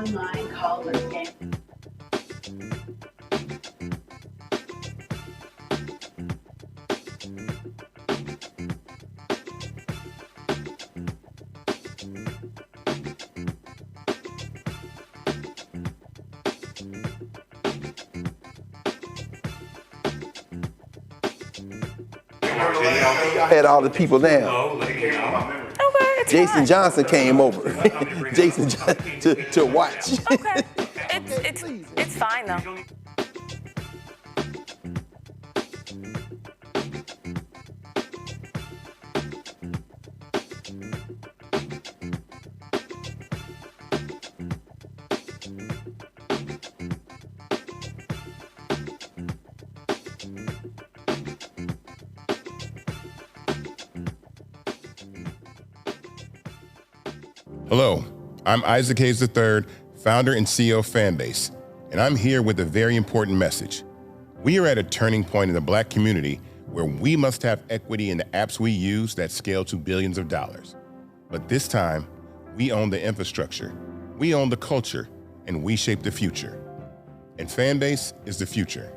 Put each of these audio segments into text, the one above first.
online callers game. Had all the people down. Jason Johnson came over. Jason Johnson to watch. Okay, it's fine though. Hello, I'm Isaac Hayes III, founder and CEO of Fanbase, and I'm here with a very important message. We are at a turning point in the Black community where we must have equity in the apps we use that scale to billions of dollars. But this time, we own the infrastructure, we own the culture, and we shape the future. And Fanbase is the future.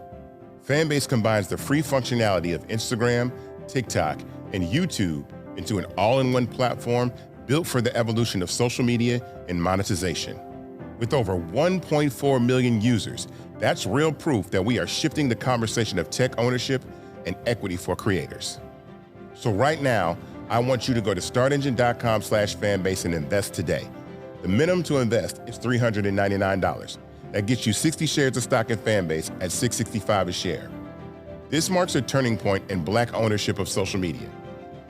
Fanbase combines the free functionality of Instagram, TikTok, and YouTube into an all-in-one platform built for the evolution of social media and monetization. With over 1.4 million users, that's real proof that we are shifting the conversation of tech ownership and equity for creators. So right now, I want you to go to startengine.com/fanbase and invest today. The minimum to invest is $399. That gets you 60 shares of stock in Fanbase at $665 a share. This marks a turning point in Black ownership of social media.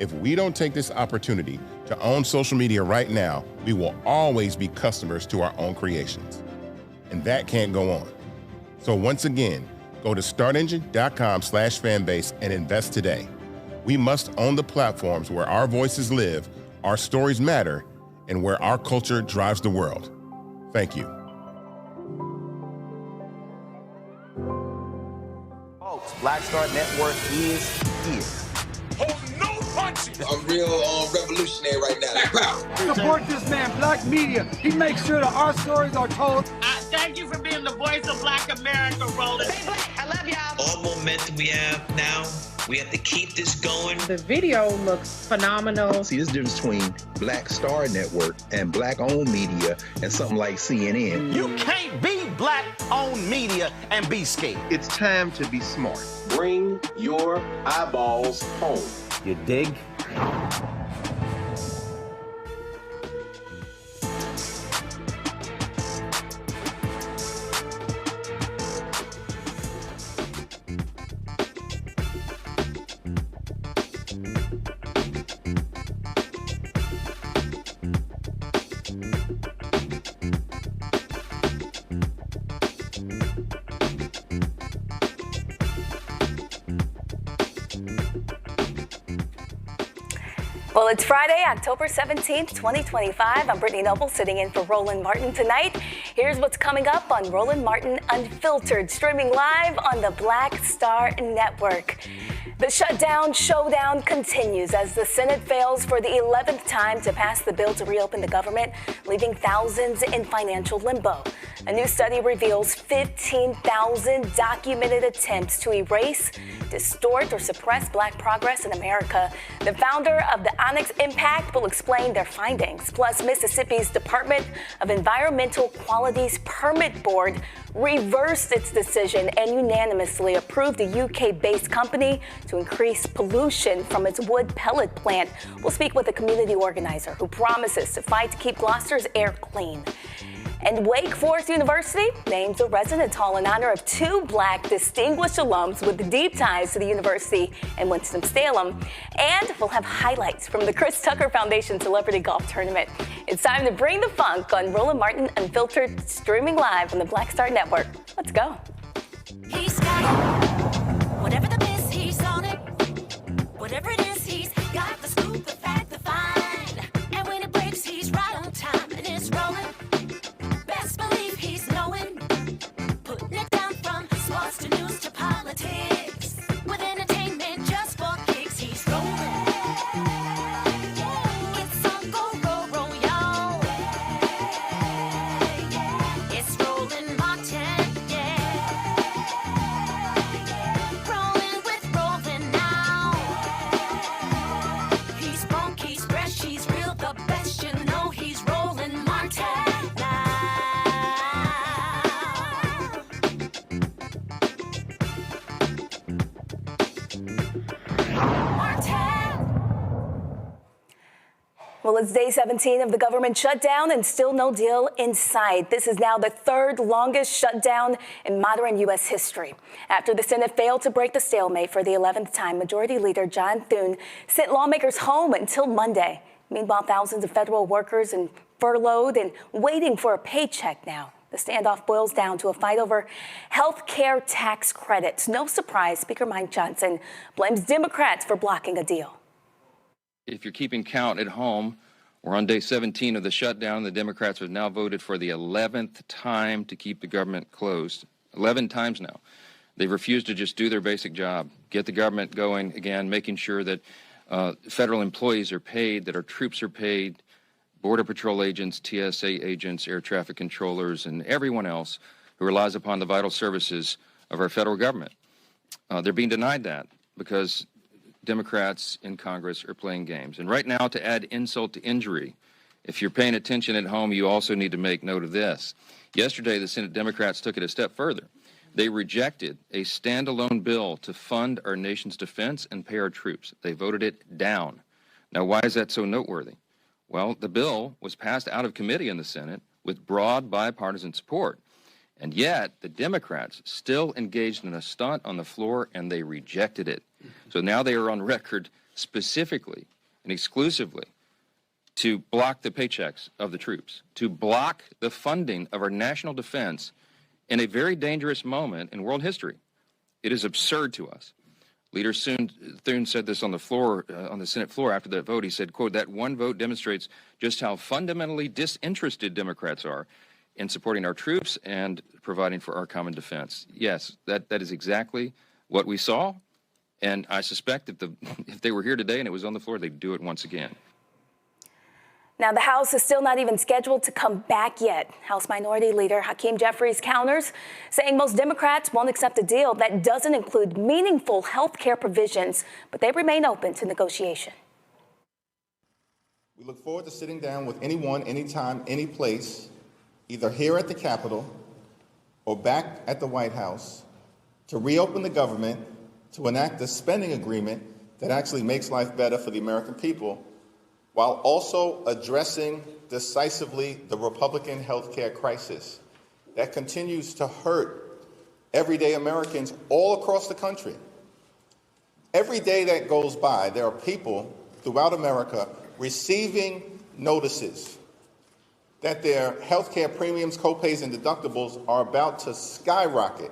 If we don't take this opportunity to own social media right now, we will always be customers to our own creations. And that can't go on. So once again, go to startengine.com/fanbase and invest today. We must own the platforms where our voices live, our stories matter, and where our culture drives the world. Thank you. Folks, Black Star Network is here. I'm real revolutionary right now. Support this man, Black Media. He makes sure that our stories are told. Thank you for being the voice of Black America, Roland. Stay Black. I love y'all. All momentum we have now, we have to keep this going. The video looks phenomenal. See, this difference between Black Star Network and Black-owned media and something like CNN. You can't be Black-owned media and be scared. It's time to be smart. Bring your eyeballs home. You dig? Well, it's Friday, October 17th, 2025. I'm Brittany Noble, sitting in for Roland Martin tonight. Here's what's coming up on Roland Martin Unfiltered, streaming live on the Black Star Network. The Shutdown Showdown continues as the Senate fails for the 11th time to pass the bill to reopen the government, leaving thousands in financial limbo. A new study reveals 15,000 documented attempts to erase, distort, or suppress Black progress in America. The founder of the Onyx Impact will explain their findings. Plus, Mississippi's Department of Environmental Quality's Permit Board reversed its decision and unanimously approved a UK-based company to increase pollution from its wood pellet plant. We'll speak with a community organizer who promises to fight to keep Gloster's air clean. And Wake Forest University names a residence hall in honor of two Black distinguished alums with deep ties to the University and Winston-Salem. And we'll have highlights from the Chris Tucker Foundation Celebrity Golf Tournament. It's time to bring the funk on Roland Martin Unfiltered, streaming live on the Black Star Network. Let's go. He's got it. Whatever the miss, he's on it. Whatever it is, he's got the scoop, the fact, the find. And when it breaks, he's right on time and it's rolling. Best believe he's knowing, putting it down from sports to news to politics. With entertainment just for kicks, he's rolling. It's on go, roll, roll, y'all. Well, it's day 17 of the government shutdown and still no deal in sight. This is now the third longest shutdown in modern U.S. history. After the Senate failed to break the stalemate for the 11th time, Majority Leader John Thune sent lawmakers home until Monday. Meanwhile, thousands of federal workers are furloughed and waiting for a paycheck now. The standoff boils down to a fight over health care tax credits. No surprise, Speaker Mike Johnson blames Democrats for blocking a deal. If you're keeping count at home, we're on day 17 of the shutdown. The Democrats have now voted for the 11th time to keep the government closed. 11 times now. They've refused to just do their basic job, get the government going again, making sure that federal employees are paid, that our troops are paid, Border Patrol agents, TSA agents, air traffic controllers, and everyone else who relies upon the vital services of our federal government. They're being denied that because Democrats in Congress are playing games. And right now, to add insult to injury, if you're paying attention at home, you also need to make note of this. Yesterday, the Senate Democrats took it a step further. They rejected a standalone bill to fund our nation's defense and pay our troops. They voted it down. Now, why is that so noteworthy? Well, the bill was passed out of committee in the Senate with broad bipartisan support. And yet, the Democrats still engaged in a stunt on the floor, and they rejected it. So now they are on record specifically and exclusively to block the paychecks of the troops, to block the funding of our national defense in a very dangerous moment in world history. It is absurd to us. Leader Thune said this on the floor, on the Senate floor after that vote. He said, quote, "That one vote demonstrates just how fundamentally disinterested Democrats are in supporting our troops and providing for our common defense." Yes, that is exactly what we saw. And I suspect if they were here today and it was on the floor, they'd do it once again. Now, the House is still not even scheduled to come back yet. House Minority Leader Hakeem Jeffries counters, saying most Democrats won't accept a deal that doesn't include meaningful health care provisions, but they remain open to negotiation. We look forward to sitting down with anyone, anytime, any place, either here at the Capitol or back at the White House, to reopen the government, to enact a spending agreement that actually makes life better for the American people, while also addressing decisively the Republican health care crisis that continues to hurt everyday Americans all across the country. Every day that goes by, there are people throughout America receiving notices that their health care premiums, copays, and deductibles are about to skyrocket.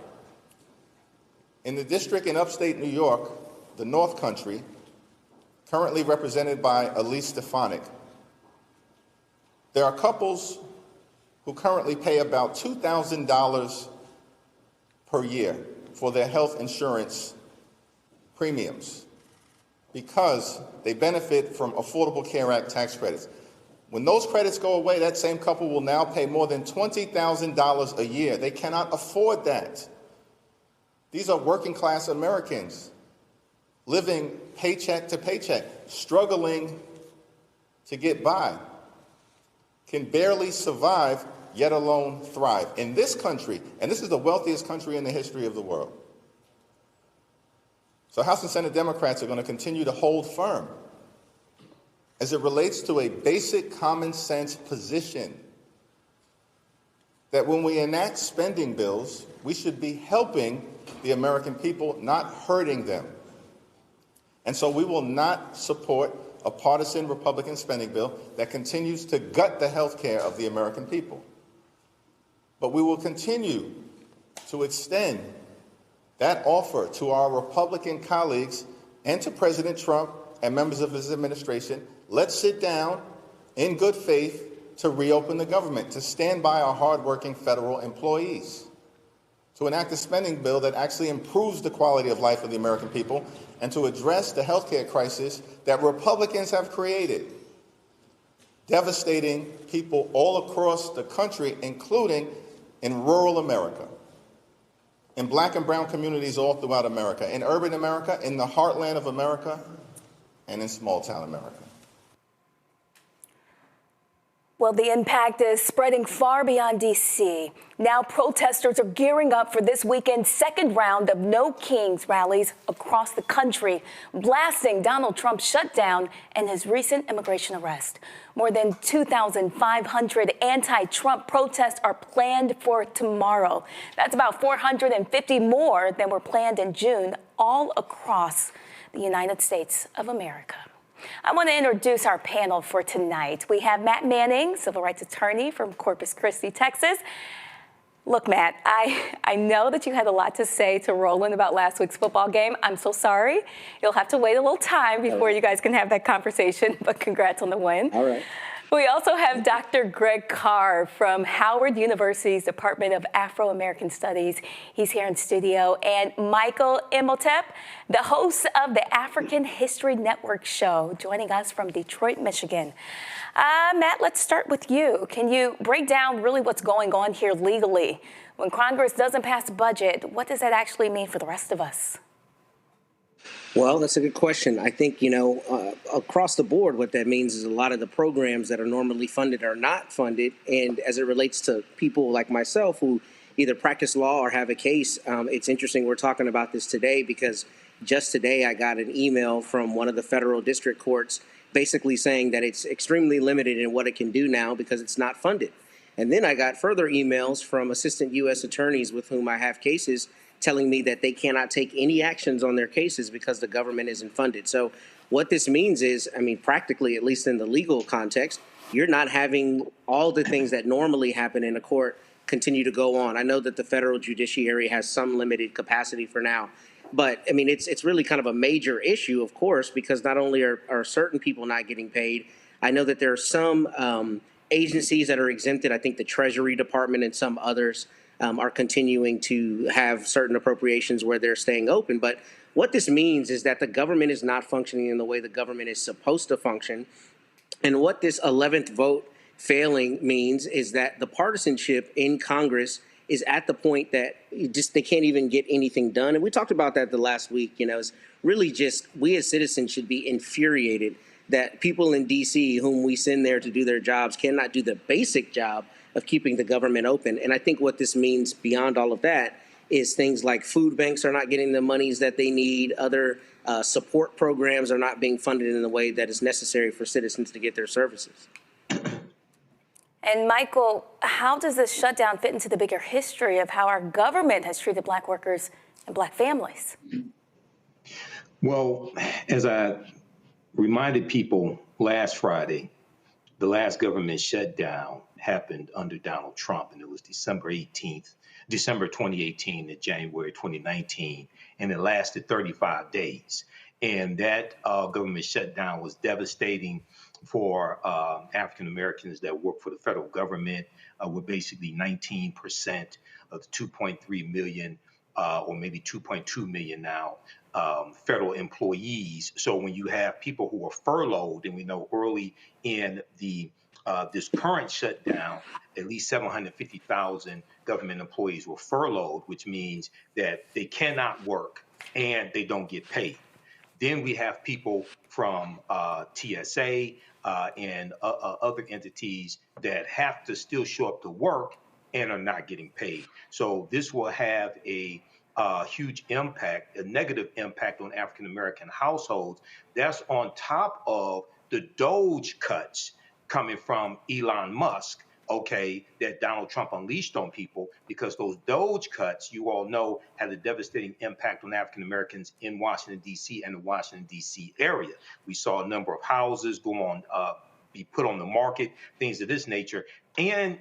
In the district in upstate New York, the North Country, currently represented by Elise Stefanik, there are couples who currently pay about $2,000 per year for their health insurance premiums because they benefit from Affordable Care Act tax credits. When those credits go away, that same couple will now pay more than $20,000 a year. They cannot afford that. These are working class Americans living paycheck to paycheck, struggling to get by, can barely survive, yet alone thrive. In this country, and this is the wealthiest country in the history of the world. So House and Senate Democrats are going to continue to hold firm as it relates to a basic common sense position that when we enact spending bills, we should be helping the American people, not hurting them. And so we will not support a partisan Republican spending bill that continues to gut the health care of the American people. But we will continue to extend that offer to our Republican colleagues and to President Trump and members of his administration. Let's sit down in good faith to reopen the government, to stand by our hardworking federal employees, to enact a spending bill that actually improves the quality of life of the American people, and to address the health care crisis that Republicans have created, devastating people all across the country, including in rural America, in black and brown communities all throughout America, in urban America, in the heartland of America, and in small town America. Well, the impact is spreading far beyond D.C. Now protesters are gearing up for this weekend's second round of No Kings rallies across the country, blasting Donald Trump's shutdown and his recent immigration arrest. More than 2,500 anti-Trump protests are planned for tomorrow. That's about 450 more than were planned in June, all across the United States of America. I want to introduce our panel for tonight. We have Matt Manning, civil rights attorney from Corpus Christi, Texas. Look, Matt, I know that you had a lot to say to Roland about last week's football game. I'm so sorry. You'll have to wait a little time before you guys can have that conversation, but congrats on the win. All right. We also have Dr. Greg Carr from Howard University's Department of Afro-American Studies. He's here in studio. And Michael Imhotep, the host of the African History Network show, joining us from Detroit, Michigan. Matt, let's start with you. Can you break down really what's going on here legally? When Congress doesn't pass a budget, what does that actually mean for the rest of us? Well, that's a good question. I think, across the board, what that means is a lot of the programs that are normally funded are not funded. And as it relates to people like myself who either practice law or have a case, it's interesting we're talking about this today because just today I got an email from one of the federal district courts basically saying that it's extremely limited in what it can do now because it's not funded. And then I got further emails from assistant U.S. attorneys with whom I have cases telling me that they cannot take any actions on their cases because the government isn't funded. So what this means is, practically, at least in the legal context, you're not having all the things that normally happen in a court continue to go on. I know that the federal judiciary has some limited capacity for now, but it's really kind of a major issue, of course, because not only are certain people not getting paid, I know that there are some agencies that are exempted. I think the Treasury Department and some others are continuing to have certain appropriations where they're staying open. But what this means is that the government is not functioning in the way the government is supposed to function. And what this 11th vote failing means is that the partisanship in Congress is at the point that they can't even get anything done. And we talked about that the last week. It's really just we as citizens should be infuriated that people in D.C. whom we send there to do their jobs cannot do the basic job of keeping the government open. And I think what this means beyond all of that is things like food banks are not getting the monies that they need. Other support programs are not being funded in the way that is necessary for citizens to get their services. And Michael, how does this shutdown fit into the bigger history of how our government has treated Black workers and Black families? Well, as I reminded people last Friday, the last government shutdown happened under Donald Trump, and it was December 2018 to January 2019, and it lasted 35 days. And that government shutdown was devastating for African Americans that work for the federal government, with basically 19% of the 2.3 million, or maybe 2.2 million now, federal employees. So when you have people who are furloughed, and we know early in the this current shutdown, at least 750,000 government employees were furloughed, which means that they cannot work and they don't get paid. Then we have people from TSA and other entities that have to still show up to work and are not getting paid. So this will have a huge impact, a negative impact on African American households. That's on top of the DOGE cuts coming from Elon Musk, that Donald Trump unleashed on people, because those DOGE cuts, you all know, had a devastating impact on African Americans in Washington, D.C. and the Washington, D.C. area. We saw a number of houses be put on the market, things of this nature. And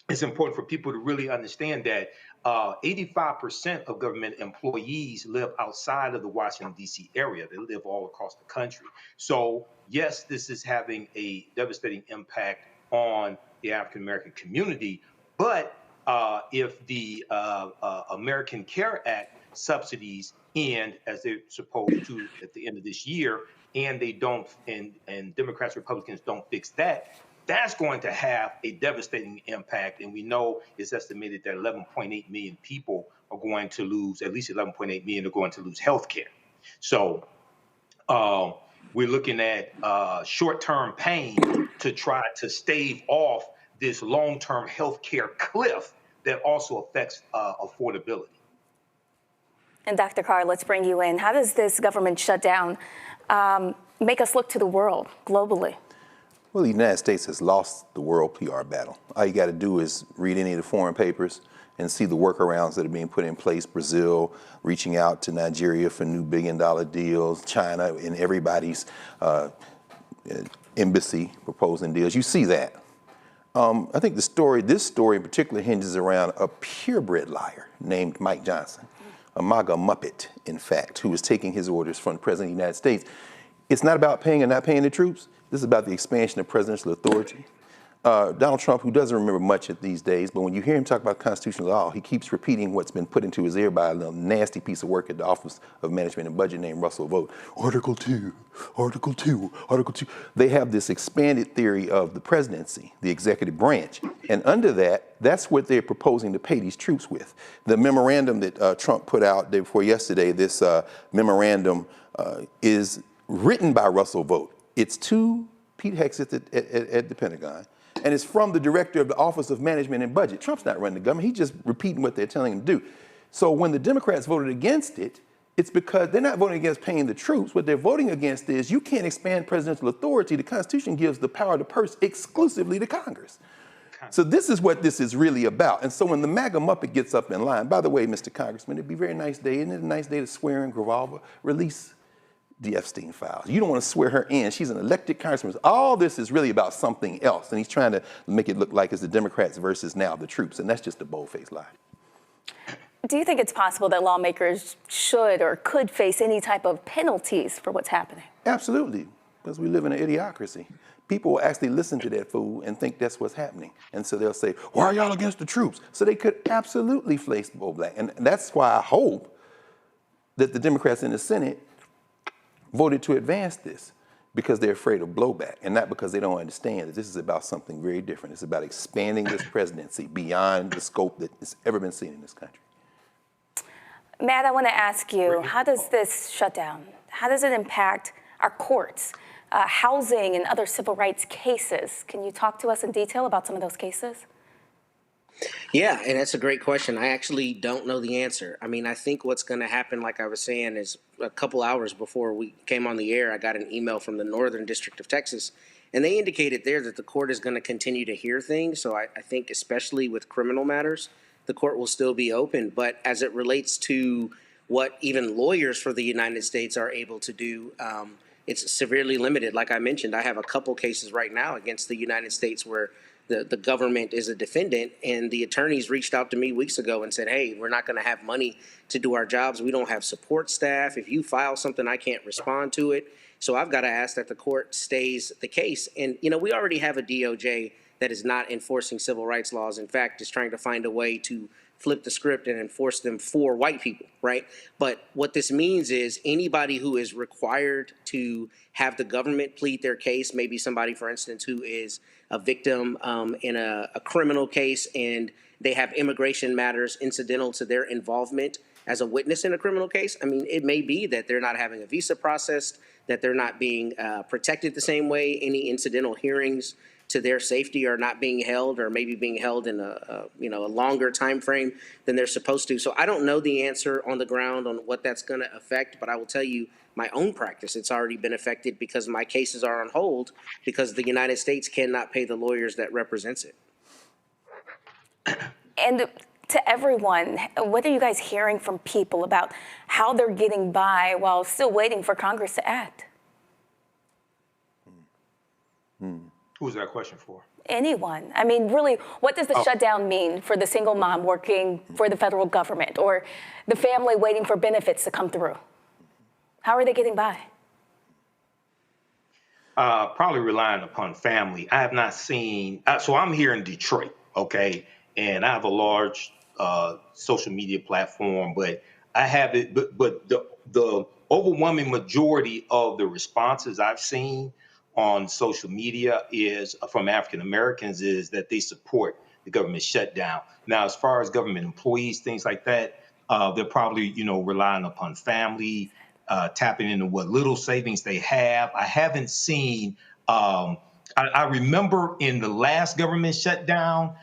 it's important for people to really understand that 85% of government employees live outside of the Washington, D.C. area. They live all across the country. So, yes, this is having a devastating impact on the African American community. But if the American Care Act subsidies end, as they're supposed to at the end of this year, and they don't, and Democrats, Republicans don't fix that, that's going to have a devastating impact. And we know it's estimated that 11.8 million people are going to lose, at least 11.8 million are going to lose health care. So We're looking at short-term pain to try to stave off this long-term healthcare cliff that also affects affordability. And Dr. Carr, let's bring you in. How does this government shutdown make us look to the world globally? Well, the United States has lost the world PR battle. All you got to do is read any of the foreign papers and see the workarounds that are being put in place. Brazil reaching out to Nigeria for new billion-dollar deals, China in everybody's embassy proposing deals. You see that. I think this story in particular hinges around a purebred liar named Mike Johnson, a MAGA Muppet, in fact, who was taking his orders from the President of the United States. It's not about paying or not paying the troops. This is about the expansion of presidential authority. Donald Trump, who doesn't remember much at these days, but when you hear him talk about constitutional law, he keeps repeating what's been put into his ear by a little nasty piece of work at the Office of Management and Budget named Russell Vogt. Article 2, Article 2, Article 2. They have this expanded theory of the presidency, the executive branch. And under that, that's what they're proposing to pay these troops with. The memorandum that Trump put out day before yesterday, this memorandum is written by Russell Vogt. It's to Pete Hegseth at the Pentagon. And it's from the director of the Office of Management and Budget. Trump's not running the government. He's just repeating what they're telling him to do. So when the Democrats voted against it, it's because they're not voting against paying the troops. What they're voting against is you can't expand presidential authority. The Constitution gives the power to purse exclusively to Congress. So this is what this is really about. And so when the MAGA Muppet gets up in line, by the way, Mr. Congressman, it'd be a very nice day. Isn't it a nice day to swear in Gravalva? Release the Epstein files. You don't want to swear her in. She's an elected congressman. All this is really about something else. And he's trying to make it look like it's the Democrats versus now the troops. And that's just a bold-faced lie. Do you think it's possible that lawmakers should or could face any type of penalties for what's happening? Absolutely, because we live in an idiocracy. People will actually listen to that fool and think that's what's happening. And so they'll say, why are y'all against the troops? So they could absolutely face blowback. And that's why I hope that the Democrats in the Senate voted to advance this, because they're afraid of blowback and not because they don't understand that this is about something very different. It's about expanding this presidency beyond the scope that has ever been seen in this country. Matt, I want to ask you, how does this shutdown, how does it impact our courts, housing and other civil rights cases? Can you talk to us in detail about some of those cases? Yeah, and that's a great question. I actually don't know the answer. I mean, I think what's going to happen, like I was saying, is a couple hours before we came on the air, I got an email from the Northern District of Texas, and they indicated there that the court is going to continue to hear things. So I think especially with criminal matters, the court will still be open. But as it relates to what even lawyers for the United States are able to do, it's severely limited. Like I mentioned, I have a couple cases right now against the United States where the government is a defendant, and the attorneys reached out to me weeks ago and said, hey, we're not going to have money to do our jobs. We don't have support staff. If you file something, I can't respond to it. So I've got to ask that the court stays the case. And, you know, we already have a DOJ that is not enforcing civil rights laws. In fact, is trying to find a way to flip the script and enforce them for white people, right? But what this means is anybody who is required to have the government plead their case, maybe somebody, for instance, who is a victim in a criminal case and they have immigration matters incidental to their involvement as a witness in a criminal case. I mean, it may be that they're not having a visa processed, that they're not being protected the same way, any incidental hearings to their safety are not being held, or maybe being held in a longer time frame than they're supposed to. So I don't know the answer on the ground on what that's going to affect, but I will tell you my own practice, it's already been affected because my cases are on hold because the United States cannot pay the lawyers that represents it. And to everyone, what are you guys hearing from people about how they're getting by while still waiting for Congress to act? Who's that question for? Anyone. I mean, really, what does the shutdown mean for the single mom working for the federal government or the family waiting for benefits to come through? How are they getting by? Probably relying upon family. I have not seen, so I'm here in Detroit, okay, and I have a large social media platform, but I have it, but the overwhelming majority of the responses I've seen on social media is from African Americans is that they support the government shutdown. Now, as far as government employees, things like that, they're probably, relying upon family. tapping into what little savings they have. I haven't seen. I remember in the last government shutdown,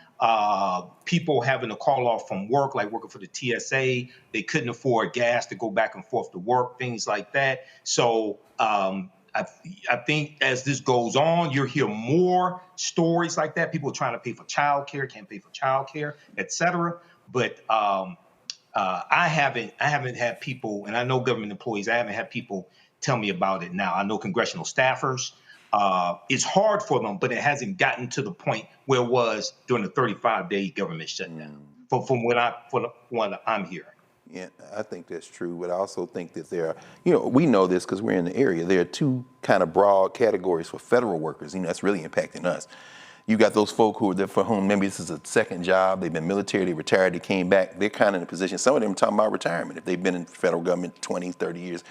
people having to call off from work, like working for the TSA. They couldn't afford gas to go back and forth to work, things like that. So I think as this goes on, you'll hear more stories like that. People trying to pay for childcare, can't pay for childcare, et cetera. But I haven't had people, and I know government employees, I haven't had people tell me about it now. I know congressional staffers. It's hard for them, but it hasn't gotten to the point where it was during the 35-day government shutdown, from what I'm hearing. Yeah, I think that's true, but I also think that there are, we know this because we're in the area, there are two kind of broad categories for federal workers, that's really impacting us. You got those folk who are there for whom maybe this is a second job, they've been military, they retired, they came back, they're kind of in a position, some of them are talking about retirement, if they've been in federal government 20, 30 years.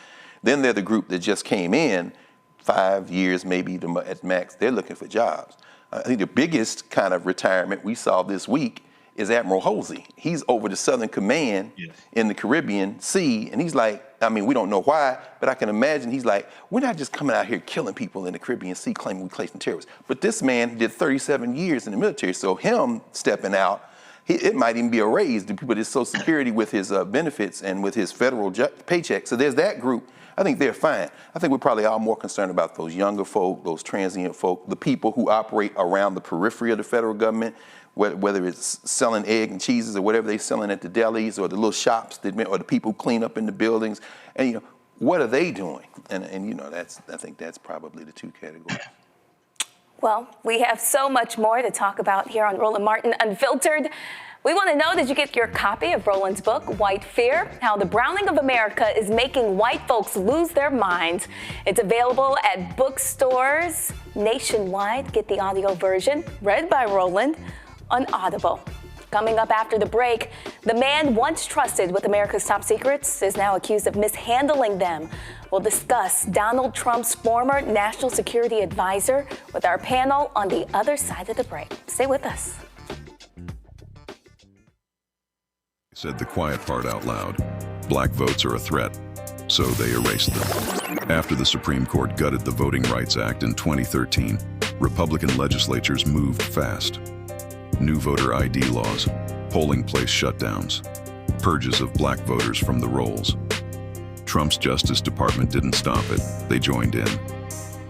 Then they're the group that just came in 5 years, maybe at max, they're looking for jobs. I think the biggest kind of retirement we saw this week is Admiral Halsey. He's over the Southern Command in the Caribbean Sea, and he's like, we don't know why, but I can imagine he's like, we're not just coming out here killing people in the Caribbean Sea claiming we claim terrorists. But this man did 37 years in the military, so him stepping out, it might even be a raise to people with his Social Security with his benefits and with his federal paycheck. So there's that group. I think they're fine. I think we're probably all more concerned about those younger folk, those transient folk, the people who operate around the periphery of the federal government, whether it's selling egg and cheeses or whatever they're selling at the delis or the little shops or the people who clean up in the buildings. And, what are they doing? And I think that's probably the two categories. Well, we have so much more to talk about here on Roland Martin Unfiltered. We want to know, did you get your copy of Roland's book, White Fear? How the Browning of America is making white folks lose their minds. It's available at bookstores nationwide. Get the audio version, read by Roland, on Audible. Coming up after the break, the man once trusted with America's top secrets is now accused of mishandling them. We'll discuss Donald Trump's former national security advisor with our panel on the other side of the break. Stay with us. Said the quiet part out loud. Black votes are a threat, so they erased them. After the Supreme Court gutted the Voting Rights Act in 2013, Republican legislatures moved fast. New voter ID laws, polling place shutdowns, purges of black voters from the rolls. Trump's Justice Department didn't stop it, they joined in.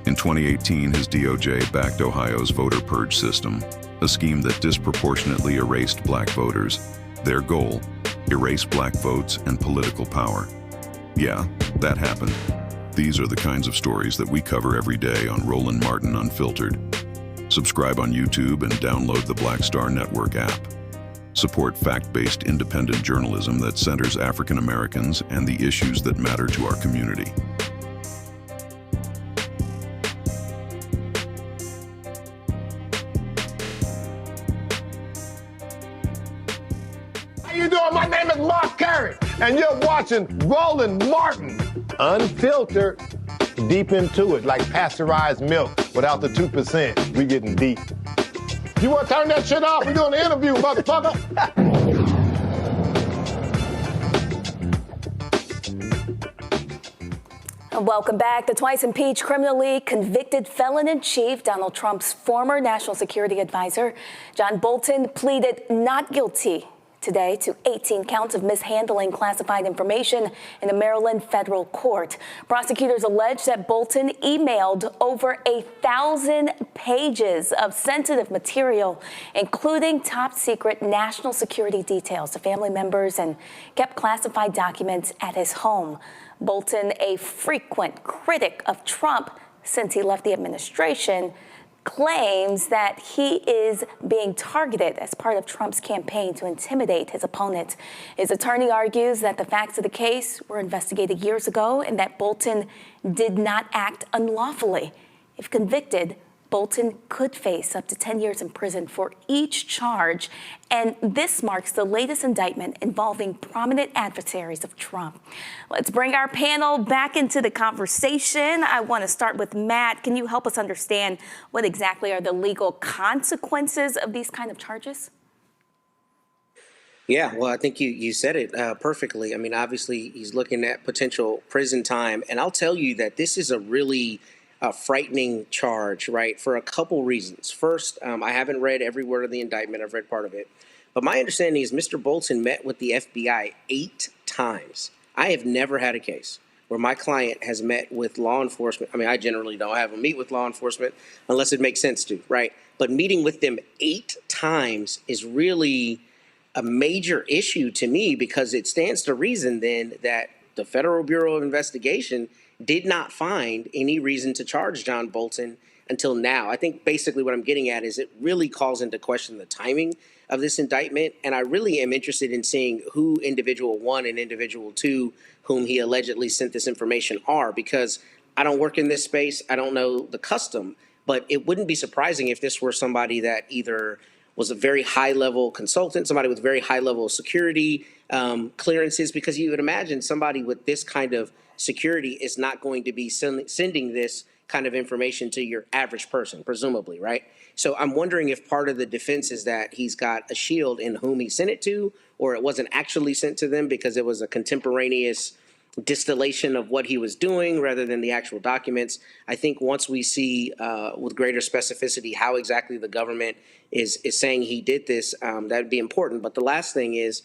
In 2018, his DOJ backed Ohio's voter purge system, a scheme that disproportionately erased black voters. Their goal, erase black votes and political power. Yeah, that happened. These are the kinds of stories that we cover every day on Roland Martin Unfiltered. Subscribe on YouTube and download the Black Star Network app. Support fact-based independent journalism that centers African Americans and the issues that matter to our community. How you doing? My name is Mark Carey, and you're watching Roland Martin Unfiltered. Deep into it, like pasteurized milk without the 2%. We getting deep. You want to turn that shit off? We doing an interview, motherfucker. Welcome back. The twice impeached, criminally convicted felon-in-chief, Donald Trump's former national security advisor, John Bolton, pleaded not guilty today to 18 counts of mishandling classified information in a Maryland federal court. Prosecutors allege that Bolton emailed over 1,000 pages of sensitive material, including top secret national security details to family members, and kept classified documents at his home. Bolton, a frequent critic of Trump since he left the administration, claims that he is being targeted as part of Trump's campaign to intimidate his opponent. His attorney argues that the facts of the case were investigated years ago and that Bolton did not act unlawfully. If convicted, Bolton could face up to 10 years in prison for each charge, and this marks the latest indictment involving prominent adversaries of Trump. Let's bring our panel back into the conversation. I want to start with Matt. Can you help us understand what exactly are the legal consequences of these kind of charges? Yeah, well, I think you said it perfectly. I mean, obviously, he's looking at potential prison time. And I'll tell you that this is a really frightening charge, right, for a couple reasons. First, I haven't read every word of the indictment. I've read part of it. But my understanding is Mr. Bolton met with the FBI 8 times. I have never had a case where my client has met with law enforcement. I mean, I generally don't have them meet with law enforcement unless it makes sense to, right? But meeting with them 8 times is really a major issue to me, because it stands to reason then that the Federal Bureau of Investigation did not find any reason to charge John Bolton until now. I think basically what I'm getting at is it really calls into question the timing of this indictment. And I really am interested in seeing who individual 1 and individual 2, whom he allegedly sent this information, are, because I don't work in this space. I don't know the custom, but it wouldn't be surprising if this were somebody that either was a very high-level consultant, somebody with very high-level security clearances, because you would imagine somebody with this kind of security is not going to be sending this kind of information to your average person, presumably, right? So I'm wondering if part of the defense is that he's got a shield in whom he sent it to, or it wasn't actually sent to them because it was a contemporaneous distillation of what he was doing rather than the actual documents. I think once we see with greater specificity how exactly the government is saying he did this, that would be important. But the last thing is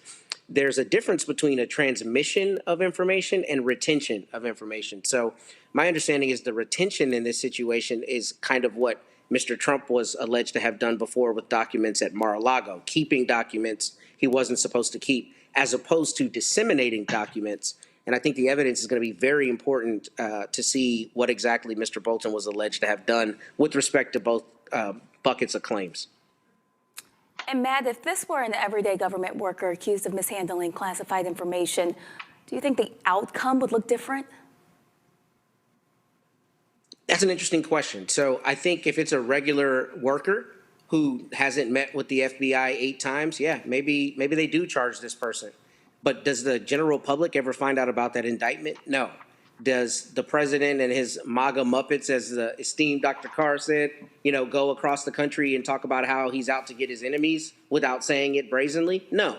there's a difference between a transmission of information and retention of information. So my understanding is the retention in this situation is kind of what Mr. Trump was alleged to have done before with documents at Mar-a-Lago, keeping documents he wasn't supposed to keep, as opposed to disseminating documents. And I think the evidence is going to be very important to see what exactly Mr. Bolton was alleged to have done with respect to both buckets of claims. And Matt, if this were an everyday government worker accused of mishandling classified information, do you think the outcome would look different? That's an interesting question. So I think if it's a regular worker who hasn't met with the FBI 8 times, yeah, maybe they do charge this person. But does the general public ever find out about that indictment? No. Does the president and his MAGA Muppets, as the esteemed Dr. Carr said, go across the country and talk about how he's out to get his enemies without saying it brazenly? No,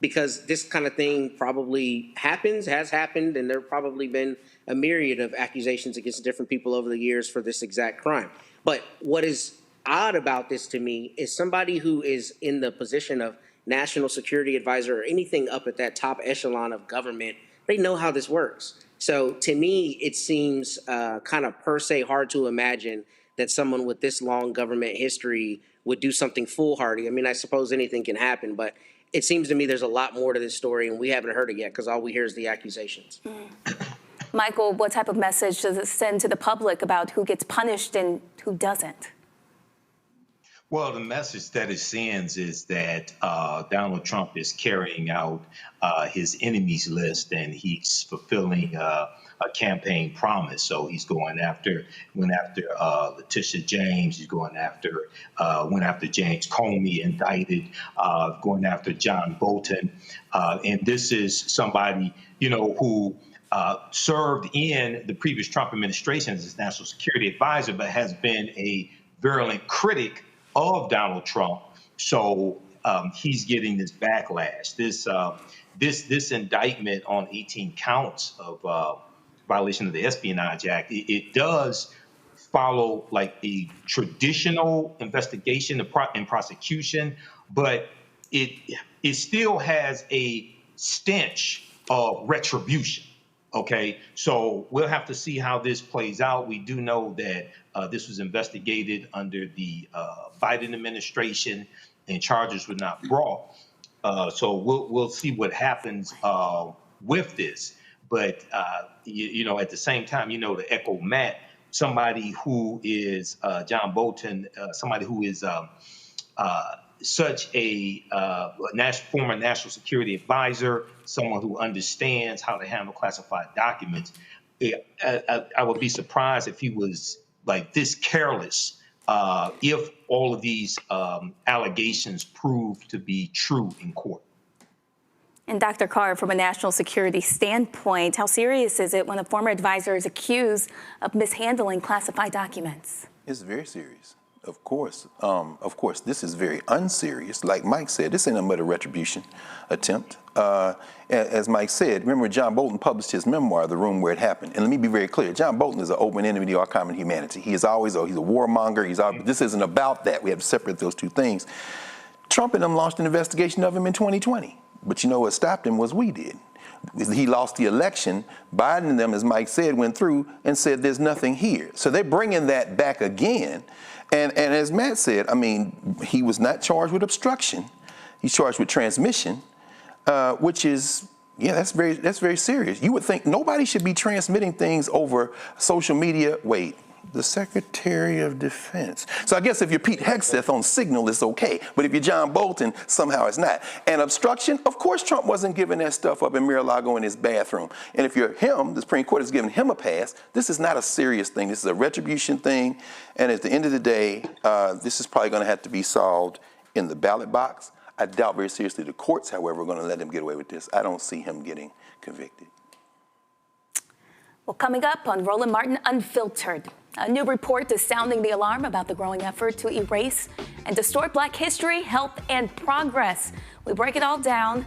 because this kind of thing probably has happened, and there have probably been a myriad of accusations against different people over the years for this exact crime. But what is odd about this to me is somebody who is in the position of national security advisor or anything up at that top echelon of government, they know how this works. So to me, it seems kind of per se hard to imagine that someone with this long government history would do something foolhardy. I mean, I suppose anything can happen, but it seems to me there's a lot more to this story, and we haven't heard it yet because all we hear is the accusations. Michael, what type of message does it send to the public about who gets punished and who doesn't? Well, the message that it sends is that Donald Trump is carrying out his enemies list, and he's fulfilling a campaign promise. So he's went after Letitia James. He's went after James Comey, indicted, going after John Bolton. And this is somebody, who served in the previous Trump administration as his national security advisor, but has been a virulent critic of Donald Trump. So he's getting this backlash. This indictment on 18 counts of violation of the Espionage Act, it does follow like a traditional investigation and prosecution, but it still has a stench of retribution. Okay, so we'll have to see how this plays out. We do know that this was investigated under the Biden administration, and charges were not brought. So we'll see what happens with this. But at the same time, to echo Matt, somebody who is John Bolton, somebody who is such a former national security advisor, someone who understands how to handle classified documents. I would be surprised if he was like this careless if all of these allegations prove to be true in court. And Dr. Carr, from a national security standpoint, how serious is it when a former advisor is accused of mishandling classified documents? It's very serious. Of course, this is very unserious. Like Mike said, this ain't a murder retribution attempt. As Mike said, remember John Bolton published his memoir, The Room Where It Happened. And let me be very clear, John Bolton is an open enemy to our common humanity. He's a warmonger. This isn't about that. We have to separate those two things. Trump and them launched an investigation of him in 2020. But you know what stopped him was we did. He lost the election. Biden and them, as Mike said, went through and said there's nothing here. So they're bringing that back again. And as Matt said, I mean, he was not charged with obstruction. He's charged with transmission, which is, that's very serious. You would think nobody should be transmitting things over social media. Wait, the Secretary of Defense. So I guess if you're Pete Hegseth on Signal, it's okay. But if you're John Bolton, somehow it's not. And obstruction, of course Trump wasn't giving that stuff up in Mar-a-Lago in his bathroom. And if you're him, the Supreme Court has given him a pass. This is not a serious thing. This is a retribution thing. And at the end of the day, this is probably going to have to be solved in the ballot box. I doubt very seriously the courts, however, are going to let him get away with this. I don't see him getting convicted. Well, coming up on Roland Martin Unfiltered, a new report is sounding the alarm about the growing effort to erase and distort Black history, health, and progress. We break it all down.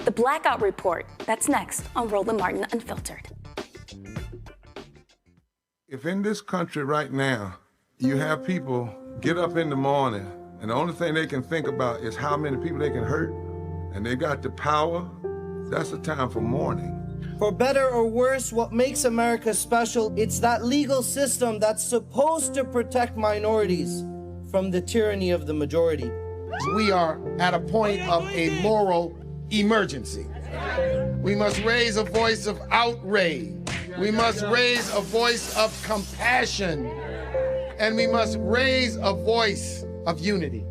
The Blackout Report. That's next on Roland Martin Unfiltered. If in this country right now, you have people get up in the morning and the only thing they can think about is how many people they can hurt, and they got the power, that's a time for mourning. For better or worse, what makes America special, it's that legal system that's supposed to protect minorities from the tyranny of the majority. We are at a point of a moral emergency. We must raise a voice of outrage. We must raise a voice of compassion. And we must raise a voice of unity.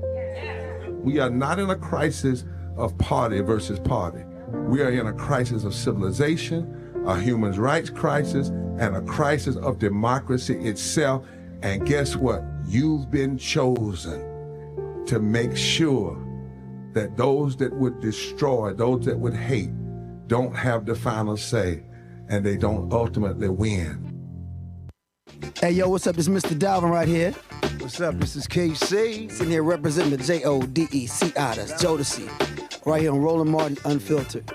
We are not in a crisis of party versus party. We are in a crisis of civilization, a human rights crisis, and a crisis of democracy itself. And guess what? You've been chosen to make sure that those that would destroy, those that would hate, don't have the final say, and they don't ultimately win. Hey, yo, what's up? This is Mr. Dalvin right here. What's up? This is KC. Sitting here representing the Jodeci, that's Jodeci. Right here on Roland Martin Unfiltered.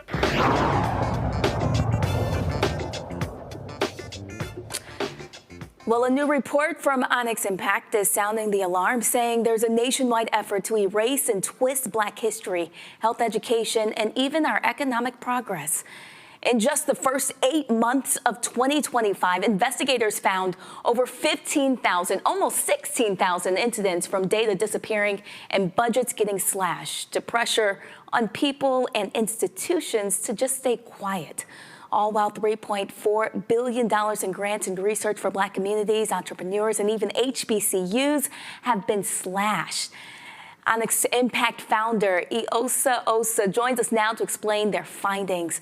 Well, a new report from Onyx Impact is sounding the alarm, saying there's a nationwide effort to erase and twist Black history, health education, and even our economic progress. In just the first 8 months of 2025, investigators found over 15,000, almost 16,000 incidents from data disappearing and budgets getting slashed to pressure on people and institutions to just stay quiet. All while $3.4 billion in grants and research for Black communities, entrepreneurs, and even HBCUs have been slashed. Onyx Impact founder Iosa Osa joins us now to explain their findings.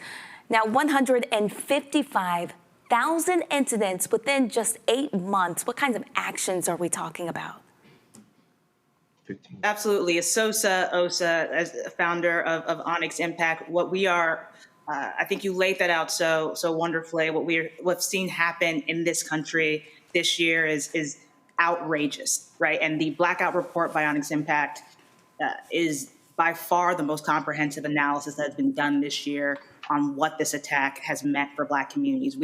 Now, 155,000 incidents within just 8 months. What kinds of actions are we talking about? Absolutely. Iosa Osa, as the founder of Onyx Impact, what we are, I think you laid that out so wonderfully. What's seen happen in this country this year is outrageous, right? And the Blackout Report by Onyx Impact is by far the most comprehensive analysis that has been done this year on what this attack has meant for Black communities.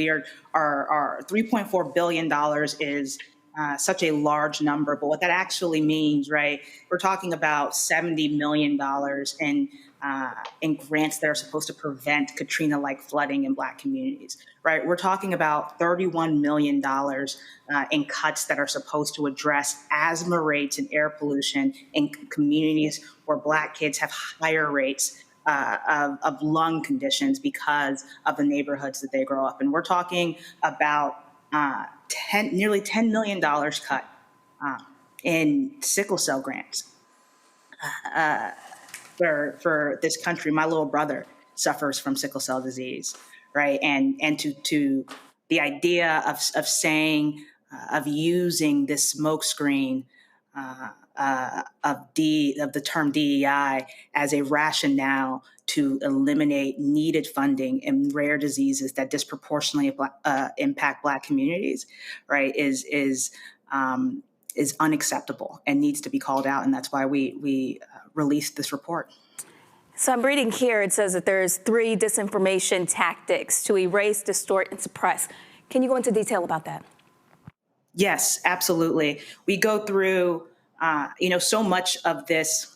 Our $3.4 billion is such a large number, but what that actually means, right? We're talking about $70 million in grants that are supposed to prevent Katrina-like flooding in Black communities, right? We're talking about $31 million in cuts that are supposed to address asthma rates and air pollution in communities where Black kids have higher rates of lung conditions because of the neighborhoods that they grow up in. We're talking about nearly $10 million cut in sickle cell grants for this country. My little brother suffers from sickle cell disease, right? And to the idea of saying, of using this smokescreen of the term DEI as a rationale to eliminate needed funding in rare diseases that disproportionately impact Black communities, right, is is unacceptable and needs to be called out. And that's why we released this report. So I'm reading here, it says that there's 3 disinformation tactics to erase, distort, and suppress. Can you go into detail about that? Yes, absolutely. We go through, so much of this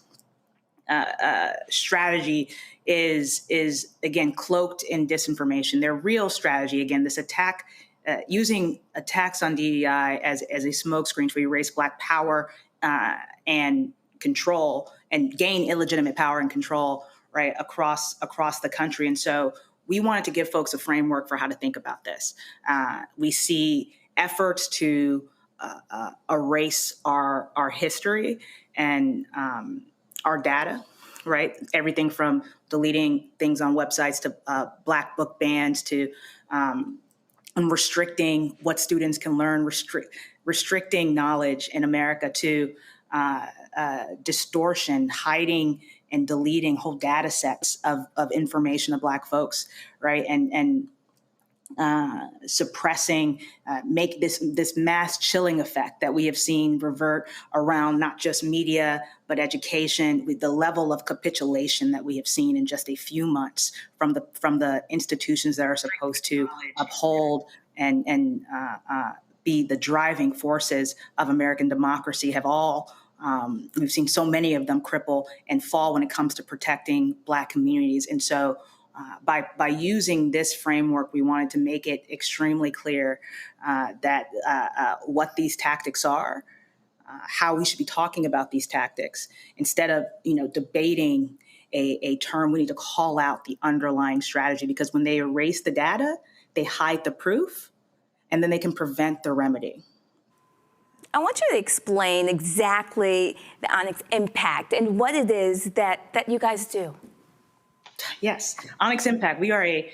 strategy is again cloaked in disinformation. Their real strategy, again, this attack, using attacks on DEI as a smokescreen to erase Black power and control and gain illegitimate power and control, right, across the country. And so we wanted to give folks a framework for how to think about this. We see efforts to erase our history and our data, right? Everything from deleting things on websites to Black book bans to restricting what students can learn, restricting knowledge in America to distortion, hiding and deleting whole data sets of information of Black folks, right? And suppressing, make this mass chilling effect that we have seen revert around not just media, but education, with the level of capitulation that we have seen in just a few months from the institutions that are supposed to uphold and be the driving forces of American democracy have all, we've seen so many of them cripple and fall when it comes to protecting Black communities. And so by using this framework, we wanted to make it extremely clear that what these tactics are, how we should be talking about these tactics. Instead of debating a term, we need to call out the underlying strategy, because when they erase the data, they hide the proof, and then they can prevent the remedy. I want you to explain exactly the Onyx Impact and what it is that you guys do. Yes, Onyx Impact. We are a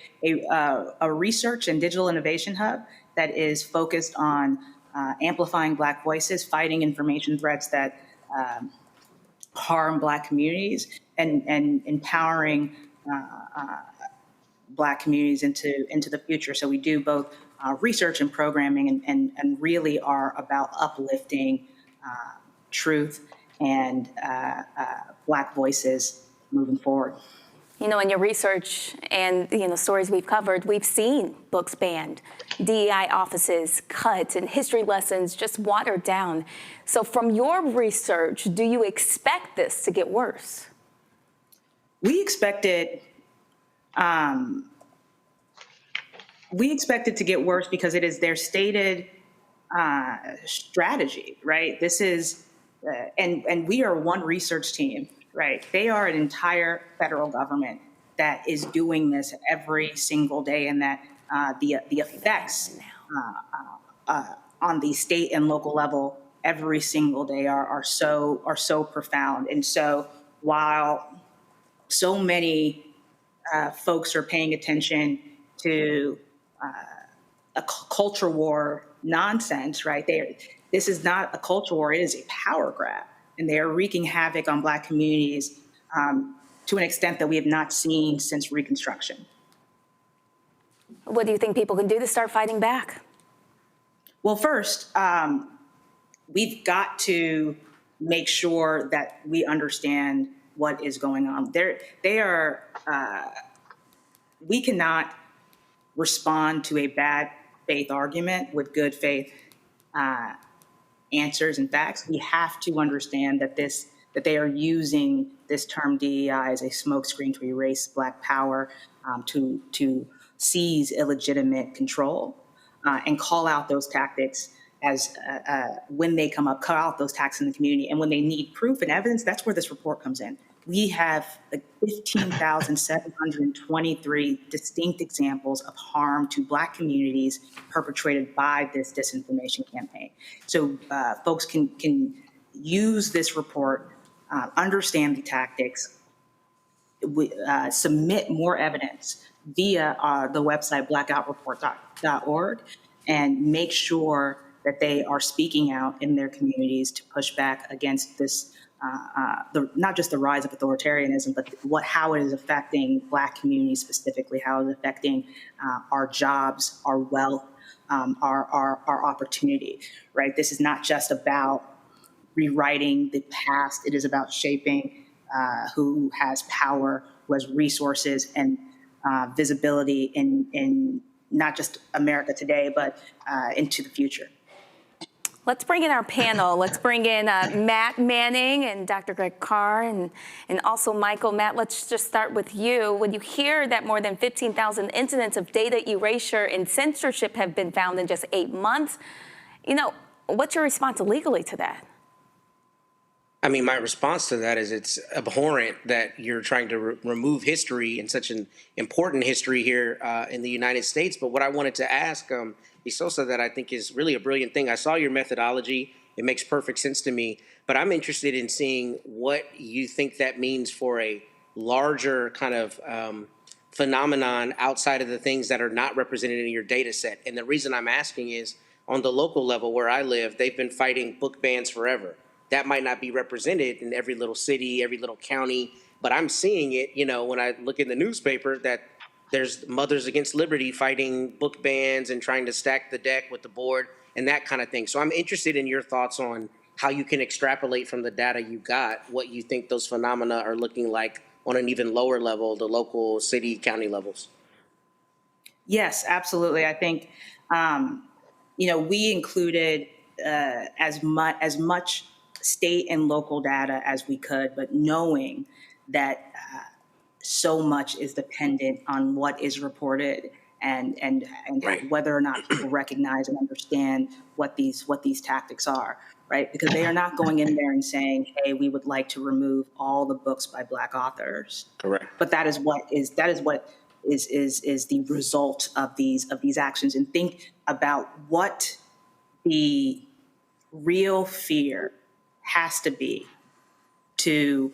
research and digital innovation hub that is focused on amplifying Black voices, fighting information threats that harm Black communities, and empowering Black communities into the future. So we do both research and programming, and really are about uplifting truth and Black voices moving forward. In your research and stories we've covered, we've seen books banned, DEI offices cut, and history lessons just watered down. So from your research, do you expect this to get worse? We expect it to get worse because it is their stated strategy, right? This is, and we are one research team. Right. They are an entire federal government that is doing this every single day, and that the effects on the state and local level every single day are so profound. And so while so many folks are paying attention to a culture war nonsense, right? This is not a culture war, it is a power grab. And they are wreaking havoc on Black communities to an extent that we have not seen since Reconstruction. What do you think people can do to start fighting back? Well, first, we've got to make sure that we understand what is going on. We cannot respond to a bad faith argument with good faith answers and facts. We have to understand that they are using this term DEI as a smokescreen to erase Black power, to seize illegitimate control, and call out those tactics as when they come up, call out those tactics in the community. And when they need proof and evidence, that's where this report comes in. We have 15,723 distinct examples of harm to Black communities perpetrated by this disinformation campaign. So folks can use this report, understand the tactics, submit more evidence via the website blackoutreport.org, and make sure that they are speaking out in their communities to push back against this, not just the rise of authoritarianism, but how it is affecting Black communities specifically, how it is affecting our jobs, our wealth, our opportunity, right? This is not just about rewriting the past. It is about shaping who has power, who has resources and visibility in not just America today, but into the future. Let's bring in our panel. Let's bring in Matt Manning and Dr. Greg Carr and also Michael. Matt, let's just start with you. When you hear that more than 15,000 incidents of data erasure and censorship have been found in just 8 months, what's your response legally to that? I mean, my response to that is it's abhorrent that you're trying to remove history and such an important history here in the United States. But what I wanted to ask Isosa that I think is really a brilliant thing. I saw your methodology. It makes perfect sense to me. But I'm interested in seeing what you think that means for a larger kind of phenomenon outside of the things that are not represented in your data set. And the reason I'm asking is on the local level where I live, they've been fighting book bans forever. That might not be represented in every little city, every little county, but I'm seeing it, when I look in the newspaper that there's Mothers Against Liberty fighting book bans and trying to stack the deck with the board and that kind of thing. So I'm interested in your thoughts on how you can extrapolate from the data you got, what you think those phenomena are looking like on an even lower level, the local city, county levels. Yes, absolutely. I think, we included as much state and local data as we could, but knowing that so much is dependent on what is reported and right. whether or not people recognize and understand what these tactics are, right? Because they are not going in there and saying, "Hey, we would like to remove all the books by Black authors." Correct. But that is what is the result of these actions. And think about what the real fear has to be to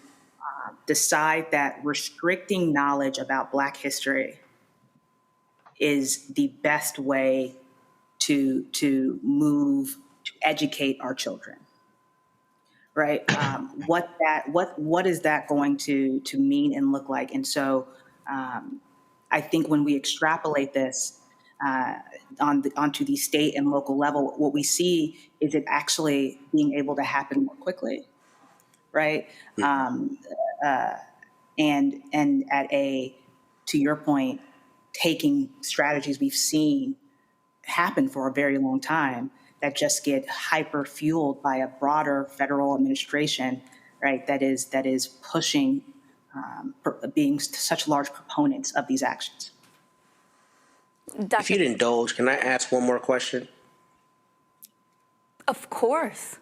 decide that restricting knowledge about Black history is the best way to educate our children, right? What is that going to mean and look like? And so I think when we extrapolate this onto the state and local level, what we see is it actually being able to happen more quickly, right? And to your point, taking strategies we've seen happen for a very long time that just get hyper fueled by a broader federal administration, right? That is pushing, being such large proponents of these actions. If you'd indulge, can I ask one more question? Of course.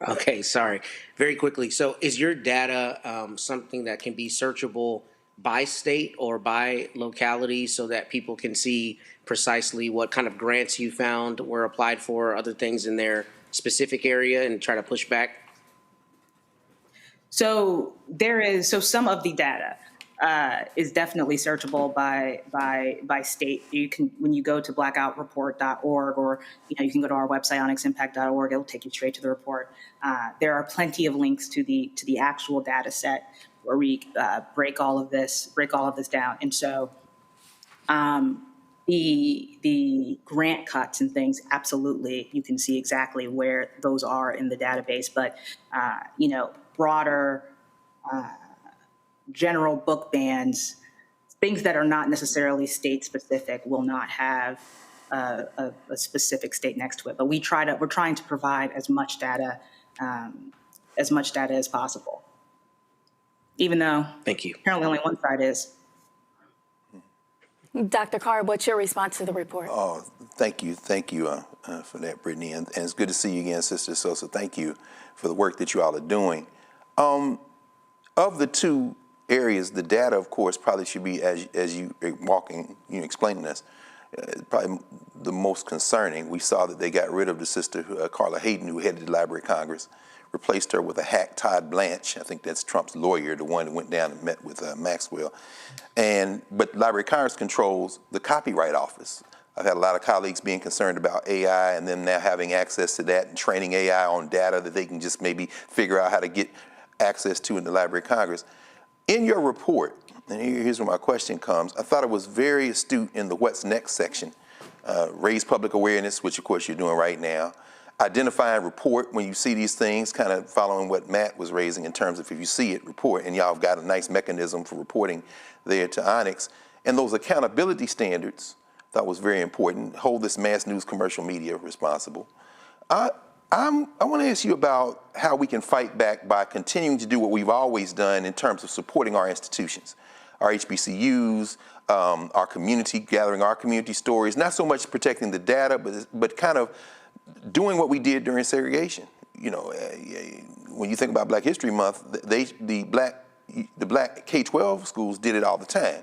Okay, sorry. Very quickly. So is your data something that can be searchable by state or by locality so that people can see precisely what kind of grants you found were applied for, other things in their specific area and try to push back? So some of the data is definitely searchable by state. You can, when you go to blackoutreport.org or you can go to our website onyximpact.org, it'll take you straight to the report. There are plenty of links to the actual data set where we break all of this down. And so the grant cuts and things, absolutely, you can see exactly where those are in the database. But broader general book bans, things that are not necessarily state specific, will not have a specific state next to it. But we're trying to provide as much data as possible, even though thank you. Apparently only one side is. Dr. Carr, what's your response to the report? Oh, thank you for that, Brittany, and it's good to see you again, Sister Sosa. Thank you for the work that you all are doing. Of the two areas, the data, of course, probably should be, as you walking, explaining this, probably the most concerning. We saw that they got rid of the sister, Carla Hayden, who headed the Library of Congress, replaced her with a hack, Todd Blanche. I think that's Trump's lawyer, the one that went down and met with Maxwell. But Library of Congress controls the Copyright Office. I've had a lot of colleagues being concerned about AI and them now having access to that and training AI on data that they can just maybe figure out how to get access to in the Library of Congress. In your report, and here's where my question comes, I thought it was very astute in the what's next section, raise public awareness, which of course you're doing right now, identify and report when you see these things, kind of following what Matt was raising in terms of if you see it, report. And y'all have got a nice mechanism for reporting there to Onyx. And those accountability standards, I thought was very important. Hold this mass news commercial media responsible. I want to ask you about how we can fight back by continuing to do what we've always done in terms of supporting our institutions, our HBCUs, our community, gathering our community stories, not so much protecting the data, but kind of doing what we did during segregation. You know, when you think about Black History Month, the black K-12 schools did it all the time.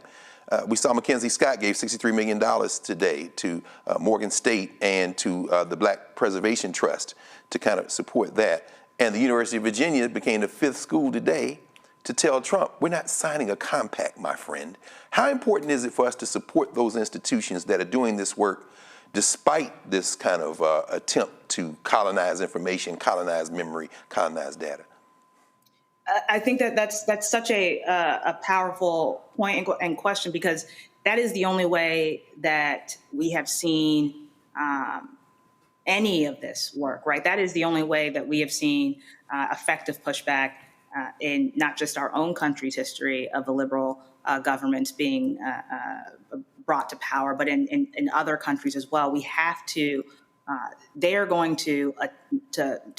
We saw Mackenzie Scott gave $63 million today to Morgan State and to the Black Preservation Trust to kind of support that. And the University of Virginia became the 5th school today to tell Trump, we're not signing a compact, my friend. How important is it for us to support those institutions that are doing this work despite this kind of attempt to colonize information, colonize memory, colonize data? I think that's such a powerful point and question, because that is the only way that we have seen any of this work, right? That is the only way that we have seen effective pushback in not just our own country's history of the liberal governments being brought to power, but in other countries as well. We have to. They are going to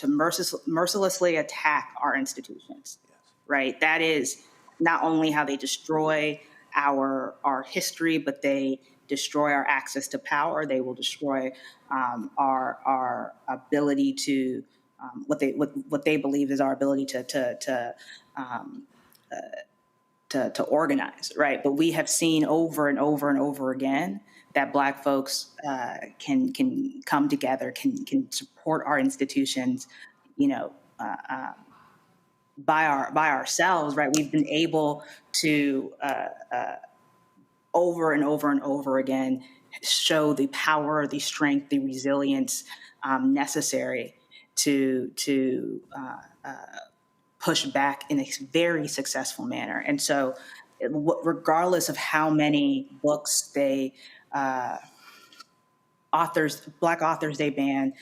mercilessly attack our institutions, right? That is not only how they destroy our history, but they destroy our access to power. They will destroy our ability to what they believe is our ability to organize, right? But we have seen over and over and over again that Black folks can come together, can support our institutions, you know, by ourselves, right? We've been able to over and over and over again show the power, the strength, the resilience necessary to push back in a very successful manner. And so, regardless of how many books Black authors they ban,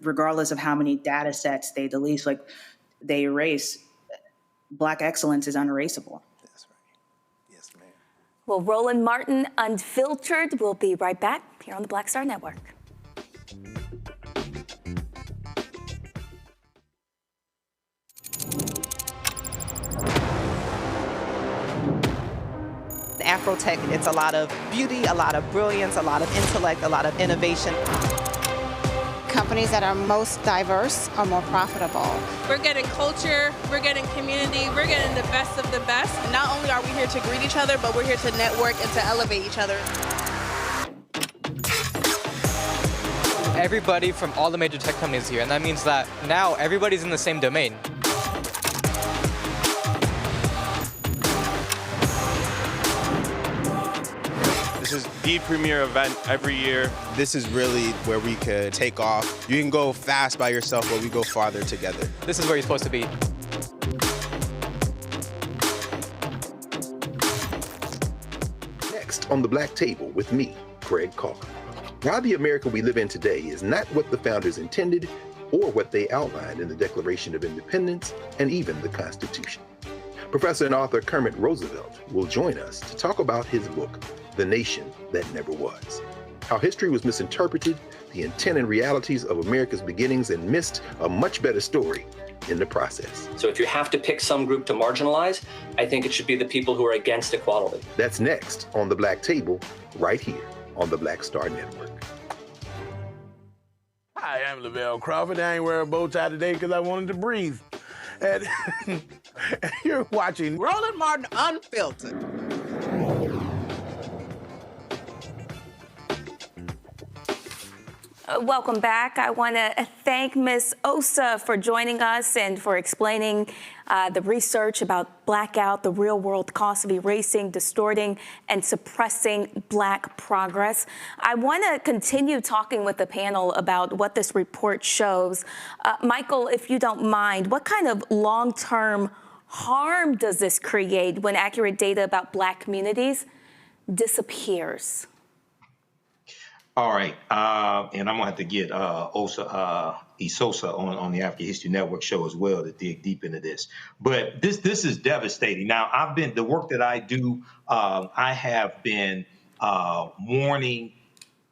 regardless of how many data sets they delete, like they erase, Black excellence is unerasable. That's right. Yes, ma'am. Well, Roland Martin Unfiltered will be right back here on the Black Star Network. Afrotech, it's a lot of beauty, a lot of brilliance, a lot of intellect, a lot of innovation. Companies that are most diverse are more profitable. We're getting culture, we're getting community, we're getting the best of the best. And not only are we here to greet each other, but we're here to network and to elevate each other. Everybody from all the major tech companies is here, and that means that now everybody's in the same domain. This is the premier event every year. This is really where we could take off. You can go fast by yourself, but we go farther together. This is where you're supposed to be. Next on the Black Table with me, Greg Carr. Why the America we live in today is not what the founders intended or what they outlined in the Declaration of Independence and even the Constitution. Professor and author Kermit Roosevelt will join us to talk about his book, The Nation That Never Was. How history was misinterpreted, the intent and realities of America's beginnings, and missed a much better story in the process. So if you have to pick some group to marginalize, I think it should be the people who are against equality. That's next on the Black Table, right here on the Black Star Network. Hi, I'm Lavelle Crawford. I ain't wearing a bow tie today because I wanted to breathe. And you're watching Roland Martin Unfiltered. Welcome back. I want to thank Ms. Osa for joining us and for explaining the research about blackout, the real-world cost of erasing, distorting, and suppressing Black progress. I want to continue talking with the panel about what this report shows. Michael, if you don't mind, what kind of long-term harm does this create when accurate data about Black communities disappears? All right, and I'm gonna have to get Isosa on the African History Network show as well to dig deep into this. But this is devastating. Now, the work that I do. I have been warning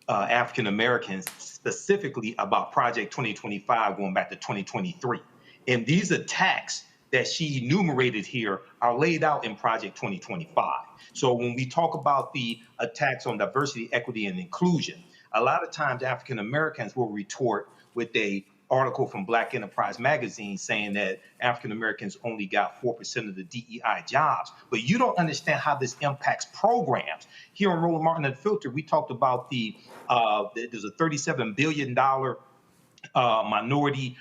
African Americans specifically about Project 2025 going back to 2023, and these attacks that she enumerated here are laid out in Project 2025. So when we talk about the attacks on diversity, equity, and inclusion, a lot of times African Americans will retort with a article from Black Enterprise magazine saying that African Americans only got 4% of the DEI jobs. But you don't understand how this impacts programs. Here on Roland Martin Unfiltered, we talked about there's a $37 billion minority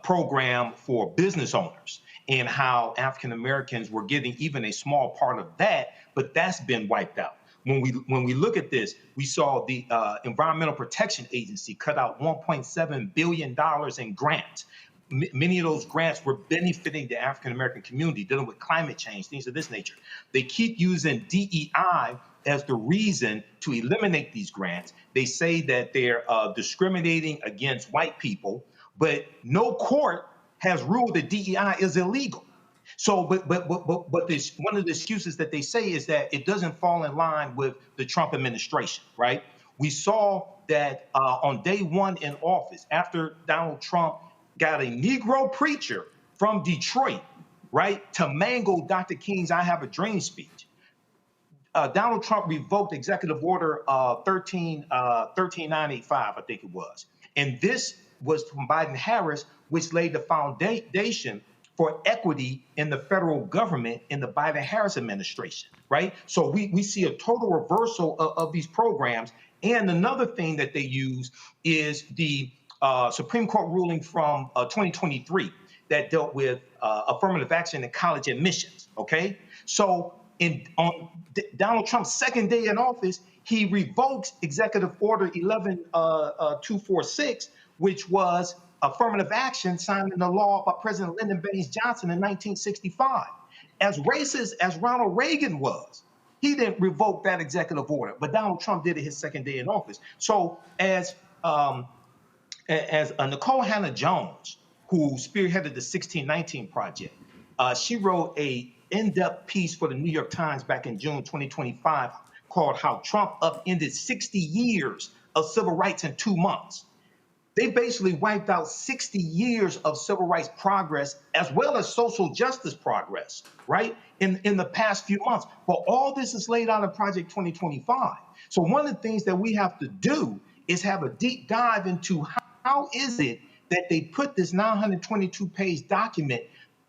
program for business owners, and how African Americans were getting even a small part of that, but that's been wiped out. When we look at this, we saw the Environmental Protection Agency cut out $1.7 billion in grants. Many of those grants were benefiting the African American community, dealing with climate change, things of this nature. They keep using DEI as the reason to eliminate these grants. They say that they're discriminating against white people, but no court has ruled that DEI is illegal. So, but this, one of the excuses that they say is that it doesn't fall in line with the Trump administration, right? We saw that on day one in office, after Donald Trump got a Negro preacher from Detroit, right, to mangle Dr. King's "I Have a Dream" speech. Donald Trump revoked Executive Order 13985, I think it was. And this was from Biden-Harris, which laid the foundation for equity in the federal government in the Biden-Harris administration, right? So we see a total reversal of these programs. And another thing that they use is the Supreme Court ruling from 2023 that dealt with affirmative action in college admissions, okay? So on Donald Trump's second day in office, he revokes Executive Order 11246, which was affirmative action signed into law by President Lyndon Baines Johnson in 1965. As racist as Ronald Reagan was, he didn't revoke that executive order, but Donald Trump did it his second day in office. So as Nicole Hannah-Jones, who spearheaded the 1619 Project, she wrote a in-depth piece for the New York Times back in June 2025 called "How Trump Upended 60 Years of Civil Rights in 2 Months." They basically wiped out 60 years of civil rights progress as well as social justice progress, right, in the past few months. But all this is laid out in Project 2025. So one of the things that we have to do is have a deep dive into how is it that they put this 922-page document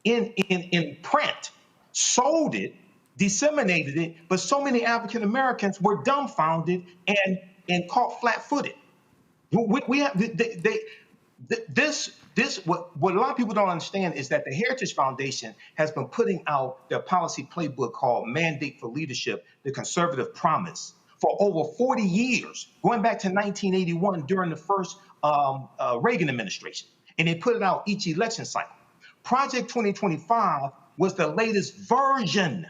in print, sold it, disseminated it, but so many African Americans were dumbfounded and caught flat-footed. We have what a lot of people don't understand is that the Heritage Foundation has been putting out their policy playbook called Mandate for Leadership, the Conservative Promise, for over 40 years, going back to 1981 during the first Reagan administration. And they put it out each election cycle. Project 2025 was the latest version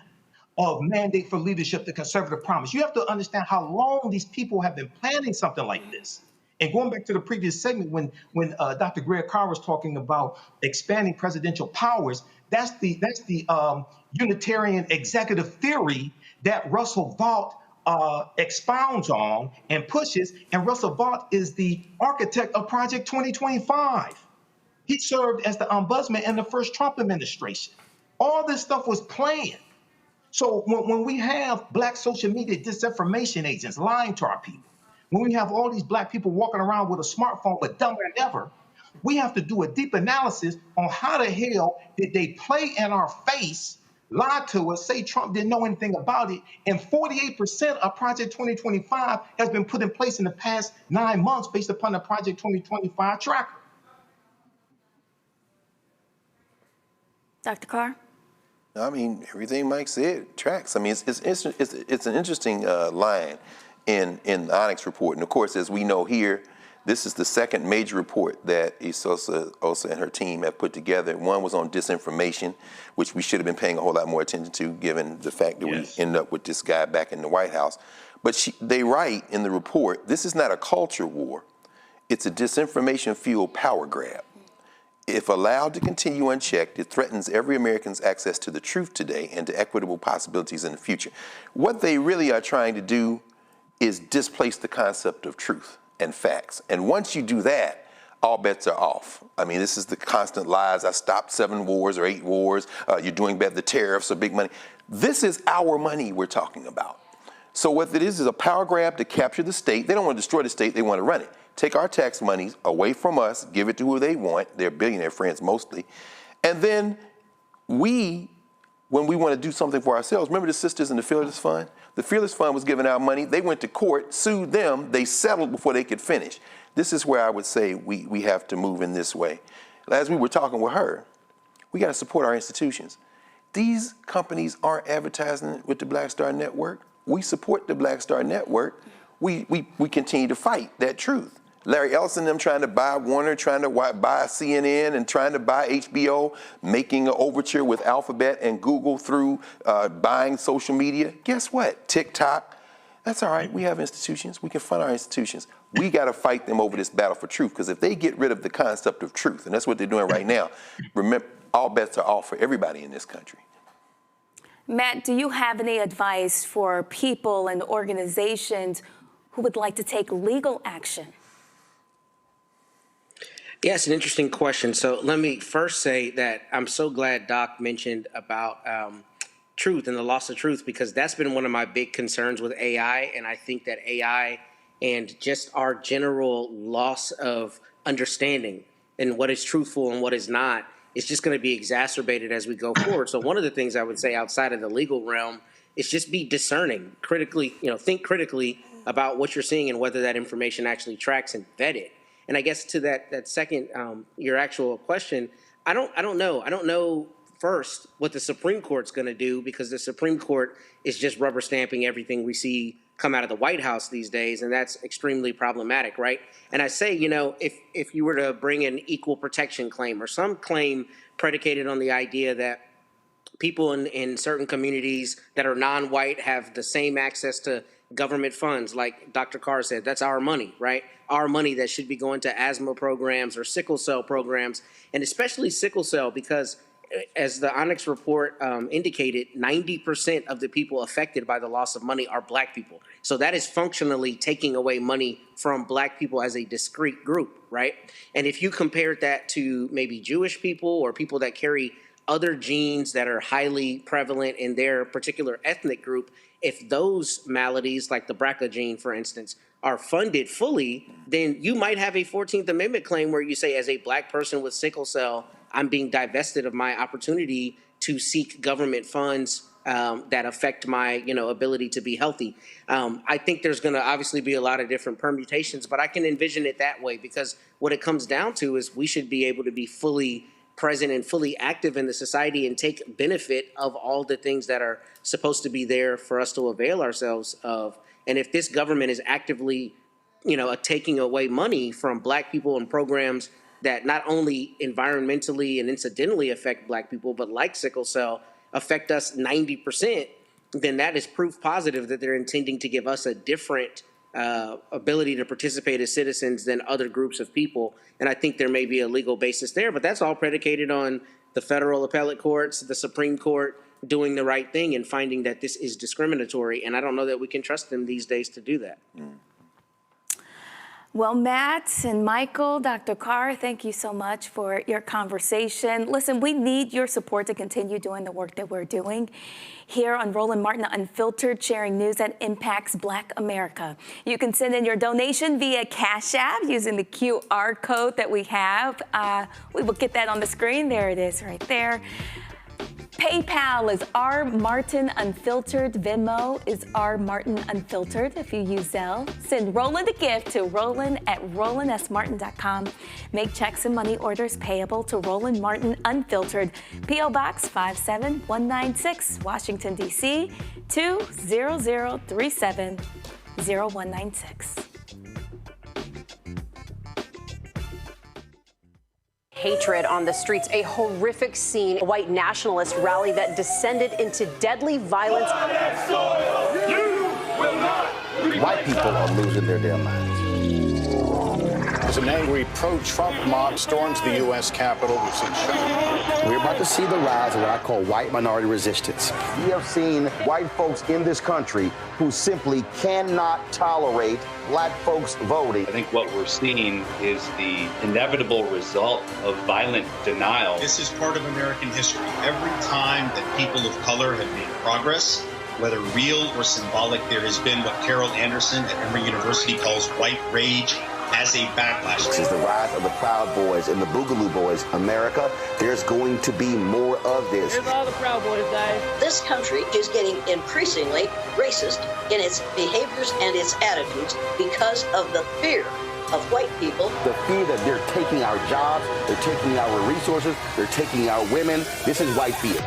of Mandate for Leadership, the Conservative Promise. You have to understand how long these people have been planning something like this. And going back to the previous segment, when Dr. Greg Carr was talking about expanding presidential powers, that's the Unitarian executive theory that Russell Vought expounds on and pushes. And Russell Vought is the architect of Project 2025. He served as the ombudsman in the first Trump administration. All this stuff was planned. So when we have Black social media disinformation agents lying to our people, when we have all these Black people walking around with a smartphone but dumber than ever, we have to do a deep analysis on how the hell did they play in our face, lie to us, say Trump didn't know anything about it, and 48% of Project 2025 has been put in place in the past 9 months based upon the Project 2025 tracker. Dr. Carr? I mean, everything Mike said tracks. I mean, it's an interesting line in the Onyx report. And of course, as we know here, this is the second major report that Isosa and her team have put together. One was on disinformation, which we should have been paying a whole lot more attention to, given the fact that we ended up with this guy back in the White House. But they write in the report, this is not a culture war. It's a disinformation-fueled power grab. If allowed to continue unchecked, it threatens every American's access to the truth today and to equitable possibilities in the future. What they really are trying to do is displace the concept of truth and facts. And once you do that, all bets are off. I mean, this is the constant lies. I stopped 7 wars or 8 wars. You're doing bad. The tariffs are big money. This is our money we're talking about. So what it is a power grab to capture the state. They don't want to destroy the state. They want to run it. Take our tax monies away from us, give it to who they want, their billionaire friends mostly, and then when we want to do something for ourselves, remember the sisters in the Fearless Fund? The Fearless Fund was giving out money, they went to court, sued them, they settled before they could finish. This is where I would say we have to move in this way. As we were talking with her, we got to support our institutions. These companies aren't advertising with the Black Star Network. We support the Black Star Network. We continue to fight that truth. Larry Ellison and them trying to buy Warner, trying to buy CNN, and trying to buy HBO, making an overture with Alphabet and Google through buying social media. Guess what? TikTok. That's all right. We have institutions. We can fund our institutions. We got to fight them over this battle for truth, because if they get rid of the concept of truth, and that's what they're doing right now, remember, all bets are off for everybody in this country. Matt, do you have any advice for people and organizations who would like to take legal action? Yes, an interesting question. So let me first say that I'm so glad Doc mentioned about truth and the loss of truth, because that's been one of my big concerns with AI. And I think that AI and just our general loss of understanding and what is truthful and what is not is just going to be exacerbated as we go forward. So one of the things I would say outside of the legal realm is just be discerning, critically, think critically about what you're seeing and whether that information actually tracks, and vet it. And I guess to that second, your actual question, I don't know. I don't know first what the Supreme Court's going to do, because the Supreme Court is just rubber stamping everything we see come out of the White House these days, and that's extremely problematic, right? And I say, if you were to bring an equal protection claim or some claim predicated on the idea that people in certain communities that are non-white have the same access to government funds, like Dr. Carr said, that's our money, right? Our money that should be going to asthma programs or sickle cell programs, and especially sickle cell, because as the Onyx report indicated, 90% of the people affected by the loss of money are Black people. So that is functionally taking away money from Black people as a discrete group, right? And if you compared that to maybe Jewish people or people that carry other genes that are highly prevalent in their particular ethnic group, if those maladies, like the BRCA gene, for instance, are funded fully, then you might have a 14th Amendment claim where you say, as a Black person with sickle cell, I'm being divested of my opportunity to seek government funds that affect my, ability to be healthy. I think there's going to obviously be a lot of different permutations, but I can envision it that way, because what it comes down to is we should be able to be fully present and fully active in the society and take benefit of all the things that are supposed to be there for us to avail ourselves of. And if this government is actively, taking away money from Black people and programs that not only environmentally and incidentally affect Black people, but like sickle cell, affect us 90%, then that is proof positive that they're intending to give us a different ability to participate as citizens than other groups of people. And I think there may be a legal basis there, but that's all predicated on the federal appellate courts, the Supreme Court doing the right thing and finding that this is discriminatory. And I don't know that we can trust them these days to do that. Well, Matt and Michael, Dr. Carr, thank you so much for your conversation. Listen, we need your support to continue doing the work that we're doing here on Roland Martin Unfiltered, sharing news that impacts Black America. You can send in your donation via Cash App using the QR code that we have. We will get that on the screen. There it is right there. PayPal is R Martin Unfiltered. Venmo is R Martin Unfiltered. If you use Zelle, send Roland a gift to roland@rolandsmartin.com. Make checks and money orders payable to Roland Martin Unfiltered, P.O. Box 57196, Washington, D.C. 20037 0196. Hatred on the streets, a horrific scene, a white nationalist rally that descended into deadly violence. You will not White people are losing their damn minds. As an angry pro-Trump mob storms the U.S. Capitol, we've seen We're about to see the rise of what I call white minority resistance. We have seen white folks in this country who simply cannot tolerate black folks voting. I think what we're seeing is the inevitable result of violent denial. This is part of American history. Every time that people of color have made progress, whether real or symbolic, there has been what Carol Anderson at Emory University calls white rage as a backlash. This is the rise of the Proud Boys and the Boogaloo Boys. America, there's going to be more of this. Here's all the Proud Boys, Dave. This country is getting increasingly racist in its behaviors and its attitudes because of the fear of white people. The fear that they're taking our jobs, they're taking our resources, they're taking our women. This is white fear.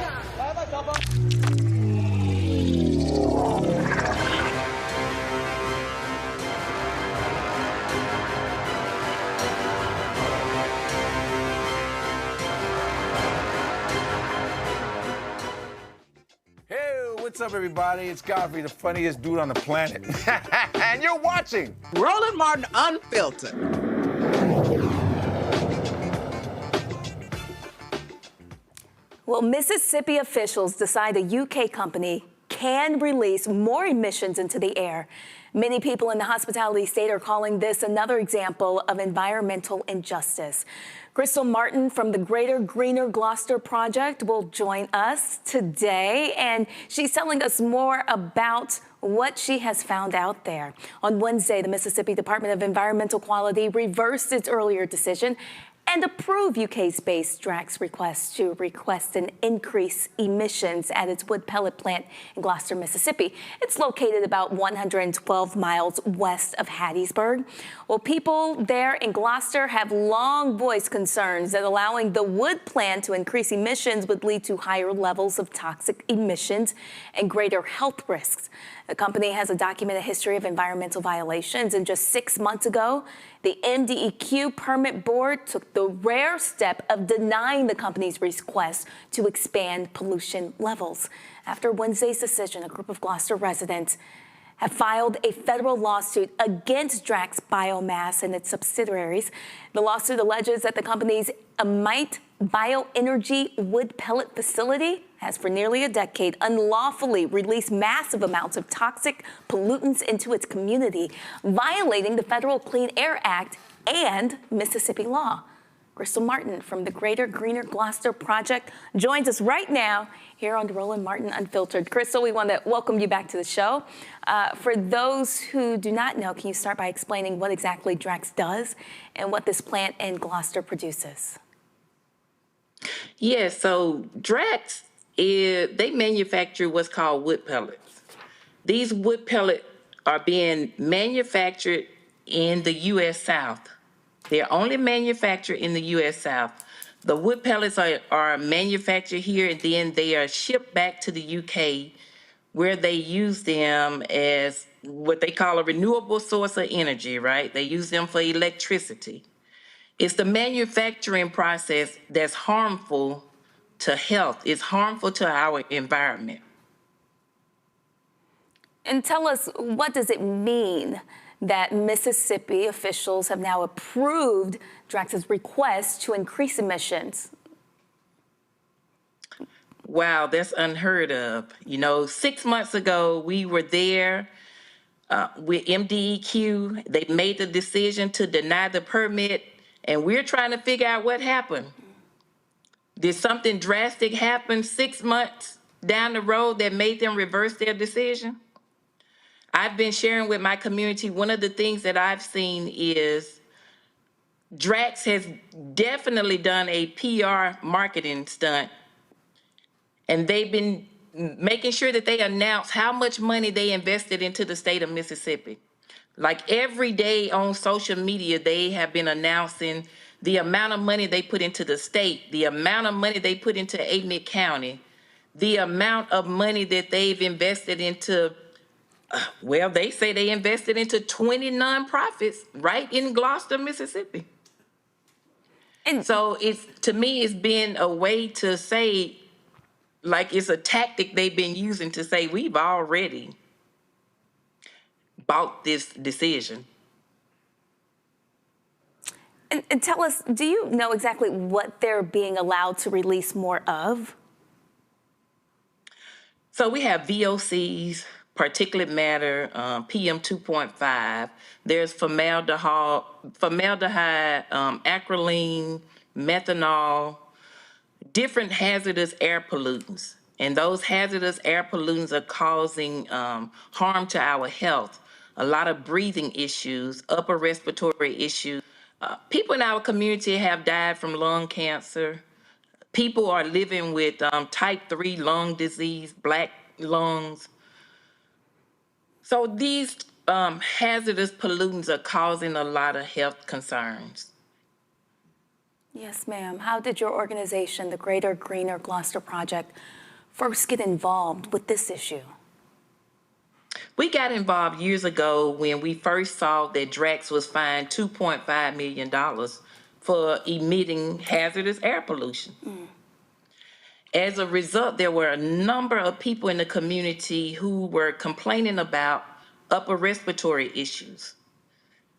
What's up, everybody? It's Godfrey, the funniest dude on the planet. And you're watching Roland Martin Unfiltered. Well, Mississippi officials decide a UK company can release more emissions into the air. Many people in the hospitality state are calling this another example of environmental injustice. Crystal Martin from the Greater Greener Gloster Project will join us today, and she's telling us more about what she has found out there. On Wednesday, the Mississippi Department of Environmental Quality reversed its earlier decision and approve UK-based Drax request to request an increase emissions at its wood pellet plant in Gloster, Mississippi. It's located about 112 miles west of Hattiesburg. Well, people there in Gloster have long voiced concerns that allowing the wood plant to increase emissions would lead to higher levels of toxic emissions and greater health risks. The company has a documented history of environmental violations, and just 6 months ago, the MDEQ permit board took the rare step of denying the company's request to expand pollution levels. After Wednesday's decision, a group of Gloster residents have filed a federal lawsuit against Drax Biomass and its subsidiaries. The lawsuit alleges that the company's Amite Bioenergy wood pellet facility has for nearly a decade unlawfully released massive amounts of toxic pollutants into its community, violating the Federal Clean Air Act and Mississippi law. Crystal Martin from the Greater Greener Gloster Project joins us right now here on Roland Martin Unfiltered. Crystal, we want to welcome you back to the show. For those who do not know, can you start by explaining what exactly Drax does and what this plant in Gloster produces? Yes, so Drax they manufacture what's called wood pellets. These wood pellets are being manufactured in the U.S. South. They're only manufactured in the U.S. South. The wood pellets are manufactured here, and then they are shipped back to the U.K., where they use them as what they call a renewable source of energy, right? They use them for electricity. It's the manufacturing process that's harmful to health. It's harmful to our environment. And tell us, what does it mean that Mississippi officials have now approved Drax's request to increase emissions? Wow, that's unheard of. 6 months ago, we were there with MDEQ. They made the decision to deny the permit, and we're trying to figure out what happened. Did something drastic happen 6 months down the road that made them reverse their decision? I've been sharing with my community, one of the things that I've seen is Drax has definitely done a PR marketing stunt, and they've been making sure that they announce how much money they invested into the state of Mississippi. Like every day on social media, they have been announcing the amount of money they put into the state, the amount of money they put into Amite County, the amount of money that they've invested into, they say they invested into 20 nonprofits right in Gloster, Mississippi. And so to me, it's been a way to say, like it's a tactic they've been using to say, we've already bought this decision. And tell us, do you know exactly what they're being allowed to release more of? So we have VOCs, particulate matter, PM 2.5. There's formaldehyde, acrolein, methanol, different hazardous air pollutants. And those hazardous air pollutants are causing harm to our health. A lot of breathing issues, upper respiratory issues. People in our community have died from lung cancer. People are living with type 3 lung disease, black lungs. So these hazardous pollutants are causing a lot of health concerns. Yes, ma'am. How did your organization, the Greater Greener Gloster Project, first get involved with this issue? We got involved years ago when we first saw that Drax was fined $2.5 million for emitting hazardous air pollution. As a result, there were a number of people in the community who were complaining about upper respiratory issues.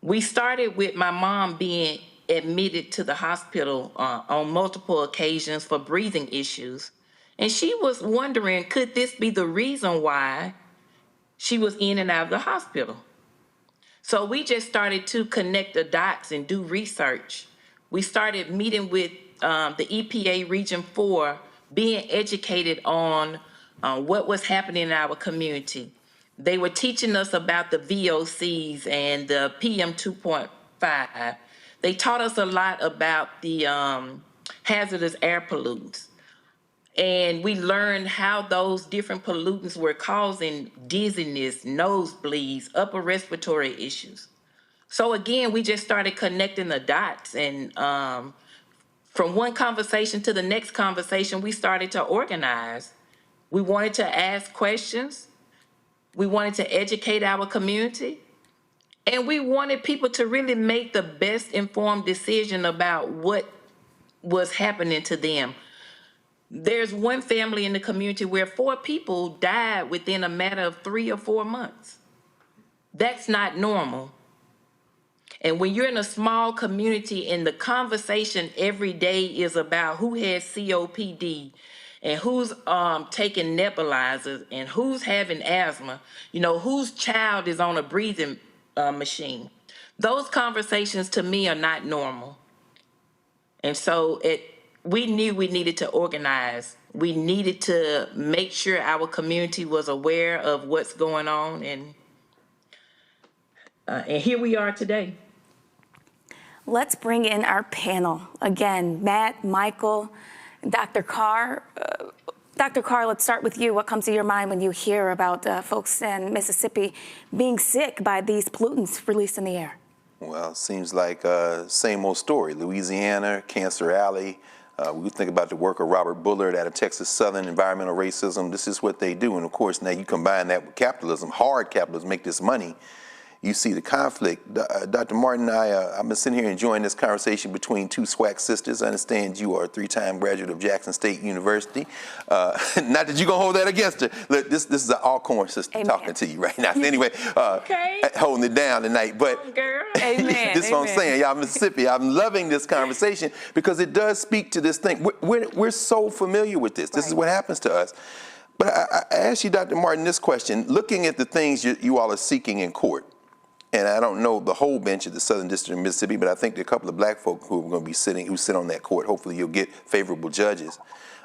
We started with my mom being admitted to the hospital on multiple occasions for breathing issues. And she was wondering, could this be the reason why she was in and out of the hospital? So we just started to connect the dots and do research. We started meeting with the EPA Region 4, being educated on what was happening in our community. They were teaching us about the VOCs and the PM 2.5. They taught us a lot about the hazardous air pollutants. And we learned how those different pollutants were causing dizziness, nosebleeds, upper respiratory issues. So again, we just started connecting the dots, and from one conversation to the next conversation, we started to organize. We wanted to ask questions. We wanted to educate our community. And we wanted people to really make the best informed decision about what was happening to them. There's one family in the community where 4 people died within a matter of 3 or 4 months. That's not normal. And when you're in a small community and the conversation every day is about who has COPD and who's taking nebulizers and who's having asthma, you know, whose child is on a breathing machine, those conversations to me are not normal. And so we knew we needed to organize. We needed to make sure our community was aware of what's going on, and here we are today. Let's bring in our panel. Again, Matt, Michael, Dr. Carr. Dr. Carr, let's start with you. What comes to your mind when you hear about folks in Mississippi being sick by these pollutants released in the air? Well, it seems like same old story. Louisiana, Cancer Alley. We think about the work of Robert Bullard out of Texas Southern, environmental racism. This is what they do. And of course, now you combine that with capitalism, hard capitalism, make this money. You see the conflict. Dr. Martin and I've been sitting here enjoying this conversation between 2 SWAC sisters. I understand you are a 3-time graduate of Jackson State University. Not that you're going to hold that against her. Look, this is an Alcorn sister. Amen. Talking to you right now. Anyway, holding it down tonight. But Amen. This is what I'm saying. Y'all Mississippi, I'm loving this conversation because it does speak to this thing. We're so familiar with this. This is what happens to us. But I ask you, Dr. Martin, this question. Looking at the things you all are seeking in court, and I don't know the whole bench of the Southern District of Mississippi, but I think there are a couple of black folk who are going to be who sit on that court. Hopefully you'll get favorable judges.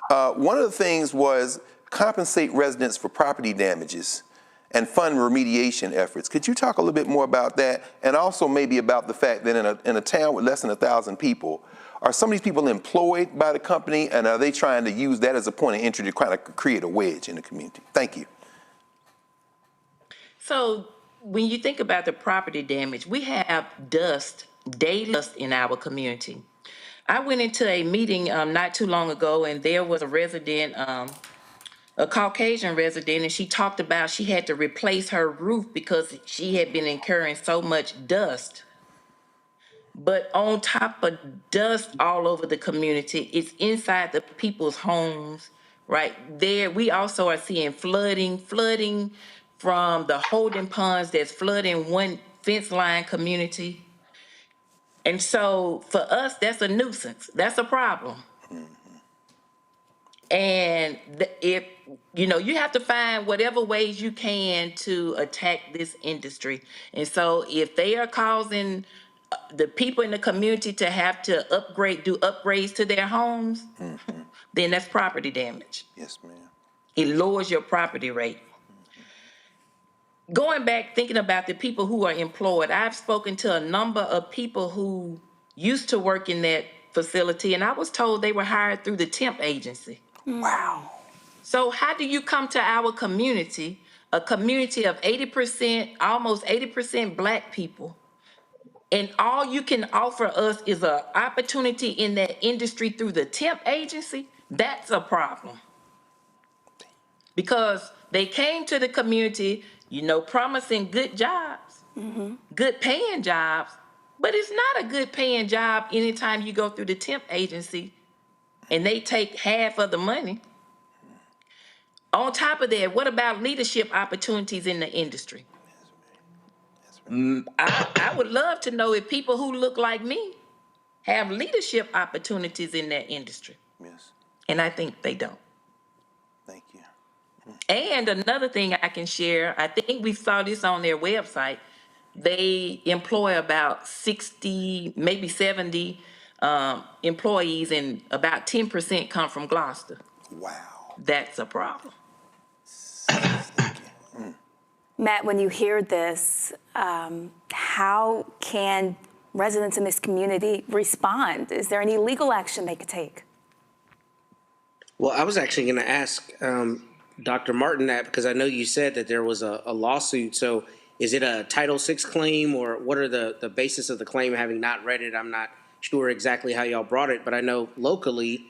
One of the things was compensate residents for property damages and fund remediation efforts. Could you talk a little bit more about that? And also maybe about the fact that in a town with less than 1,000 people, are some of these people employed by the company, and are they trying to use that as a point of entry to kind of create a wedge in the community? Thank you. So, when you think about the property damage, we have daily dust in our community. I went into a meeting not too long ago, and there was a resident, a Caucasian resident, and she talked about she had to replace her roof because she had been incurring so much dust. But on top of dust all over the community, it's inside the people's homes, right? There, we also are seeing flooding from the holding ponds that's flooding one fence line community. And so for us, that's a nuisance. That's a problem. And if, you have to find whatever ways you can to attack this industry. And so if they are causing the people in the community to have to do upgrades to their homes, then that's property damage. Yes, ma'am. It lowers your property rate. Going back, thinking about the people who are employed, I've spoken to a number of people who used to work in that facility, and I was told they were hired through the temp agency. Wow. So how do you come to our community, a community of 80%, almost 80% Black people, and all you can offer us is an opportunity in that industry through the temp agency? That's a problem. Because they came to the community, promising good jobs, good paying jobs, but it's not a good paying job anytime you go through the temp agency and they take half of the money. On top of that, what about leadership opportunities in the industry? I would love to know if people who look like me have leadership opportunities in that industry. Yes. And I think they don't. Thank you. And another thing I can share, I think we saw this on their website. They employ about 60, maybe 70 employees, and about 10% come from Gloster. Wow. That's a problem. Matt, when you hear this, how can residents in this community respond? Is there any legal action they could take? Well, I was actually going to ask Dr. Martin that, because I know you said that there was a lawsuit. So is it a Title VI claim, or what are the basis of the claim? Having not read it, I'm not sure exactly how y'all brought it, but I know locally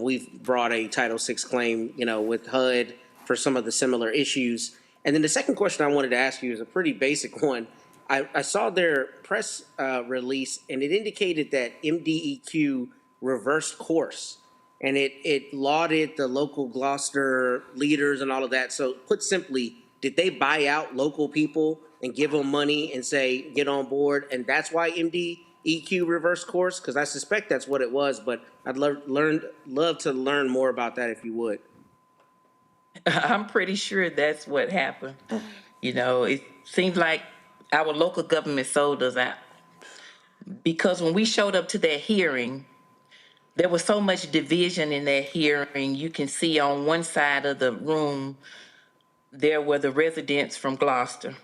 we've brought a Title VI claim, with HUD for some of the similar issues. And then the second question I wanted to ask you is a pretty basic one. I saw their press release, and it indicated that MDEQ reversed course, and it lauded the local Gloster leaders and all of that. So put simply, did they buy out local people and give them money and say, get on board, and that's why MDEQ reversed course? Because I suspect that's what it was, but I'd love to learn more about that if you would. I'm pretty sure that's what happened. It seems like our local government sold us out. Because when we showed up to that hearing, there was so much division in that hearing. You can see on one side of the room, there were the residents from Gloster.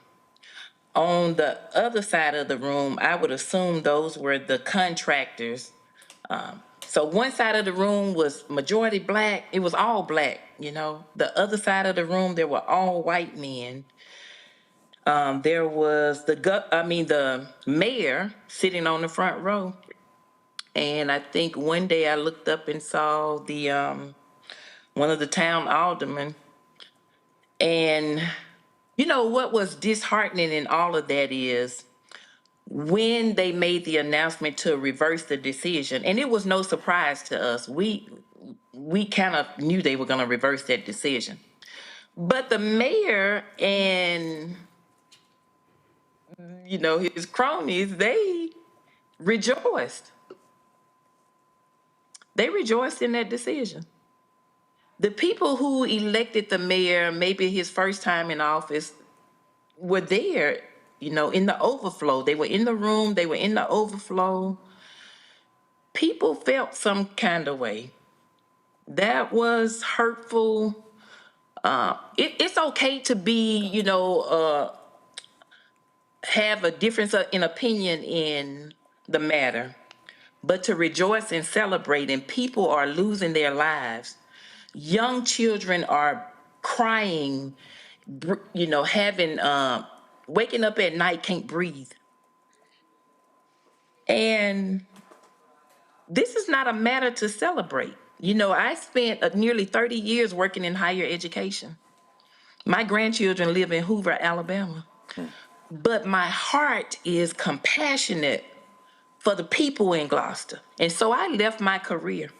On the other side of the room, I would assume those were the contractors. So one side of the room was majority Black. It was all Black, The other side of the room, there were all white men. There was the mayor sitting on the front row. And I think one day I looked up and saw the one of the town aldermen. And what was disheartening in all of that is when they made the announcement to reverse the decision, and it was no surprise to us. We kind of knew they were going to reverse that decision. But the mayor and, his cronies, they rejoiced. They rejoiced in that decision. The people who elected the mayor, maybe his first time in office, were there, in the overflow. They were in the room, they were in the overflow. People felt some kind of way. That was hurtful. It's okay to be, have a difference in opinion in the matter, but to rejoice and celebrate, and people are losing their lives. Young children are crying, having, waking up at night, can't breathe. And this is not a matter to celebrate. I spent nearly 30 years working in higher education. My grandchildren live in Hoover, Alabama. But my heart is compassionate for the people in Gloster. And so I left my career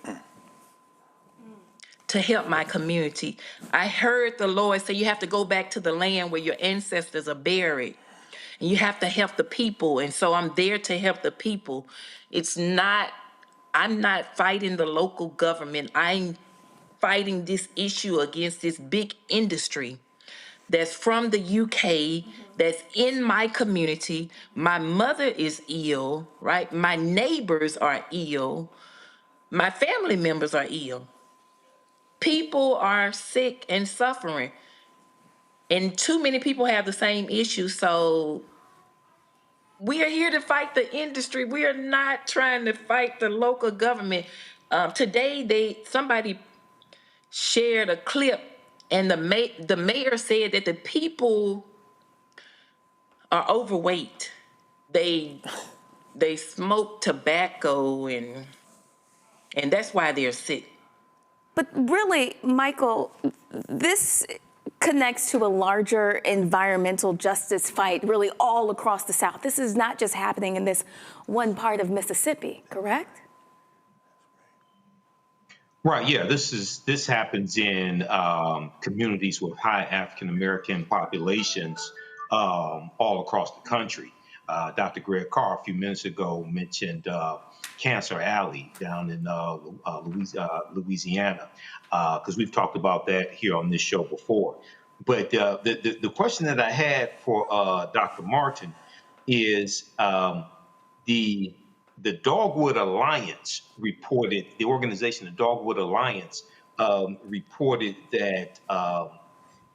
to help my community. I heard the Lord say you have to go back to the land where your ancestors are buried. And you have to help the people. And so I'm there to help the people. I'm not fighting the local government. I'm fighting this issue against this big industry that's from the UK, that's in my community. My mother is ill, right? My neighbors are ill. My family members are ill. People are sick and suffering. And too many people have the same issue. So we are here to fight the industry. We are not trying to fight the local government. Today, somebody shared a clip, and the mayor said that the people are overweight. They smoke tobacco, and that's why they're sick. But really, Michael, this connects to a larger environmental justice fight really all across the South. This is not just happening in this one part of Mississippi, correct? Right. Yeah. This happens in communities with high African American populations all across the country. Dr. Greg Carr a few minutes ago mentioned Cancer Alley down in Louisiana, because we've talked about that here on this show before. But the question that I had for Dr. Martin is the Dogwood Alliance reported, the organization, the Dogwood Alliance, reported that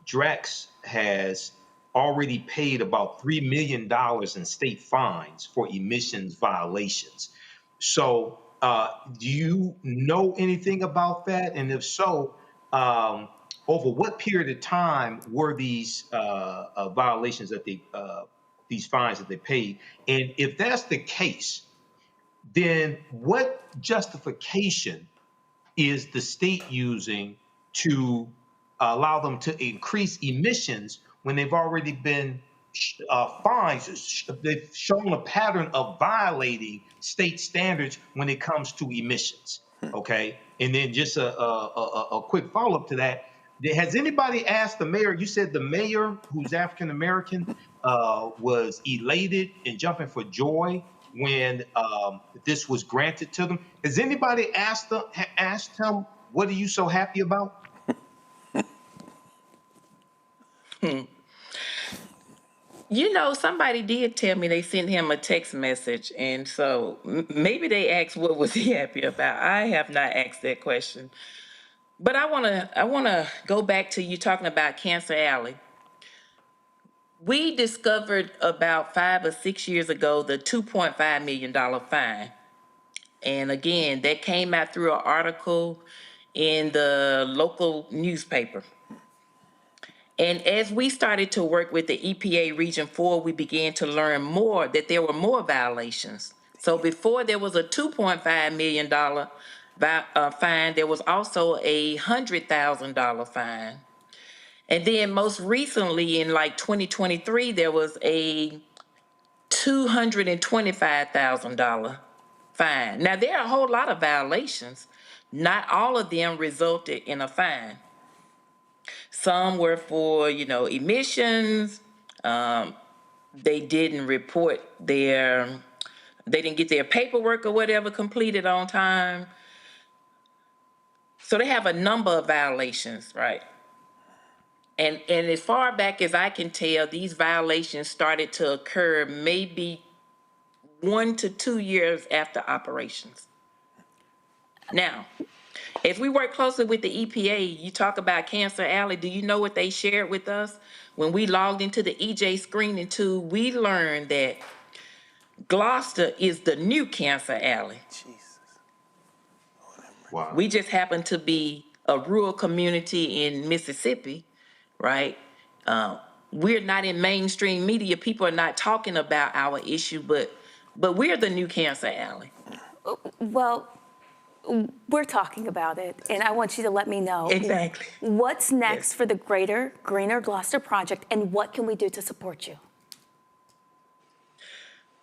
Drax has already paid about $3 million in state fines for emissions violations. So do you know anything about that? And if so, over what period of time were these violations that these fines that they paid? And if that's the case, then what justification is the state using to allow them to increase emissions when they've already been fines? They've shown a pattern of violating state standards when it comes to emissions. Okay, and then just a quick follow-up to that. Has anybody asked the mayor? You said the mayor, who's African American, was elated and jumping for joy when this was granted to them. Has anybody asked him, what are you so happy about? You know, somebody did tell me they sent him a text message, and so maybe they asked what was he happy about. I have not asked that question. But I wanna go back to you talking about Cancer Alley. We discovered about 5 or 6 years ago the $2.5 million fine. And again, that came out through an article in the local newspaper. And as we started to work with the EPA Region 4, we began to learn more that there were more violations. So before there was a $2.5 million fine, there was also a $100,000 fine. And then most recently in like 2023, there was a $225,000 fine. Now, there are a whole lot of violations. Not all of them resulted in a fine. Some were for, emissions. They didn't report they didn't get their paperwork or whatever completed on time. So they have a number of violations, right? And as far back as I can tell, these violations started to occur maybe 1 to 2 years after operations. Now, as we work closely with the EPA, you talk about Cancer Alley. Do you know what they shared with us? When we logged into the EJ screening tool, we learned that Gloster is the new Cancer Alley. Jesus. Wow. We just happen to be a rural community in Mississippi, right? We're not in mainstream media. People are not talking about our issue, but we're the new Cancer Alley. Well, we're talking about it, and I want you to let me know exactly what's next for the Greater Greener Gloster Project, and what can we do to support you?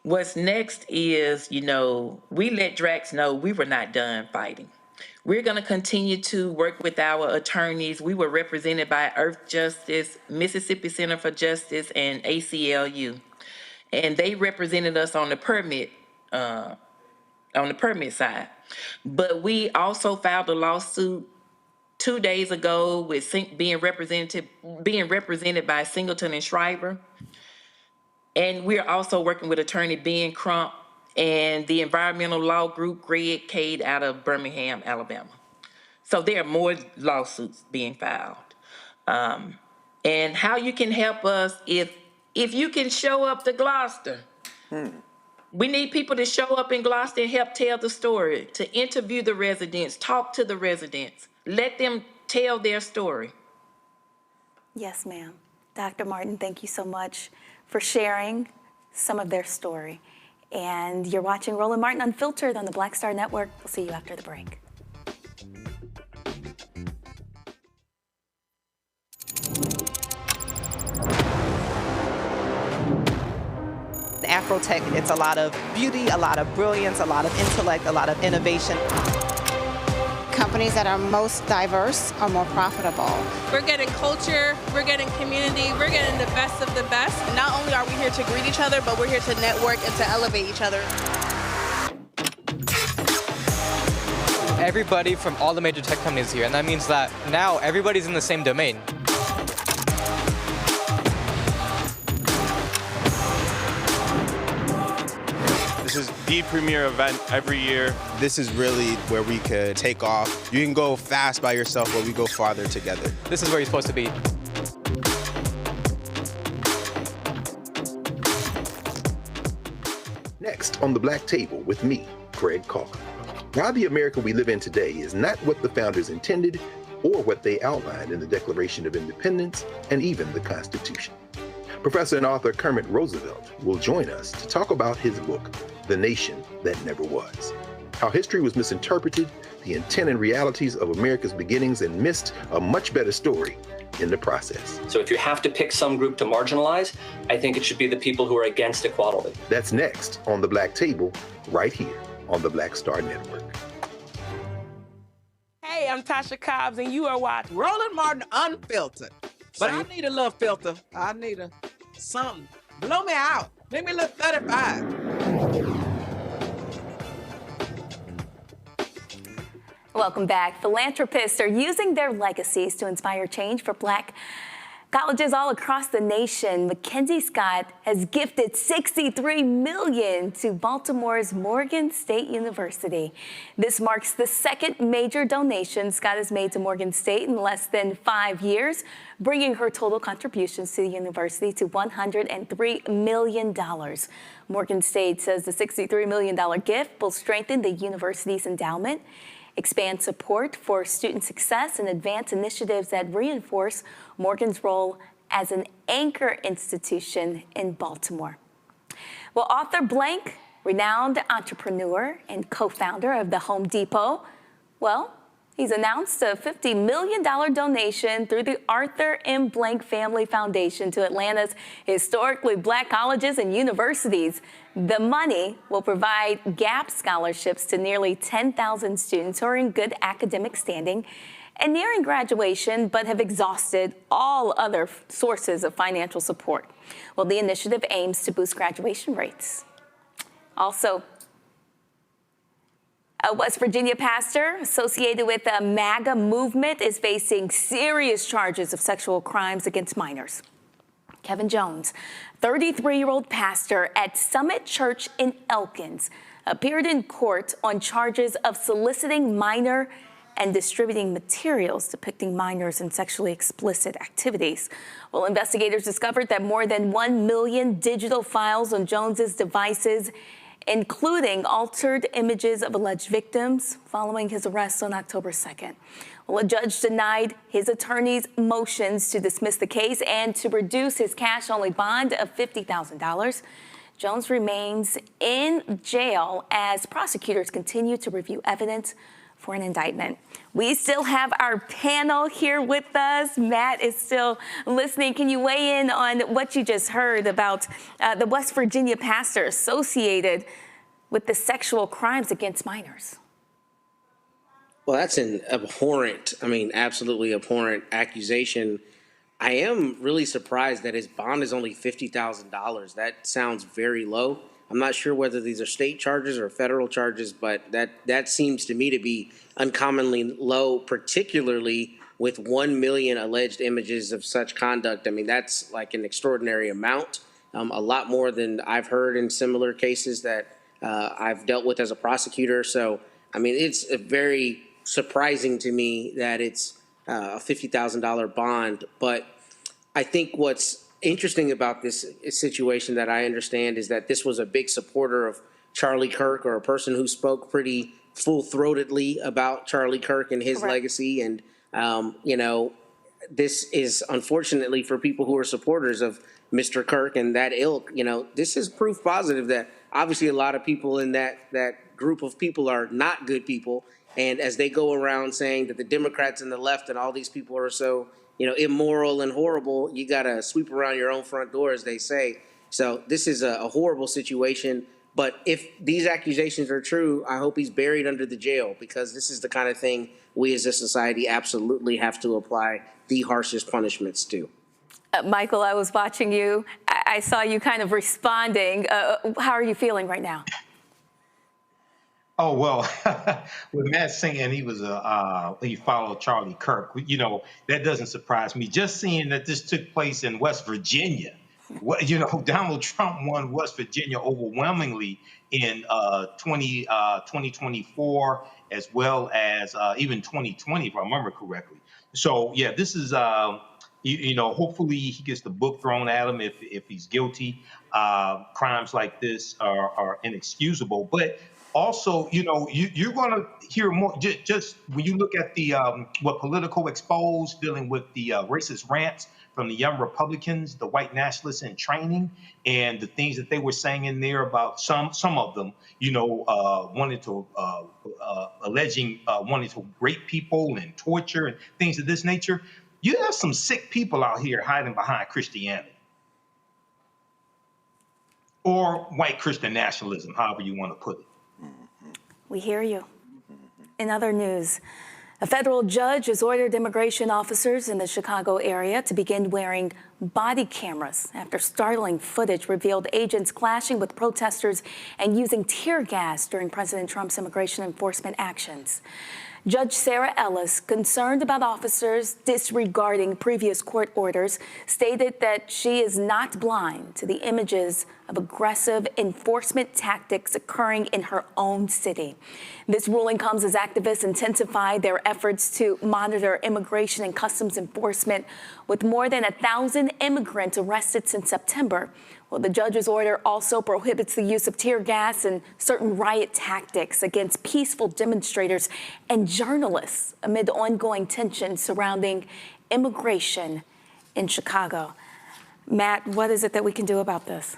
What's next is, we let Drax know we were not done fighting. We're going to continue to work with our attorneys. We were represented by Earth Justice, Mississippi Center for Justice, and ACLU. And they represented us on the permit side. But we also filed a lawsuit 2 days ago with being represented by Singleton and Shriver. And we're also working with attorney Ben Crump and the environmental law group Greg Cade out of Birmingham, Alabama. So there are more lawsuits being filed. And how you can help us, if you can show up to Gloster. We need people to show up in Gloster and help tell the story, to interview the residents, talk to the residents, let them tell their story. Yes, ma'am. Dr. Martin, thank you so much for sharing some of their story. And you're watching Roland Martin Unfiltered on the Black Star Network. We'll see you after the break. Afrotech, it's a lot of beauty, a lot of brilliance, a lot of intellect, a lot of innovation. Companies that are most diverse are more profitable. We're getting culture, we're getting community, we're getting the best of the best. And not only are we here to greet each other, but we're here to network and to elevate each other. Everybody from all the major tech companies here, and that means that now everybody's in the same domain. This is the premier event every year. This is really where we could take off. You can go fast by yourself, but we go farther together. This is where you're supposed to be. Next on the Black Table with me, Greg Calker. Why the America we live in today is not what the founders intended or what they outlined in the Declaration of Independence and even the Constitution. Professor and author Kermit Roosevelt will join us to talk about his book, The Nation That Never Was. How history was misinterpreted, the intent and realities of America's beginnings, and missed a much better story in the process. So if you have to pick some group to marginalize, I think it should be the people who are against equality. That's next on the Black Table, right here on the Black Star Network. Hey, I'm Tasha Cobbs, and you are watching Roland Martin Unfiltered. But I need a little filter. I need something. Blow me out. Make me look 35. Welcome back. Philanthropists are using their legacies to inspire change for Black colleges all across the nation. Mackenzie Scott has gifted $63 million to Baltimore's Morgan State University. This marks the second major donation Scott has made to Morgan State in less than 5 years, bringing her total contributions to the university to $103 million. Morgan State says the $63 million gift will strengthen the university's endowment, expand support for student success, and advance initiatives that reinforce Morgan's role as an anchor institution in Baltimore. Well, author Blank, renowned entrepreneur and co-founder of the Home Depot, well, he's announced a $50 million donation through the Arthur M. Blank Family Foundation to Atlanta's historically Black colleges and universities. The money will provide GAP scholarships to nearly 10,000 students who are in good academic standing and nearing graduation, but have exhausted all other sources of financial support. Well, the initiative aims to boost graduation rates. Also, a West Virginia pastor associated with the MAGA movement is facing serious charges of sexual crimes against minors. Kevin Jones, 33-year-old pastor at Summit Church in Elkins, appeared in court on charges of soliciting minor and distributing materials depicting minors in sexually explicit activities. Well, investigators discovered that more than 1 million digital files on Jones's devices, including altered images of alleged victims, following his arrest on October 2nd. Well, a judge denied his attorney's motions to dismiss the case and to reduce his cash-only bond of $50,000. Jones remains in jail as prosecutors continue to review evidence for an indictment. We still have our panel here with us. Matt is still listening. Can you weigh in on what you just heard about the West Virginia pastor associated with the sexual crimes against minors? Well, that's an abhorrent, absolutely abhorrent accusation. I am really surprised that his bond is only $50,000. That sounds very low. I'm not sure whether these are state charges or federal charges, but that seems to me to be uncommonly low, particularly with 1 million alleged images of such conduct. That's like an extraordinary amount, a lot more than I've heard in similar cases that I've dealt with as a prosecutor. So, it's very surprising to me that it's a $50,000 bond. But I think what's interesting about this situation that I understand is that this was a big supporter of Charlie Kirk, or a person who spoke pretty full-throatedly about Charlie Kirk and his legacy. And, this is unfortunately for people who are supporters of Mr. Kirk and that ilk, this is proof positive that obviously a lot of people in that group of people are not good people. And as they go around saying that the Democrats and the left and all these people are so, immoral and horrible, you got to sweep around your own front door, as they say. So this is a horrible situation. But if these accusations are true, I hope he's buried under the jail, because this is the kind of thing we as a society absolutely have to apply the harshest punishments to. Michael, I was watching you. I saw you kind of responding. How are you feeling right now? Oh, well, with Matt saying he was he followed Charlie Kirk, that doesn't surprise me. Just seeing that this took place in West Virginia, Donald Trump won West Virginia overwhelmingly in 2024, as well as even 2020, if I remember correctly. So, yeah, this is, hopefully he gets the book thrown at him if he's guilty. Crimes like this are inexcusable. But also, you're going to hear more. Just when you look at the what Politico exposed, dealing with the racist rants from the young Republicans, the white nationalists in training, and the things that they were saying in there about some of them, wanting to rape people and torture and things of this nature. You have some sick people out here hiding behind Christianity or white Christian nationalism, however you want to put it. We hear you. In other news, a federal judge has ordered immigration officers in the Chicago area to begin wearing body cameras after startling footage revealed agents clashing with protesters and using tear gas during President Trump's immigration enforcement actions. Judge Sarah Ellis, concerned about officers disregarding previous court orders, stated that she is not blind to the images of aggressive enforcement tactics occurring in her own city. This ruling comes as activists intensify their efforts to monitor immigration and customs enforcement, with more than 1,000 immigrants arrested since September. Well, the judge's order also prohibits the use of tear gas and certain riot tactics against peaceful demonstrators and journalists amid ongoing tension surrounding immigration in Chicago. Matt, what is it that we can do about this?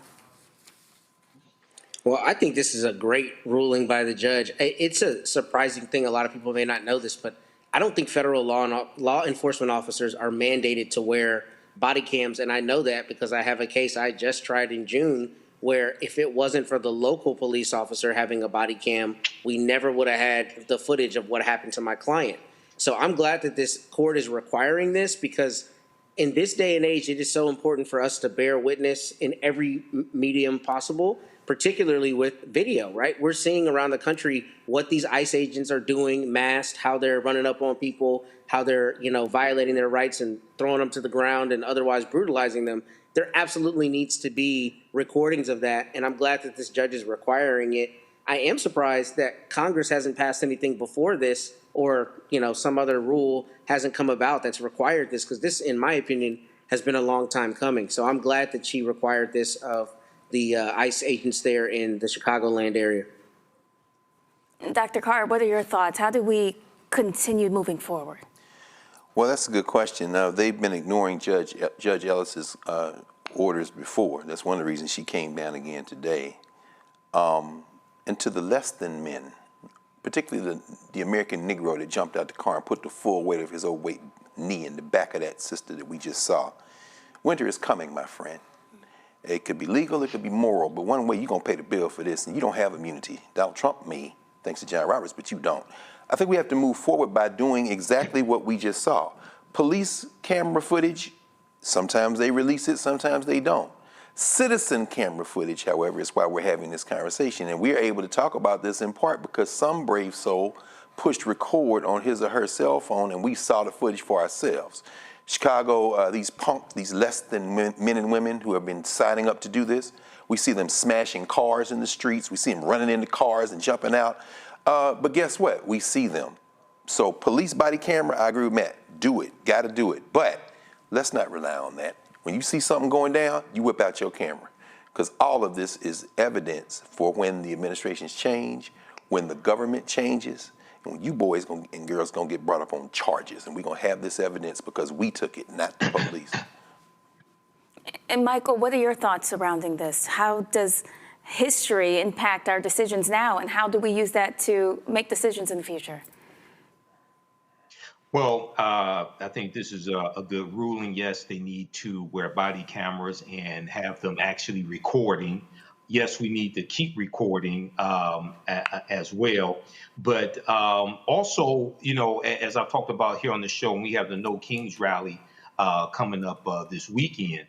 Well, I think this is a great ruling by the judge. It's a surprising thing. A lot of people may not know this, but I don't think federal law enforcement officers are mandated to wear body cams. And I know that because I have a case I just tried in June where if it wasn't for the local police officer having a body cam, we never would have had the footage of what happened to my client. So I'm glad that this court is requiring this, because in this day and age, it is so important for us to bear witness in every medium possible, particularly with video, right? We're seeing around the country what these ICE agents are doing, masked, how they're running up on people, how they're, violating their rights and throwing them to the ground and otherwise brutalizing them. There absolutely needs to be recordings of that, and I'm glad that this judge is requiring it. I am surprised that Congress hasn't passed anything before this, or, some other rule hasn't come about that's required this, because this, in my opinion, has been a long time coming. So I'm glad that she required this of the ICE agents there in the Chicagoland area. Dr. Carr, what are your thoughts? How do we continue moving forward? Well, that's a good question. They've been ignoring Judge Ellis's orders before. That's one of the reasons she came down again today. And to the less than men, particularly the American Negro that jumped out the car and put the full weight of his old knee in the back of that sister that we just saw. Winter is coming, my friend. It could be legal, it could be moral, but one way you're going to pay the bill for this, and you don't have immunity. Donald Trump may, thanks to John Roberts, but you don't. I think we have to move forward by doing exactly what we just saw. Police camera footage, sometimes they release it, sometimes they don't. Citizen camera footage, however, is why we're having this conversation. And we're able to talk about this in part because some brave soul pushed record on his or her cell phone and we saw the footage for ourselves. Chicago, these punks, these less than men and women who have been signing up to do this, we see them smashing cars in the streets. We see them running into cars and jumping out. But guess what? We see them. So police body camera, I agree with Matt. Do it. Got to do it. But let's not rely on that. When you see something going down, you whip out your camera. Because all of this is evidence for when the administrations change, when the government changes, and when you boys and girls going to get brought up on charges. And we're going to have this evidence because we took it, not the police. And Michael, what are your thoughts surrounding this? How does history impact our decisions now, and how do we use that to make decisions in the future? Well, I think this is a good ruling. Yes, they need to wear body cameras and have them actually recording. Yes, we need to keep recording as well. But also, you know, as I've talked about here on the show, and we have the No Kings rally coming up this weekend.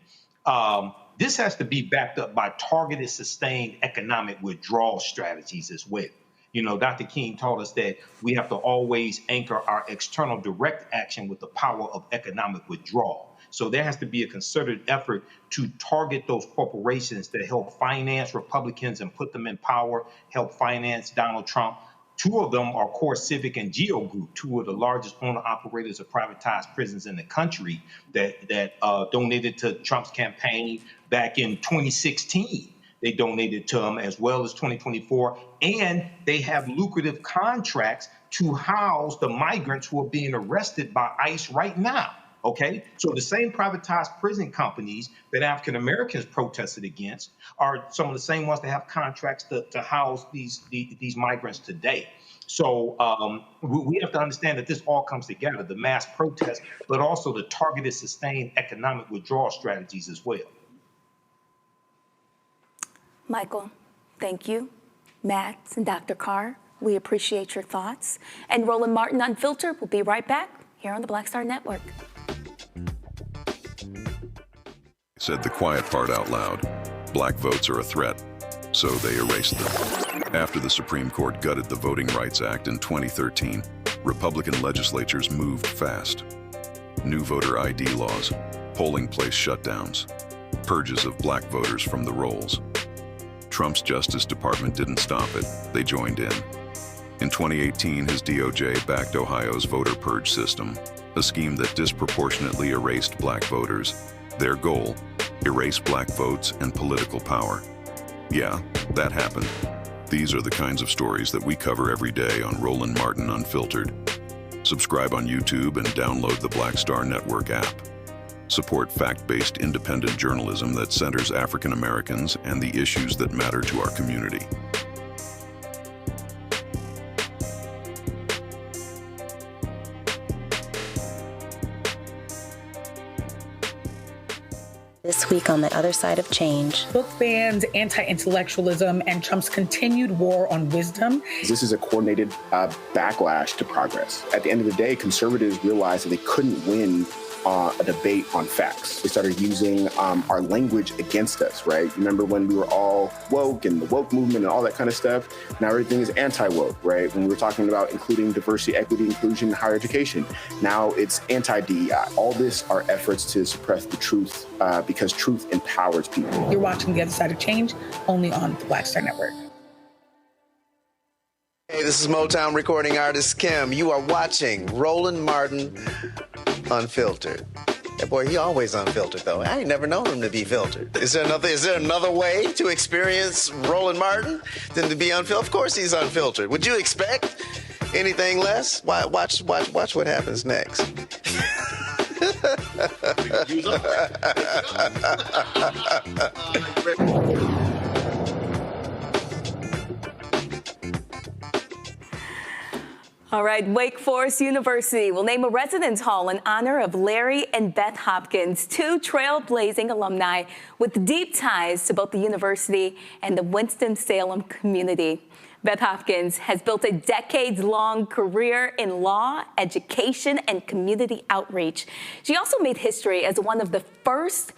This has to be backed up by targeted, sustained economic withdrawal strategies as well. You know, Dr. King taught us that we have to always anchor our external direct action with the power of economic withdrawal. So there has to be a concerted effort to target those corporations that help finance Republicans and put them in power, help finance Donald Trump. Two of them are Core Civic and Geo Group, two of the largest owner-operators of privatized prisons in the country that donated to Trump's campaign back in 2016. They donated to him as well as 2024, and they have lucrative contracts to house the migrants who are being arrested by ICE right now. Okay, so the same privatized prison companies that African Americans protested against are some of the same ones that have contracts to house these migrants today. So we have to understand that this all comes together, the mass protests, but also the targeted, sustained economic withdrawal strategies as well. Michael, thank you. Matt and Dr. Carr, we appreciate your thoughts. And Roland Martin Unfiltered will be right back here on the Black Star Network. Said the quiet part out loud. Black votes are a threat, so they erased them. After the Supreme Court gutted the Voting Rights Act in 2013, Republican legislatures moved fast. New voter ID laws, polling place shutdowns, purges of black voters from the rolls. Trump's Justice Department didn't stop it, they joined in. In 2018, his DOJ backed Ohio's voter purge system, a scheme that disproportionately erased black voters. Their goal, erase black votes and political power. Yeah, that happened. These are the kinds of stories that we cover every day on Roland Martin Unfiltered. Subscribe on YouTube and download the Black Star Network app. Support fact-based independent journalism that centers African Americans and the issues that matter to our community. This week on The Other Side of Change. Book bans, anti-intellectualism, and Trump's continued war on wisdom. This is a coordinated backlash to progress. At the end of the day, conservatives realized that they couldn't win a debate on facts. They started using our language against us, right? Remember when we were all woke and the woke movement and all that kind of stuff? Now everything is anti-woke, right? When we were talking about including diversity, equity, inclusion in higher education, now it's anti-DEI. All this are efforts to suppress the truth because truth empowers people. You're watching The Other Side of Change, only on the Black Star Network. Hey, this is Motown recording artist Kim. You are watching Roland Martin Unfiltered. That boy, he always unfiltered though. I ain't never known him to be filtered. Is there another way to experience Roland Martin than to be unfiltered? Of course he's unfiltered. Would you expect anything less? Watch what happens next. All right, Wake Forest University will name a residence hall in honor of Larry and Beth Hopkins, two trailblazing alumni with deep ties to both the university and the Winston-Salem community. Beth Hopkins has built a decades-long career in law, education, and community outreach. She also made history as one of the first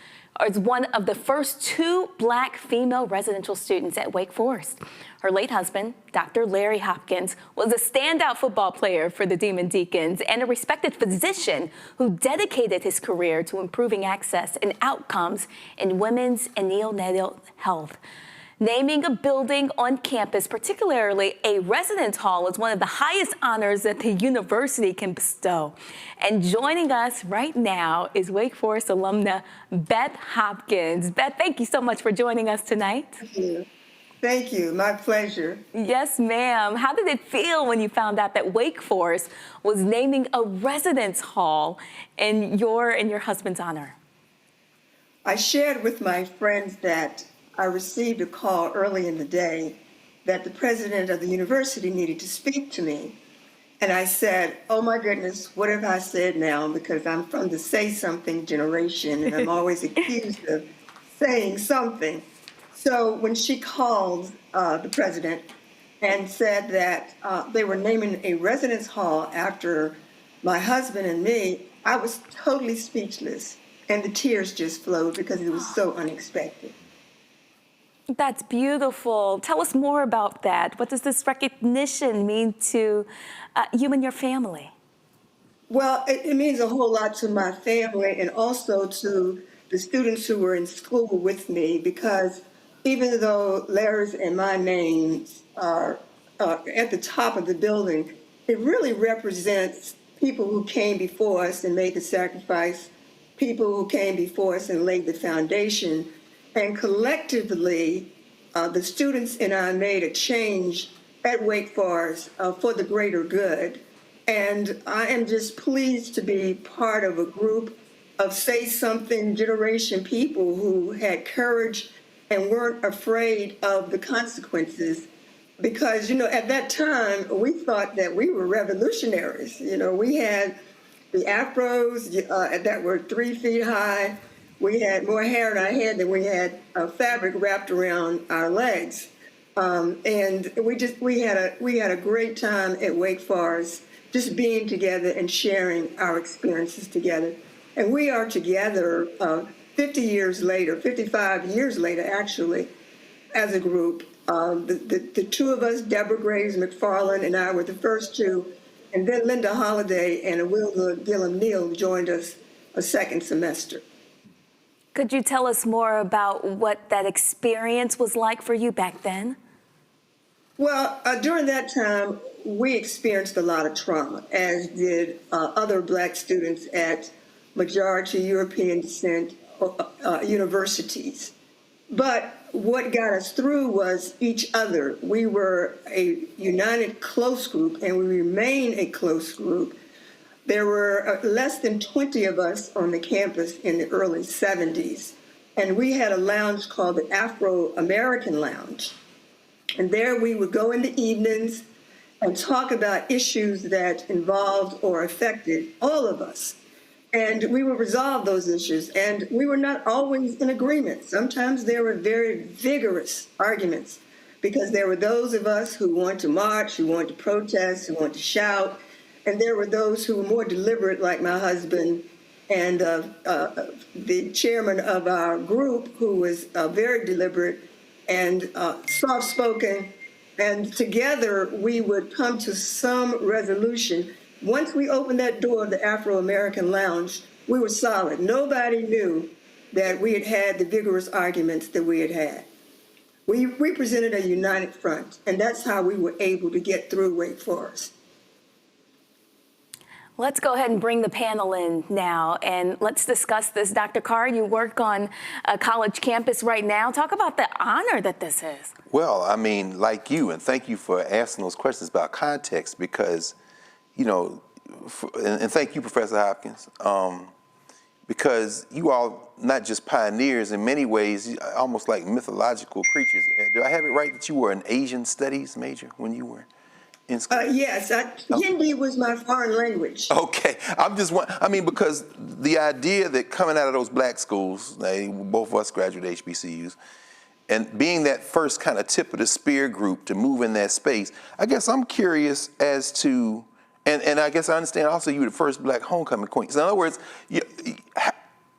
two Black female residential students at Wake Forest. Her late husband, Dr. Larry Hopkins, was a standout football player for the Demon Deacons and a respected physician who dedicated his career to improving access and outcomes in women's and neonatal health. Naming a building on campus, particularly a residence hall, is one of the highest honors that the university can bestow. And joining us right now is Wake Forest alumna Beth Hopkins. Beth, thank you so much for joining us tonight. Thank you. Thank you. My pleasure. Yes, ma'am. How did it feel when you found out that Wake Forest was naming a residence hall in your and your husband's honor? I shared with my friends that I received a call early in the day that the president of the university needed to speak to me. And I said, oh my goodness, what have I said now? Because I'm from the say something generation and I'm always accused of saying something. So when she called the president and said that they were naming a residence hall after my husband and me, I was totally speechless. And the tears just flowed because it was so unexpected. That's beautiful. Tell us more about that. What does this recognition mean to you and your family? Well, it means a whole lot to my family and also to the students who were in school with me, because even though Larry's and my names are at the top of the building, it really represents people who came before us and made the sacrifice, people who came before us and laid the foundation. And collectively, the students and I made a change at Wake Forest for the greater good. And I am just pleased to be part of a group of say something generation people who had courage and weren't afraid of the consequences. Because, you know, at that time, we thought that we were revolutionaries. You know, we had the afros that were 3 feet high. We had more hair in our head than we had fabric wrapped around our legs. And we had a great time at Wake Forest, just being together and sharing our experiences together. And we are together 55 years later, actually, as a group. The two of us, Deborah Graves McFarland and I, were the first two. And then Linda Holliday and Awilda Gillum Neal joined us a second semester. Could you tell us more about what that experience was like for you back then? Well, during that time, we experienced a lot of trauma, as did other Black students at majority European descent universities. But what got us through was each other. We were a united, close group, and we remain a close group. There were less than 20 of us on the campus in the early 70s, and we had a lounge called the Afro-American Lounge. And there we would go in the evenings and talk about issues that involved or affected all of us. And we would resolve those issues, and we were not always in agreement. Sometimes there were very vigorous arguments, because there were those of us who wanted to march, who wanted to protest, who wanted to shout, and there were those who were more deliberate, like my husband and the chairman of our group, who was very deliberate and soft-spoken. And together, we would come to some resolution. Once we opened that door of the Afro-American Lounge, we were solid. Nobody knew that we had had the vigorous arguments that we had had. We represented a united front, and that's how we were able to get through Wake Forest. Let's go ahead and bring the panel in now, and let's discuss this. Dr. Carr, you work on a college campus right now. Talk about the honor that this is. Well, I mean, like you, and thank you for asking those questions about context, because, you know, and thank you, Professor Hopkins, because you all not just pioneers in many ways, almost like mythological creatures. Do I have it right that you were an Asian studies major when you were in school? Yes, Hindi was my foreign language. Okay, because the idea that coming out of those black schools, both of us graduated HBCUs, and being that first kind of tip of the spear group to move in that space, I guess I'm curious as to, and I guess I understand also you were the first black homecoming queen. So in other words,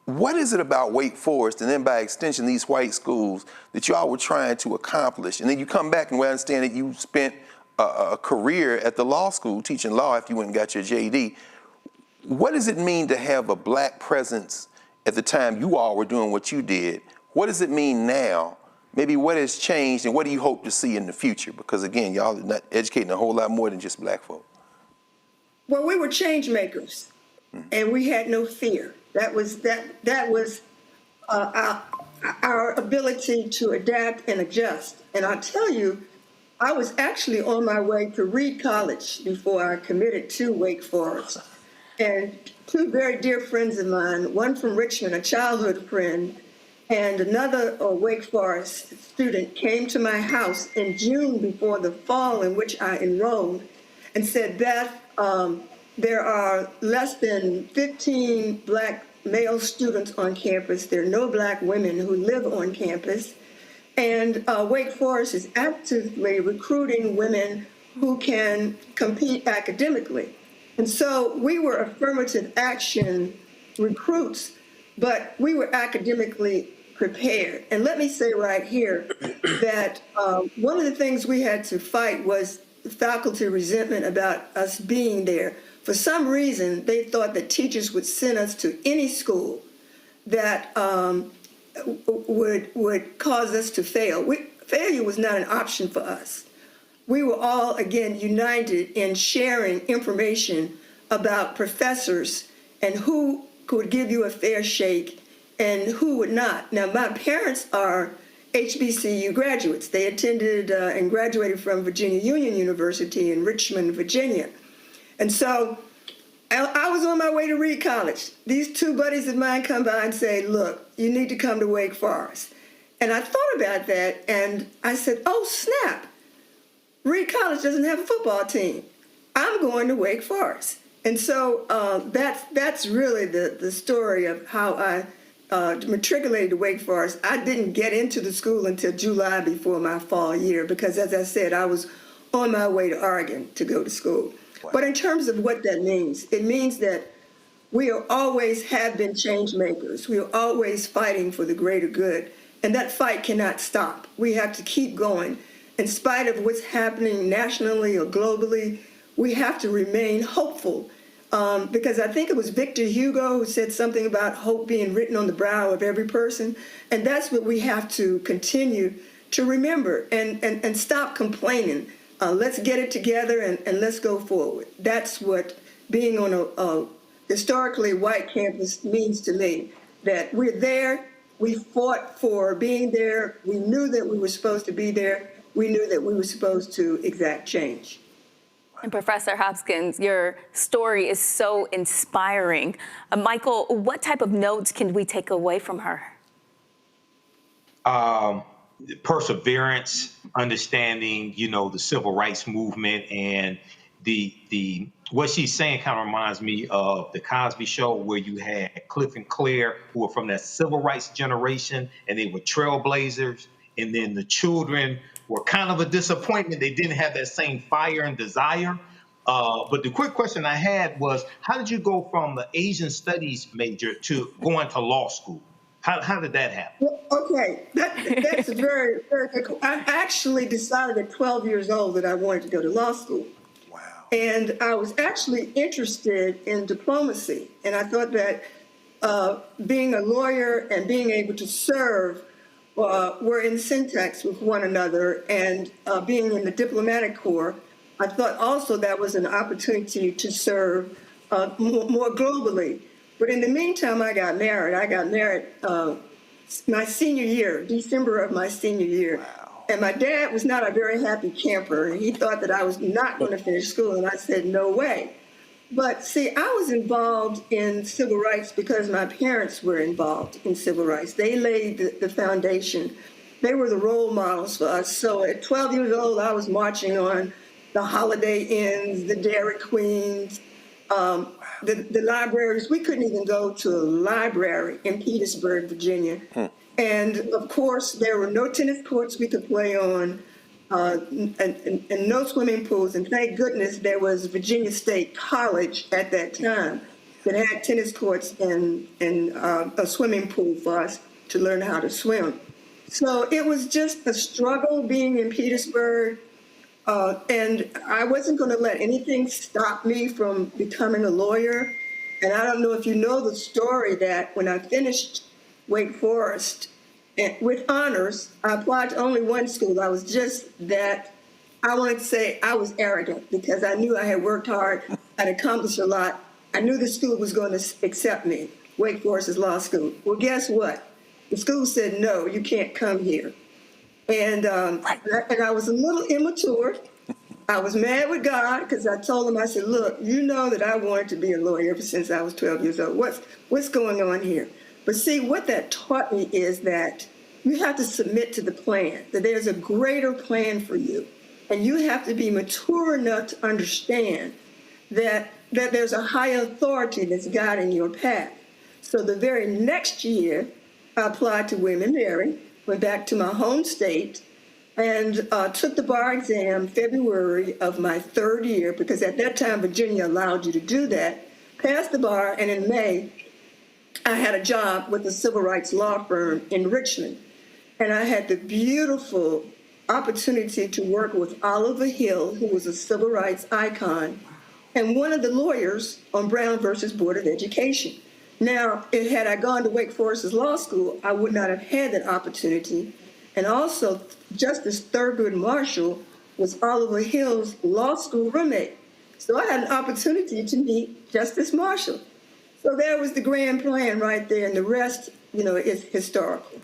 what is it about Wake Forest and then by extension these white schools that y'all were trying to accomplish? And then you come back and we understand that you spent a career at the law school teaching law after you went and got your JD. What does it mean to have a black presence at the time you all were doing what you did? What does it mean now? Maybe what has changed and what do you hope to see in the future? Because again, y'all are not educating a whole lot more than just black folk. Well, we were change makers, and we had no fear. That was our ability to adapt and adjust. And I'll tell you, I was actually on my way to Reed College before I committed to Wake Forest. And two very dear friends of mine, one from Richmond, a childhood friend, and another Wake Forest student came to my house in June before the fall in which I enrolled and said, Beth, there are less than 15 black male students on campus. There are no black women who live on campus. And Wake Forest is actively recruiting women who can compete academically. And so we were affirmative action recruits, but we were academically prepared. And let me say right here that one of the things we had to fight was faculty resentment about us being there. For some reason, they thought that teachers would send us to any school that would cause us to fail. Failure was not an option for us. We were all, again, united in sharing information about professors and who could give you a fair shake and who would not. Now, my parents are HBCU graduates. They attended and graduated from Virginia Union University in Richmond, Virginia. And so I was on my way to Reed College. These two buddies of mine come by and say, look, you need to come to Wake Forest. And I thought about that and I said, oh, snap. Reed College doesn't have a football team. I'm going to Wake Forest. And so that's really the story of how I matriculated to Wake Forest. I didn't get into the school until July before my fall year because, as I said, I was on my way to Oregon to go to school. Wow. But in terms of what that means, it means that we always have been change makers. We are always fighting for the greater good. And that fight cannot stop. We have to keep going. In spite of what's happening nationally or globally, we have to remain hopeful. Because I think it was Victor Hugo who said something about hope being written on the brow of every person. And that's what we have to continue to remember and stop complaining. Let's get it together and let's go forward. That's what being on a historically white campus means to me, that we're there. We fought for being there. We knew that we were supposed to be there. We knew that we were supposed to exact change. And Professor Hopkins, your story is so inspiring. Michael, what type of notes can we take away from her? Perseverance, understanding, the civil rights movement, and the what she's saying kind of reminds me of the Cosby Show, where you had Cliff and Claire, who were from that civil rights generation, and they were trailblazers, and then the children were kind of a disappointment. They didn't have that same fire and desire. But the quick question I had was, how did you go from the Asian studies major to going to law school? How did that happen? Well, okay, that's a very, very good. I actually decided at 12 years old that I wanted to go to law school. Wow. And I was actually interested in diplomacy. And I thought that being a lawyer and being able to serve were in syntax with one another, and being in the diplomatic corps, I thought also that was an opportunity to serve more globally. But in the meantime, I got married. I got married my senior year, December of my senior year. Wow. And my dad was not a very happy camper. He thought that I was not going to finish school, and I said, no way. But see, I was involved in civil rights because my parents were involved in civil rights. They laid the foundation. They were the role models for us. So at 12 years old, I was marching on the Holiday Inns, the Dairy Queens, the libraries. We couldn't even go to a library in Petersburg, Virginia. And of course, there were no tennis courts we could play on, and no swimming pools. And thank goodness there was Virginia State College at that time that had tennis courts and a swimming pool for us to learn how to swim. So it was just a struggle being in Petersburg. And I wasn't going to let anything stop me from becoming a lawyer. And I don't know if you know the story that when I finished Wake Forest with honors, I applied to only one school. I was just that, I wanted to say I was arrogant because I knew I had worked hard, I'd accomplished a lot. I knew the school was going to accept me, Wake Forest's law school. Well, guess what? The school said, no, you can't come here. And I was a little immature. I was mad with God because I told him, I said, look, you know that I wanted to be a lawyer ever since I was 12 years old. What's going on here? But see, what that taught me is that you have to submit to the plan, that there's a greater plan for you. And you have to be mature enough to understand that there's a higher authority that's guiding your path. So the very next year, I applied to William & Mary, went back to my home state, and took the bar exam February of my third year, because at that time, Virginia allowed you to do that, passed the bar, and in May, I had a job with a civil rights law firm in Richmond. And I had the beautiful opportunity to work with Oliver Hill, who was a civil rights icon, and one of the lawyers on Brown versus Board of Education. Now, had I gone to Wake Forest's law school, I would not have had that opportunity. And also, Justice Thurgood Marshall was Oliver Hill's law school roommate. So I had an opportunity to meet Justice Marshall. So there was the grand plan right there, and the rest, is historical.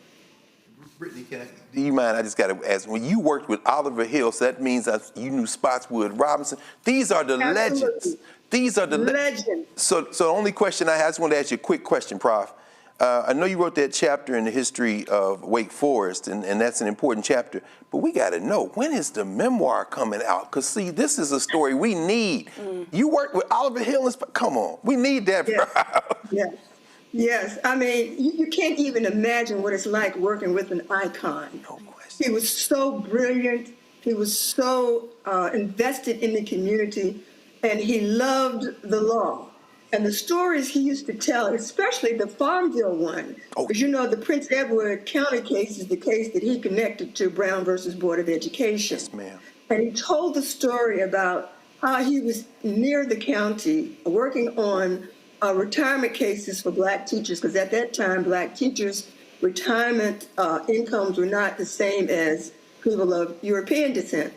Brittany, do you mind? I just got to ask. When you worked with Oliver Hill, so that means that you knew Spotswood Robinson. These are the legends. These are the legends. So the only question I just want to ask you a quick question, Prof. I know you wrote that chapter in the history of Wake Forest, and that's an important chapter. But we got to know, when is the memoir coming out? Because, see, this is a story we need. You worked with Oliver Hill. Come on. We need that, Yes. Yes. I mean, you can't even imagine what it's like working with an icon. No question. He was so brilliant. He was so invested in the community, and he loved the law. And the stories he used to tell, especially the Farmville one, because the Prince Edward County case is the case that he connected to Brown versus Board of Education. Yes, ma'am. And he told the story about how he was near the county working on retirement cases for Black teachers, because at that time, Black teachers' retirement incomes were not the same as people of European descent.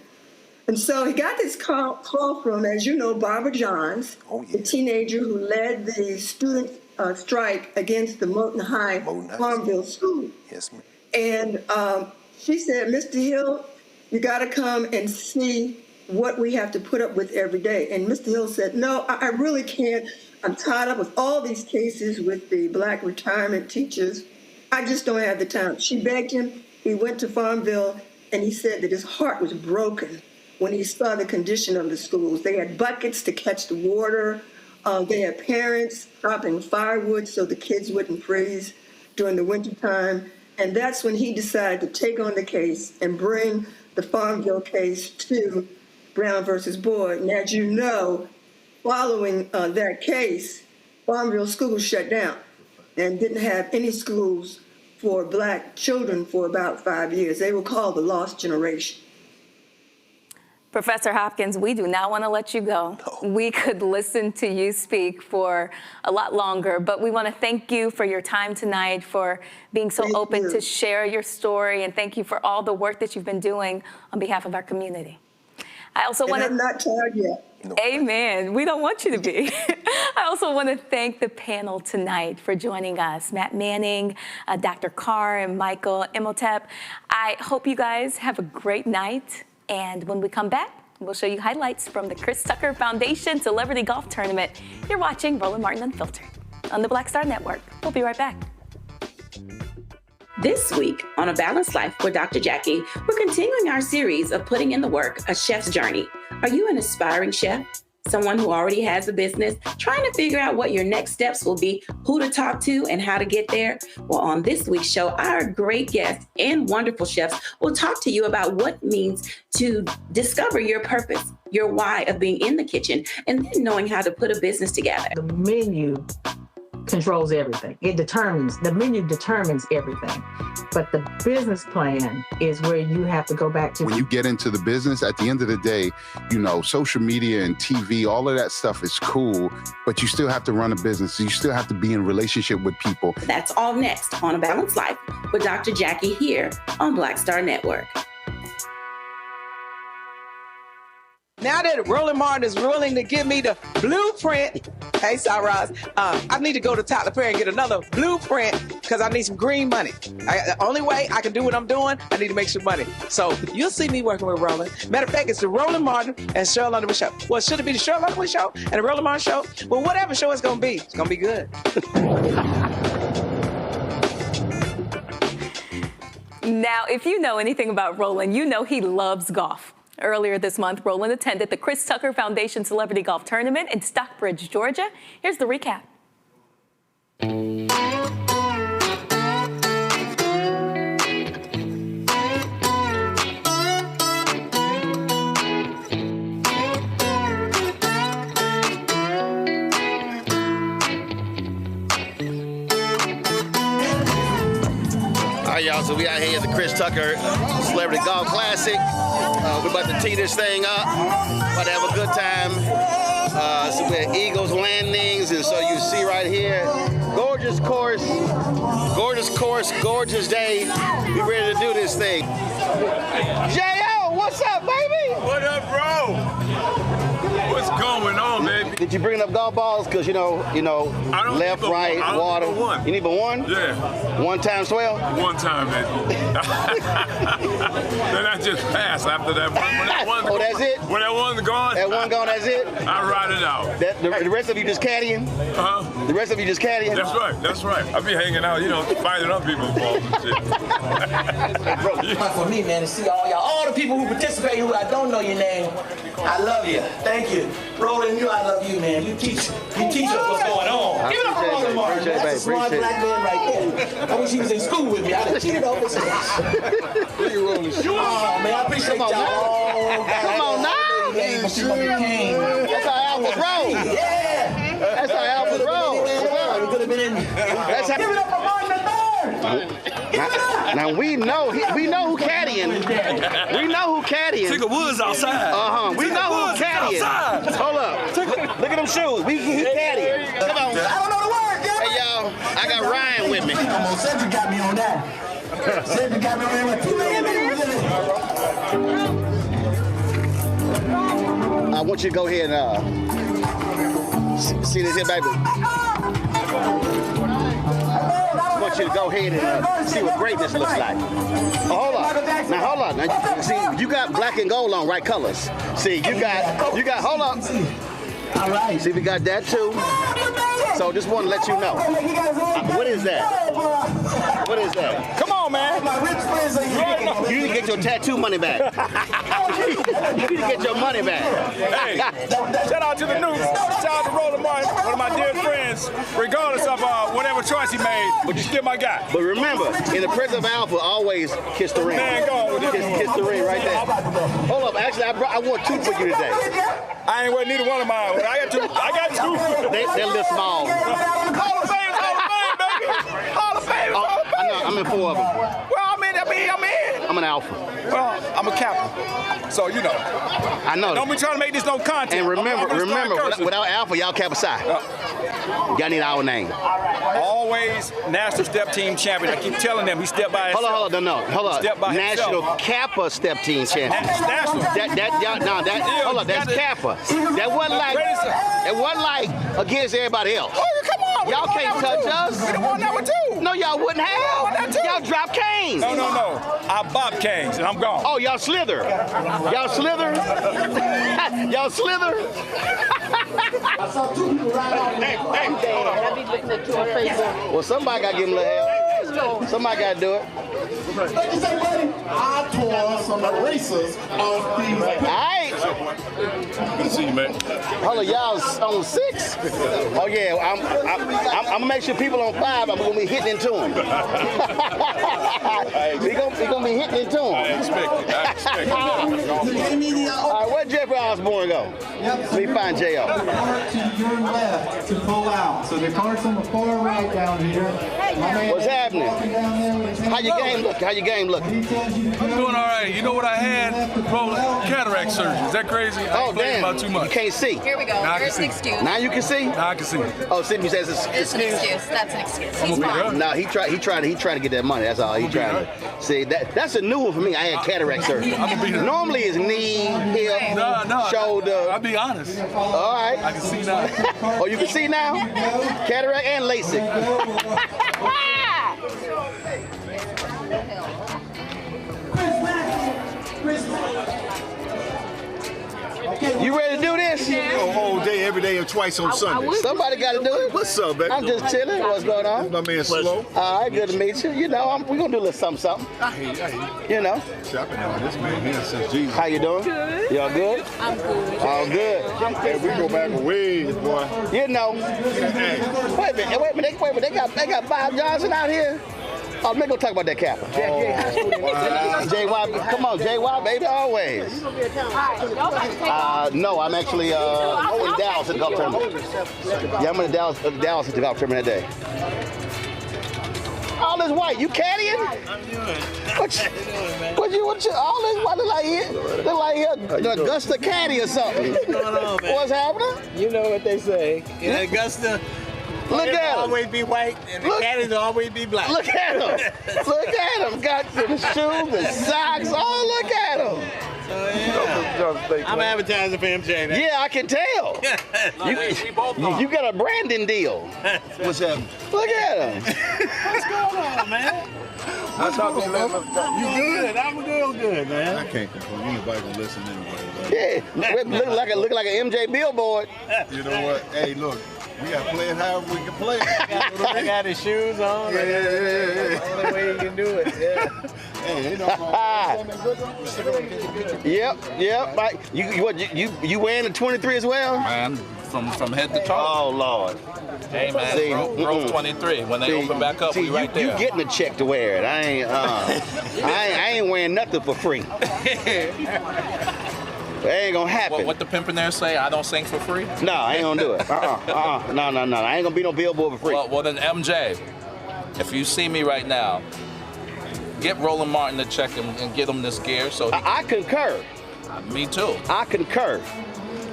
And so he got this call from, as you know, Barbara Johns, the teenager who led the student strike against the Moton High Farmville School. Yes, ma'am. And she said, Mr. Hill, you got to come and see what we have to put up with every day. And Mr. Hill said, no, I really can't. I'm tied up with all these cases with the Black retirement teachers. I just don't have the time. She begged him. He went to Farmville, and he said that his heart was broken when he saw the condition of the schools. They had buckets to catch the water. They had parents chopping firewood so the kids wouldn't freeze during the wintertime. And that's when he decided to take on the case and bring the Farmville case to Brown versus Board. And as you know, following that case, Farmville schools shut down and didn't have any schools for Black children for about 5 years. They were called the Lost Generation. Professor Hopkins, we do not want to let you go. No. We could listen to you speak for a lot longer, but we want to thank you for your time tonight, for being so open to share your story, and thank you for all the work that you've been doing on behalf of our community. I also want to. I'm not tired yet. Amen. We don't want you to be. I also want to thank the panel tonight for joining us. Matt Manning, Dr. Carr, and Michael Imhotep. I hope you guys have a great night. And when we come back, we'll show you highlights from the Chris Tucker Foundation Celebrity Golf Tournament. You're watching Roland Martin Unfiltered on the Black Star Network. We'll be right back. This week on A Balanced Life with Dr. Jackie, we're continuing our series of Putting in the Work, A Chef's Journey. Are you an aspiring chef? Someone who already has a business, trying to figure out what your next steps will be, who to talk to, and how to get there? Well, on this week's show, our great guests and wonderful chefs will talk to you about what it means to discover your purpose, your why of being in the kitchen, and then knowing how to put a business together. The menu controls everything. The menu determines everything. But the business plan is where you have to go back to. When you get into the business, at the end of the day, social media and TV, all of that stuff is cool, but you still have to run a business. You still have to be in relationship with people. That's all next on A Balanced Life with Dr. Jackie here on Black Star Network. Now that Roland Martin is willing to give me the blueprint, hey, Cyrus, I need to go to Tyler Perry and get another blueprint because I need some green money. The only way I can do what I'm doing, I need to make some money. So you'll see me working with Roland. Matter of fact, it's the Roland Martin and Cheryl Underwood show. Well, should it be the Cheryl Underwood show and the Roland Martin show? Well, whatever show it's going to be, it's going to be good. Now, if you know anything about Roland, you know he loves golf. Earlier this month, Roland attended the Chris Tucker Foundation Celebrity Golf Tournament in Stockbridge, Georgia. Here's the recap. All right, y'all, so we out here at the Chris Tucker Celebrity Golf Classic. We're about to tee this thing up, about to have a good time. So we had Eagles landings, and so you see right here, gorgeous course, gorgeous day. We ready to do this thing. J.O., what's up, baby? What up, bro? What's going on, baby? Did you bring enough golf balls? Because, left, right, water. You need but one? Yeah. 1 times 12? 1 time, baby. Then I just pass after that one. When that one's oh, that's it? When that one's gone? That one gone, that's it? I ride it out. The rest of you just caddying? Uh-huh. The rest of you just caddying? That's right. I be hanging out, finding other people's balls and shit. Bro, for me, man, to see all the people who participate who I don't know your name, I love you. Thank you. Roland, I love you, man. You teach us what's going on. Give it up for Roland Martin. That's a smart black man right there. I wish he was in school with me. I'd have cheated over his Oh, man, I appreciate y'all. Come on now. That's how Alphas roll. Yeah. That's how Alphas roll. We could have been in. Give it up for Martin III. Now we know who caddying. We know who caddying. Ticker Woods outside. We know who caddying. Hold up. Look at them shoes. He caddying. Come on. I don't know the word. Hey y'all, I got Ryan with me. Come on, Cedric got me on that. Cedric got me on there with 2 minutes. I want you to go ahead and see this here, baby. I want you to go ahead and see what greatness looks like. Oh, hold on. Now, hold on. Now, see, you got black and gold on, right colors. See, you got, hold on. All right. See, we got that too. So just want to let you know. What is that? What is that? Come on, man. My rich friends are here. You need to get your tattoo money back. You need to get your money back. Hey, shout out to the news. Shout out to Roland Martin, one of my dear friends, regardless of whatever choice he made, but you still my guy. But remember, in the presence of Alpha, always kiss the ring. Man, go on with it. Kiss the ring right there. Hold up, actually, I wore 2 for you today. I ain't wearing neither one of mine. I got 2. They're a little small. Hall of Fame, baby. Hall of Fame. I know, I'm in 4 of them. Well, I'm in. I'm an Alpha. Well, I'm a Kappa. So, I know. Don't be trying to make this no content. And remember, without Alpha, y'all Kappa Psi. Y'all need our name. Always national step team champion. I keep telling them he stepped by himself. Hold on. National Kappa step team champion. National. Hold on, that's Kappa. That wasn't like against everybody else. Oh, come on. Y'all can't touch us. We won that one too. No, y'all wouldn't have. Y'all drop canes. No. I bop canes and I'm gone. Oh, y'all slither. Y'all slither. Y'all slither. I saw 2 people ride off. Well, somebody got to give him a little help. Somebody got to do it. What you say, buddy? I tore some erasers off these. All right. Good to see you, man. Hold on, y'all on 6? Oh yeah, I'm gonna make sure people on 5. I'm gonna be hitting into them. we gonna be hitting into them. I expect it. All right, where Jeffrey Osborne go? Let me find J.O. Card to your left to pull out. So the card's on the far right down here. What's happening? How your game look? How your game looking? I'm doing all right. You know what I had? Cataract surgery. Is that crazy? Oh, damn. About too much. You can't see. Here we go. Now There's an excuse. Now you can see? Now I can see. Oh, Sydney says it's It's an excuse. That's an excuse. I'm He's gonna be fine. No, he tried to get that money. That's all he tried to. See, that's a new one for me. I had cataract surgery. I'm gonna be here. Normally it's knee, hip, shoulder. I'll be honest. All right. I can see now. Oh, you can see now? Cataract and LASIK. You ready to do this? Whole day, every day, and twice on Sunday. Somebody got to do it. What's up, baby? I'm just chilling. What's going on? My man Slow. All right, good to meet you. You know, we're going to do a little something. I hear you. You know. See, I've been on this man here since Jesus. How you doing? Good. Y'all good? I'm good. All good. Hey, we go back a ways, boy. You know. Hey. Wait a minute. They got Bob Johnson out here. Oh, let me go talk about that Kappa. JY, come on, JY, baby, always. No, I'm actually in Dallas at the golf tournament. Yeah, I'm in Dallas at the golf tournament that day. All this white, you caddying? I'm doing. What you all this white look like an Augusta caddy or something. What's going on, man? What's happening? You know what they say. In Augusta, look at him. always be white, and the caddies always be black. Look at him. Look at him. Got the shoes, the socks. Oh, look at him. I'm advertising for MJ now. Yeah, I can tell. You got a branding deal. What's up? Look at him. What's going on, man? What's going on? You good? I'm real good, man. I can't complain. Anybody gonna listen anyway. Yeah, look like an MJ billboard. You know what? Hey, look. We got to play it however we can play it. I got his shoes on. Yeah. The only way you can do it. Yeah. Hey, ain't no Yep. You wearing the 23 as well? Man, from head to toe. Oh Lord. Hey man, Grove 23. When they open back up, we right there. You getting a check to wear it? I ain't wearing nothing for free. That ain't gonna happen. What the pimpin' there say? I don't sing for free? No, I ain't gonna do it. No. I ain't gonna be no billboard for free. Well, then MJ, if you see me right now, get Roland Martin to check him and get him this gear. So I concur. Me too. I concur.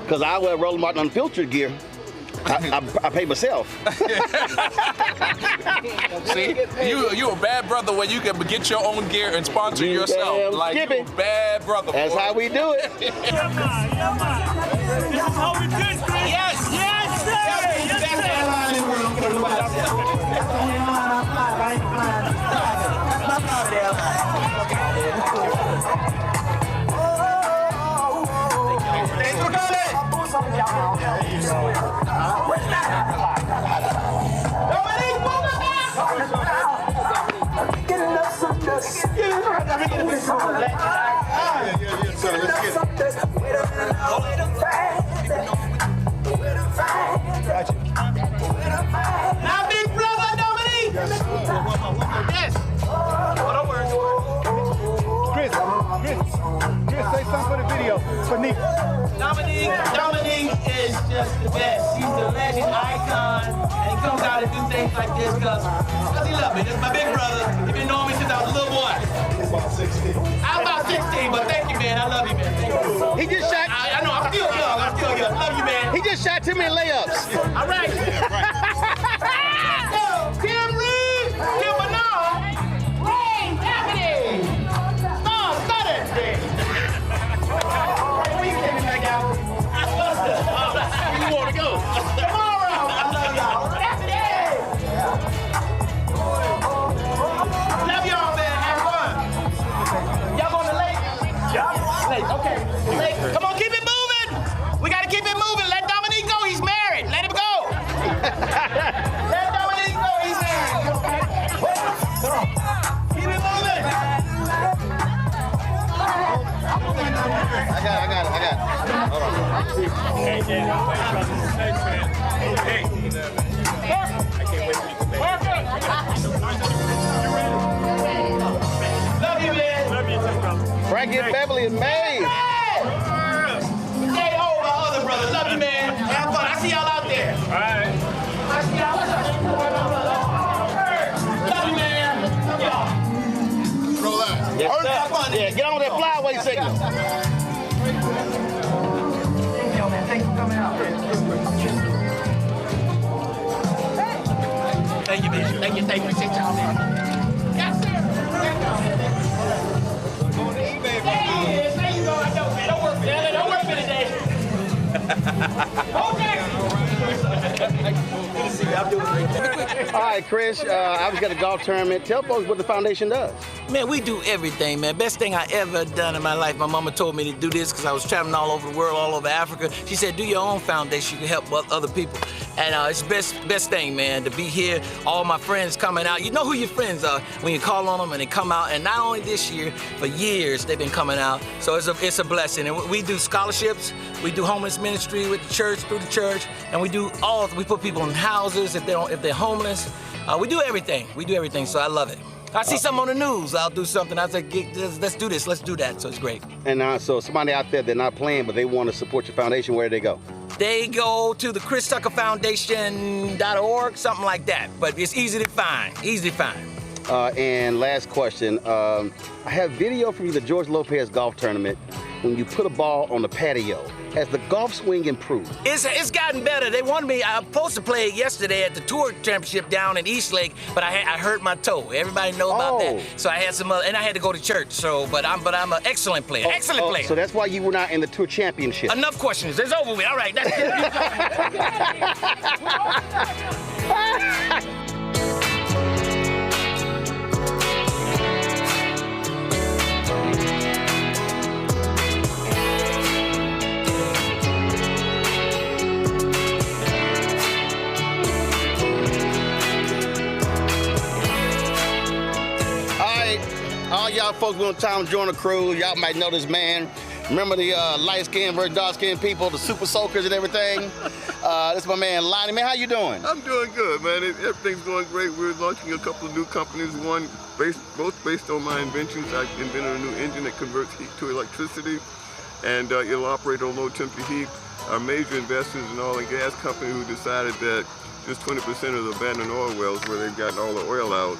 Because I wear Roland Martin unfiltered gear. I pay myself. See, you a bad brother when you can get your own gear and sponsor yourself. Like you a bad brother. That's how we do it. This is how we do it. Yes, sir. Thanks for coming. Now, big brother Dominique. Yes. Chris, say something for the video. For Nick. Dominique is just the best. He's the legend icon, and he comes out and do things like this because he loves me. This is my big brother. He's been knowing me since I was a little boy. I'm about 16, but thank you, man. I love you, man. Thank you. He just shot. I know. I'm still young. Love you, man. He just shot too many layups. All right. Kim Reed, Kim Bernard, Ray Anthony. Start it. Where you taking back out? Where you want to go? Tomorrow. I love y'all. Anthony. Love y'all, man. Have fun. Y'all going to lake? Lake. Okay. Lake. Come on, keep it moving. We got to keep it moving. Let Dominique go. He's married. Let him go. I can't wait to meet you, Love you, man. Love you too, brother. Frankie and Beverly is made. Stay home, my other brother. Love you, man. Have fun. I see y'all out there. All right. I see y'all. Love you, man. Love y'all. Roll out. Yeah, get on that flyway signal. Thanks for coming out, man. Thank you, man. Thank you. Appreciate y'all, man. Yes, sir. There you go. I know, man. Don't work for that. Don't work for today. Good to see you. I'm doing great. All right, Chris, I was at a golf tournament. Tell folks what the foundation does. Man, we do everything, man. Best thing I ever done in my life. My mama told me to do this because I was traveling all over the world, all over Africa. She said, do your own foundation. You can help other people. And it's the best thing, man, to be here. All my friends coming out. You know who your friends are when you call on them and they come out. And not only this year, for years they've been coming out. So it's a blessing. And we do scholarships. We do homeless ministry with the church, through the church. And we put people in houses if they're homeless. We do everything. So I love it. I see something on the news, I'll do something. I say, let's do this, let's do that. So it's great. And so somebody out there, they're not playing, but they want to support your foundation, where do they go? They go to the ChrisTuckerFoundation.org, something like that. But it's easy to find, And last question, I have video from the George Lopez golf tournament when you put a ball on the patio. Has the golf swing improved? It's gotten better. They wanted me, I was supposed to play yesterday at the tour championship down in Eastlake, but I hurt my toe. Everybody know about that. So I had and I had to go to church. So, but I'm an excellent player. Excellent player. So that's why you were not in the tour championship. Enough questions. It's over with. All right. That's it. All y'all folks who on time to join the crew, y'all might know this man. Remember the light-skinned versus dark-skinned people, the super soakers and everything? This is my man, Lonnie. Man, how you doing? I'm doing good, man. Everything's going great. We're launching a couple of new companies, both based on my inventions. I invented a new engine that converts heat to electricity, and it'll operate on low temperature heat. Our major investors in oil and gas company who decided that just 20% of the abandoned oil wells where they've gotten all the oil out,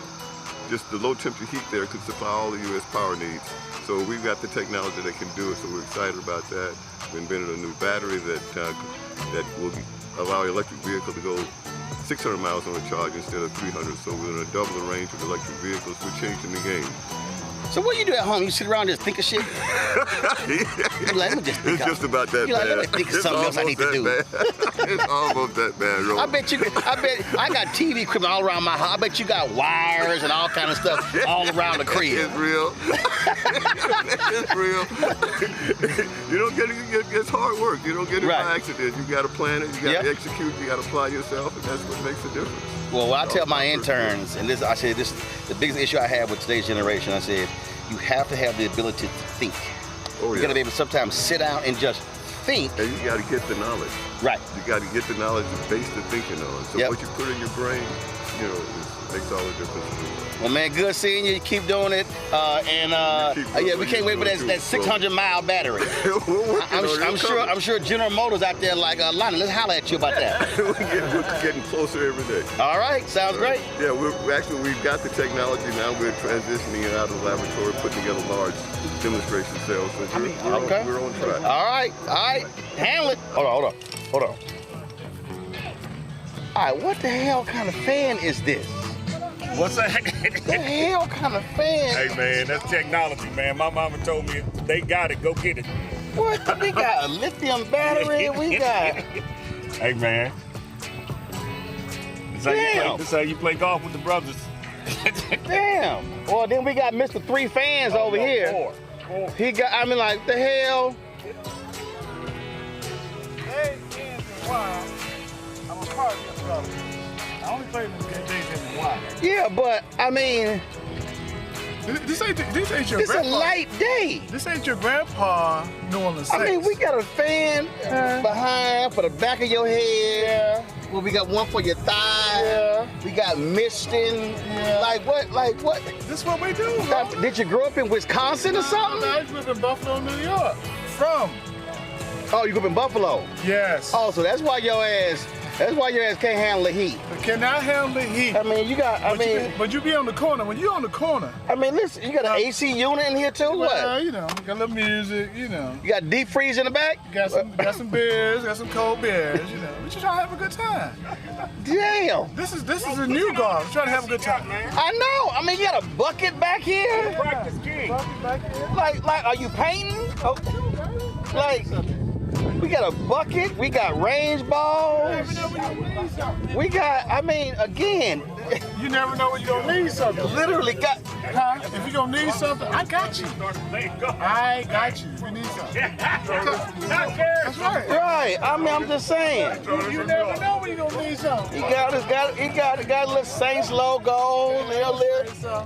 just the low temperature heat there could supply all the U.S. power needs. So we've got the technology that can do it, so we're excited about that. We invented a new battery that will allow an electric vehicle to go 600 miles on a charge instead of 300, so we're going to double the range of electric vehicles. We're changing the game. So what do you do at home? You sit around and just think of shit? You're like, let me just think it's just about that You're bad. Like, let me think of something else I need to do. It's almost that bad, Roland. I bet I got TV equipment all around my house. I bet you got wires and all kind of stuff all around the crib. It's real. It's real. You don't get it. It's hard work. You don't get it by accident. You got to plan it. You got to execute. You got to apply yourself, and that's what makes the difference. Well, what I tell my interns, and I said this is the biggest issue I have with today's generation. I said, you have to have the ability to think. You got to be able to sometimes sit down and just think. And you got to get the knowledge. Right. You got to get the knowledge to base the thinking on. So what you put in your brain, it makes all the difference in the world. Well, man, good seeing you. Keep doing it. We can't wait for that 600-mile battery. I'm sure General Motors out there like, Lonnie, let's holler at you about that. We're getting closer every day. All right, sounds great. Yeah, we've got the technology now. We're transitioning it out of the laboratory, putting together large demonstration cells. So we're on track. All right, handle it. Hold on. All right, what the hell kind of fan is this? What's that? The hell kind of fan? Hey, man, that's technology, man. My mama told me if they got it, go get it. What? We got a lithium battery. We got... Hey, man. This how you play golf with the brothers. Damn. Well, then we got Mr. Three Fans over here. Four. He got, I mean, like, the hell? Hey, and why? I'm a part of this brother. I only play with things in the water. Yeah, but I mean, This ain't your It's grandpa. a light day. This ain't your grandpa New Orleans I mean, we got a fan behind for the back of your head. Well, we got one for your thigh. We got misting. Like what? This is what we do, bro. Did you grow up in Wisconsin or something? No, I grew up in Buffalo, New York. Oh, you grew up in Buffalo? Yes. Oh, so that's why your ass can't handle the heat. Cannot handle the heat. I mean, but you be on the corner. When you on the corner. I mean, listen, you got an AC unit in here too? Well, What? you know, got a little music, you know. You got deep freeze in the back? Got some beers, got some cold beers, you know. We just trying to have a good time. Damn. This is a new golf. Trying to have a good time, man. I know. I mean, you got a bucket back here? Practice king. Like, are you painting? Oh, like, we got a bucket. We got range balls. We got, I mean, again. You never know when you're going to need something. Literally got. Huh? If you're going to need something, I got you. I got you. If you need something. That's right. Right. I mean, I'm just saying. You never know when you're going to need something. He got a little Saints logo, little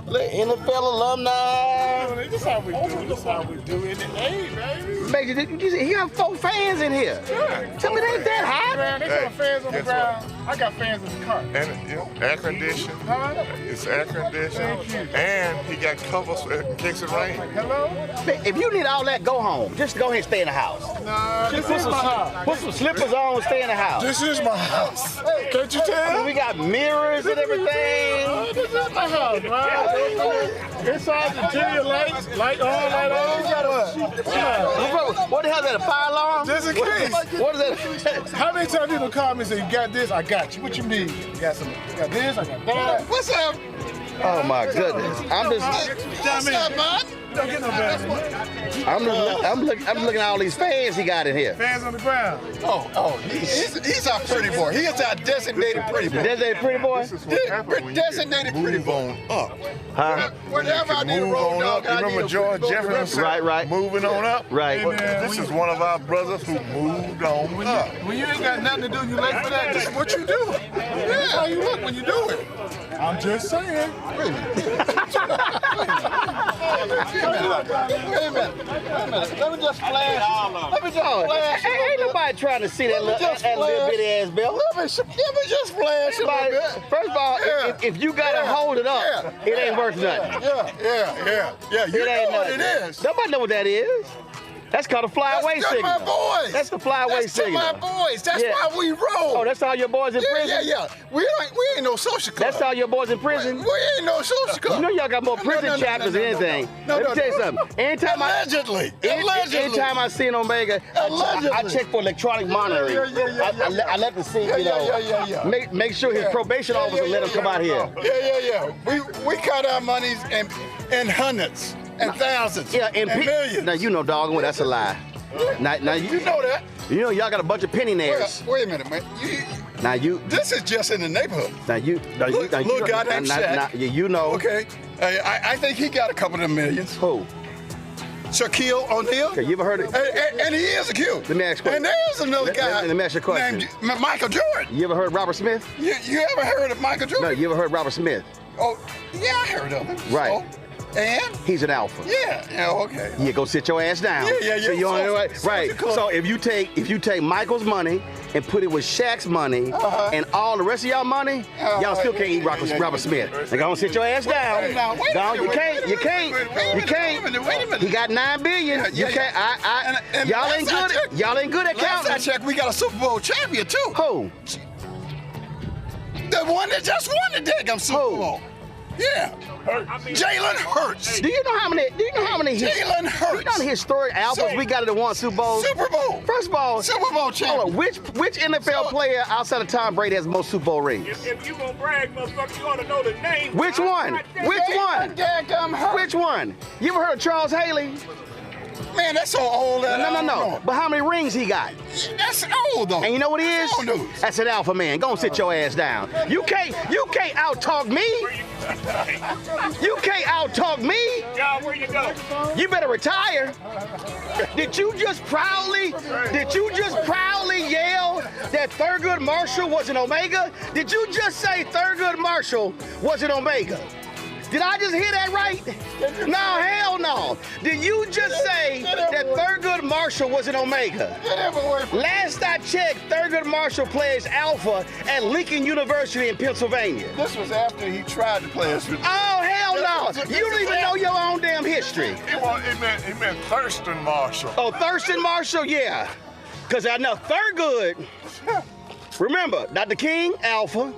NFL alumni. This is how we do. This is how we do it in the A, baby. He got 4 fans in here. Yeah. Tell me they ain't that hot. Man, they got fans on the ground. I got fans in the car. And air conditioned. It's air conditioned. And he got covers in case it rains. Hello? If you need all that, go home. Just go ahead and stay in the house. Nah, this is my house. Put some slippers on and stay in the house. This is my house. Can't you tell? We got mirrors and everything. This is my house, man. Inside the interior lights, light on, light on. What the hell is that, a fire alarm? Just in case. What is that? How many times people call me and say, you got this? I got you. What you need? You got this? I got that. What's up? Oh my goodness. I'm just. What's up, man? Don't get no better. I'm looking at all these fans he got in here. Fans on the ground. He's our pretty boy. He is our designated pretty boy. Designated pretty boy? Designated pretty boy. On up. Huh? Whenever I need a Move road on dog, up. You remember George Jefferson? Right. Moving on up. Right. This is one of our brothers who moved on up. When you ain't got nothing to do, you late for that. This is what you do. That's how you look when you do it. I'm just saying. Wait a minute. Let me just flash. Ain't nobody trying to see that little bitty ass belt. Let me just flash a little bit. First of all, if you gotta hold it up, it ain't worth nothing. Yeah. You know what it is. Nobody know what that is. That's called a flyaway signal. That's my boys. That's the flyaway signal. That's my boys. That's why we roll. Oh, that's all your boys in prison? Yeah. We ain't no social club. That's all your boys in prison? We ain't no social club. You know y'all got more prison chapters than anything. Let me tell you something. Allegedly. Anytime I see an Omega, I check for electronic monitoring. I let them see, you know. Make sure his probation officer let him come out here. Yeah. We cut our monies in hundreds. And thousands. Yeah, and millions. Now you know, doggone, that's a lie. Now you know that. You know y'all got a bunch of penny nairs. Wait a minute, man. This is just in the neighborhood. Look, goddamn Shaq. You know. Okay. I think he got a couple of them millions. Who? Shaquille O'Neal. Okay, you ever heard of and he is a Q. Let me ask you. And there's another guy. Let me ask you a question. Named Michael Jordan. You ever heard of Robert Smith? You ever heard of Michael Jordan? No, you ever heard of Robert Smith? Oh, yeah, I heard of him. Right. And? He's an alpha. Yeah, okay. Yeah, go sit your ass down. Yeah. So you right. So if you take Michael's money and put it with Shaq's money and all the rest of y'all money, y'all still can't eat Robert Smith. Like, go sit your ass down. You can't. Wait a minute. He got $9 billion. You can't. Y'all ain't good. Y'all ain't good at counting. Last I checked, we got a Super Bowl champion too. Who? The one that just won the daggum Super Bowl. Yeah. Jalen Hurts. Do you know how many? Jalen Hurts. Do you know how many historic albums we got at the one Super Bowl? Super Bowl. First of all, Super Bowl champion. Hold on, which NFL player outside of Tom Brady has the most Super Bowl rings? If you gonna brag, motherfucker, you ought to know the name. Which one? Which one? You ever heard of Charles Haley? Man, that's so old. No. But how many rings he got? That's old though. And you know what he is? That's an alpha man. Go and sit your ass down. You can't out-talk me. You can't out-talk me. John, where you go? You better retire. Did you just proudly yell that Thurgood Marshall was an Omega? Did you just say Thurgood Marshall was an Omega? Did I just hear that right? No, hell no. Did you just say that Thurgood Marshall was an Omega? Last I checked, Thurgood Marshall plays Alpha at Lincoln University in Pennsylvania. This was after he tried to play us. Oh, hell no. You don't even know your own damn history. He meant Thurston Marshall. Oh, Thurston Marshall, yeah. Because I know Thurgood. Remember, Dr. King, Alpha.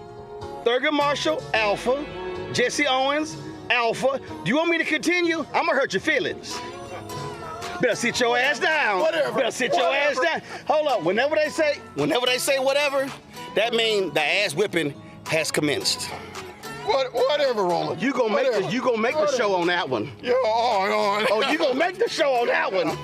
Thurgood Marshall, Alpha. Jesse Owens, Alpha. Do you want me to continue? I'm gonna hurt your feelings. Better sit your ass down. Better sit your ass down. Hold up. Whenever they say whatever, that means the ass whipping has commenced. Whatever, Roland. You gonna make the show on that one. You're on. Oh, you gonna make the show on that one.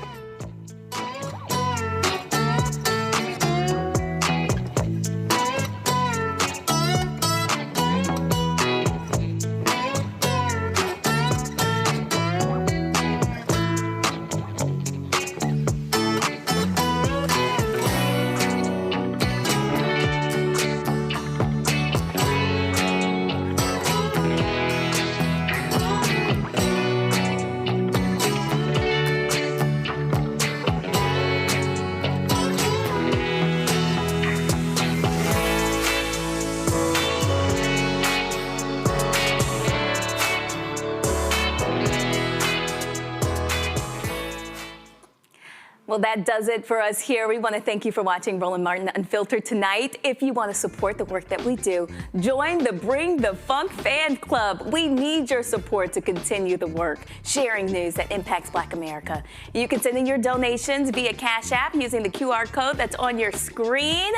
Well, that does it for us here. We want to thank you for watching Roland Martin Unfiltered tonight. If you want to support the work that we do, join the Bring the Funk fan club. We need your support to continue the work, sharing news that impacts Black America. You can send in your donations via Cash App using the QR code that's on your screen.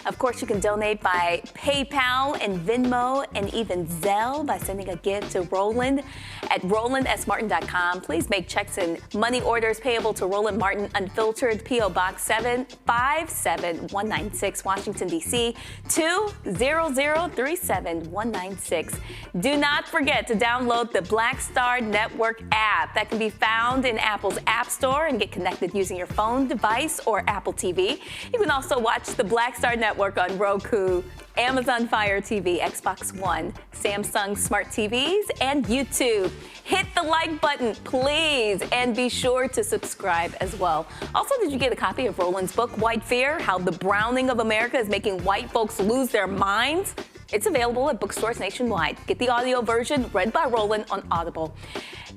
Of course, you can donate by PayPal and Venmo and even Zelle by sending a gift to Roland at rolandsmartin.com. Please make checks and money orders payable to Roland Martin Unfiltered, P.O. Box 757196, Washington, D.C. 20037-196. Do not forget to download the Black Star Network app that can be found in Apple's App Store and get connected using your phone device or Apple TV. You can also watch the Black Star Network on Roku, Amazon Fire TV, Xbox One, Samsung Smart TVs, and YouTube. Hit the like button, please, and be sure to subscribe as well. Also, did you get a copy of Roland's book, White Fear? How the Browning of America is Making White Folks Lose Their Minds? It's available at bookstores nationwide. Get the audio version read by Roland on Audible.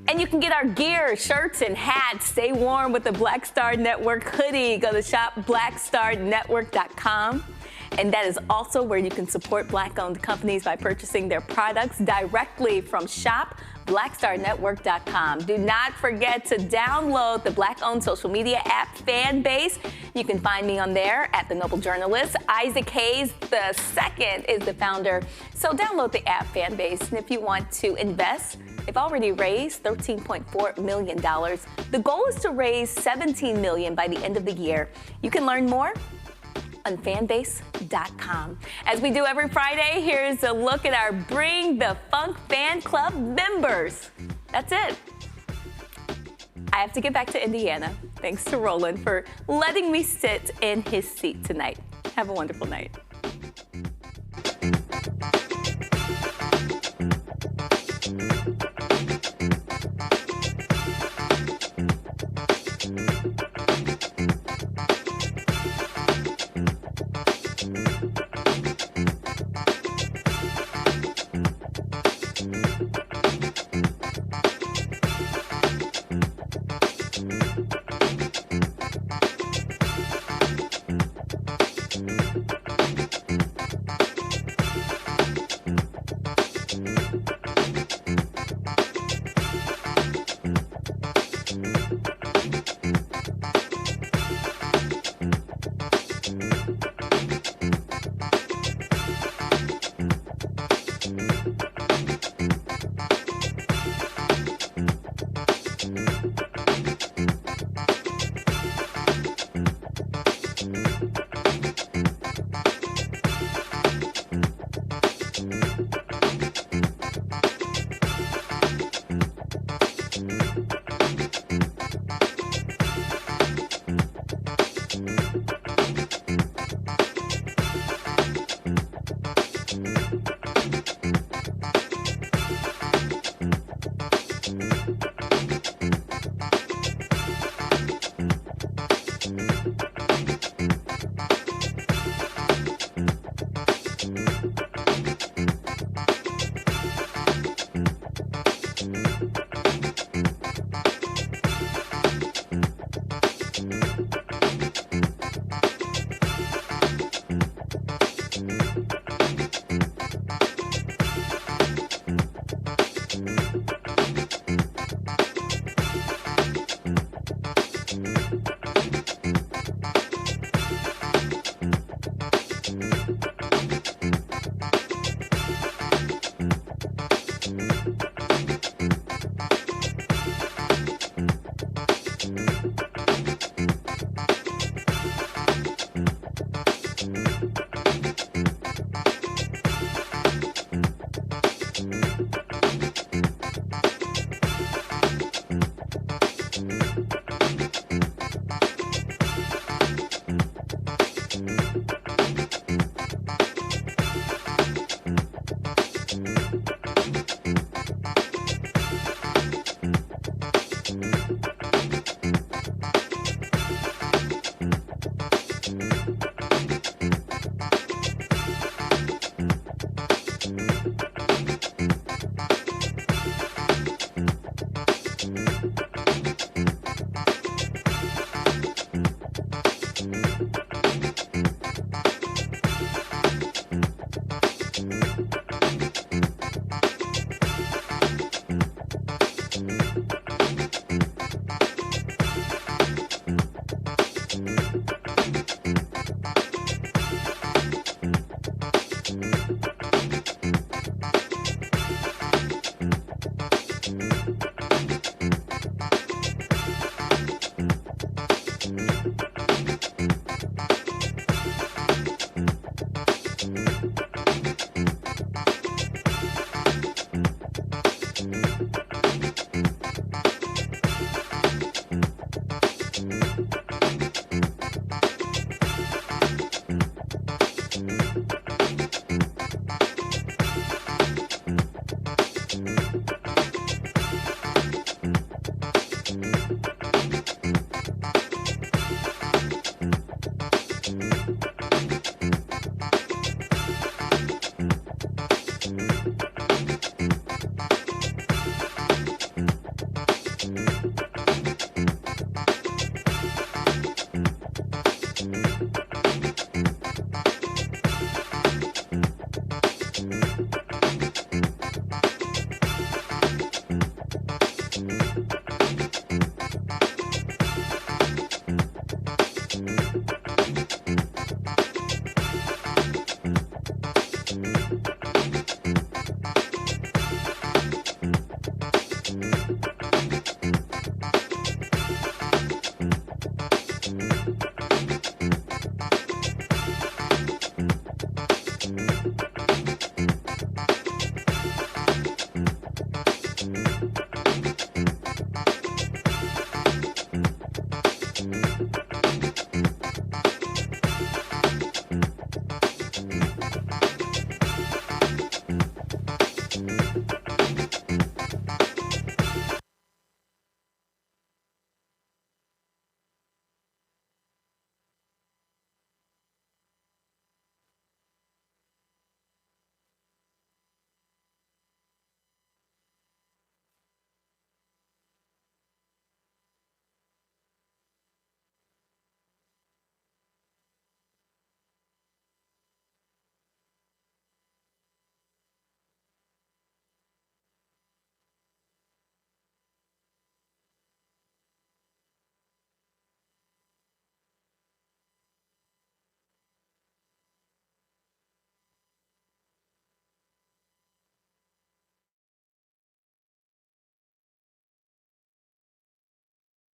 And you can get our gear, shirts, and hats. Stay warm with the Black Star Network hoodie. Go to shopblackstarnetwork.com. And that is also where you can support Black-owned companies by purchasing their products directly from shopblackstarnetwork.com. Do not forget to download the Black-owned social media app Fanbase. You can find me on there at The Noble Journalist. Isaac Hayes II is the founder. So download the app Fanbase. And if you want to invest, they've already raised $13.4 million. The goal is to raise $17 million by the end of the year. You can learn more on fanbase.com. As we do every Friday, here's a look at our Bring the Funk fan club members. That's it. I have to get back to Indiana. Thanks to Roland for letting me sit in his seat tonight. Have a wonderful night.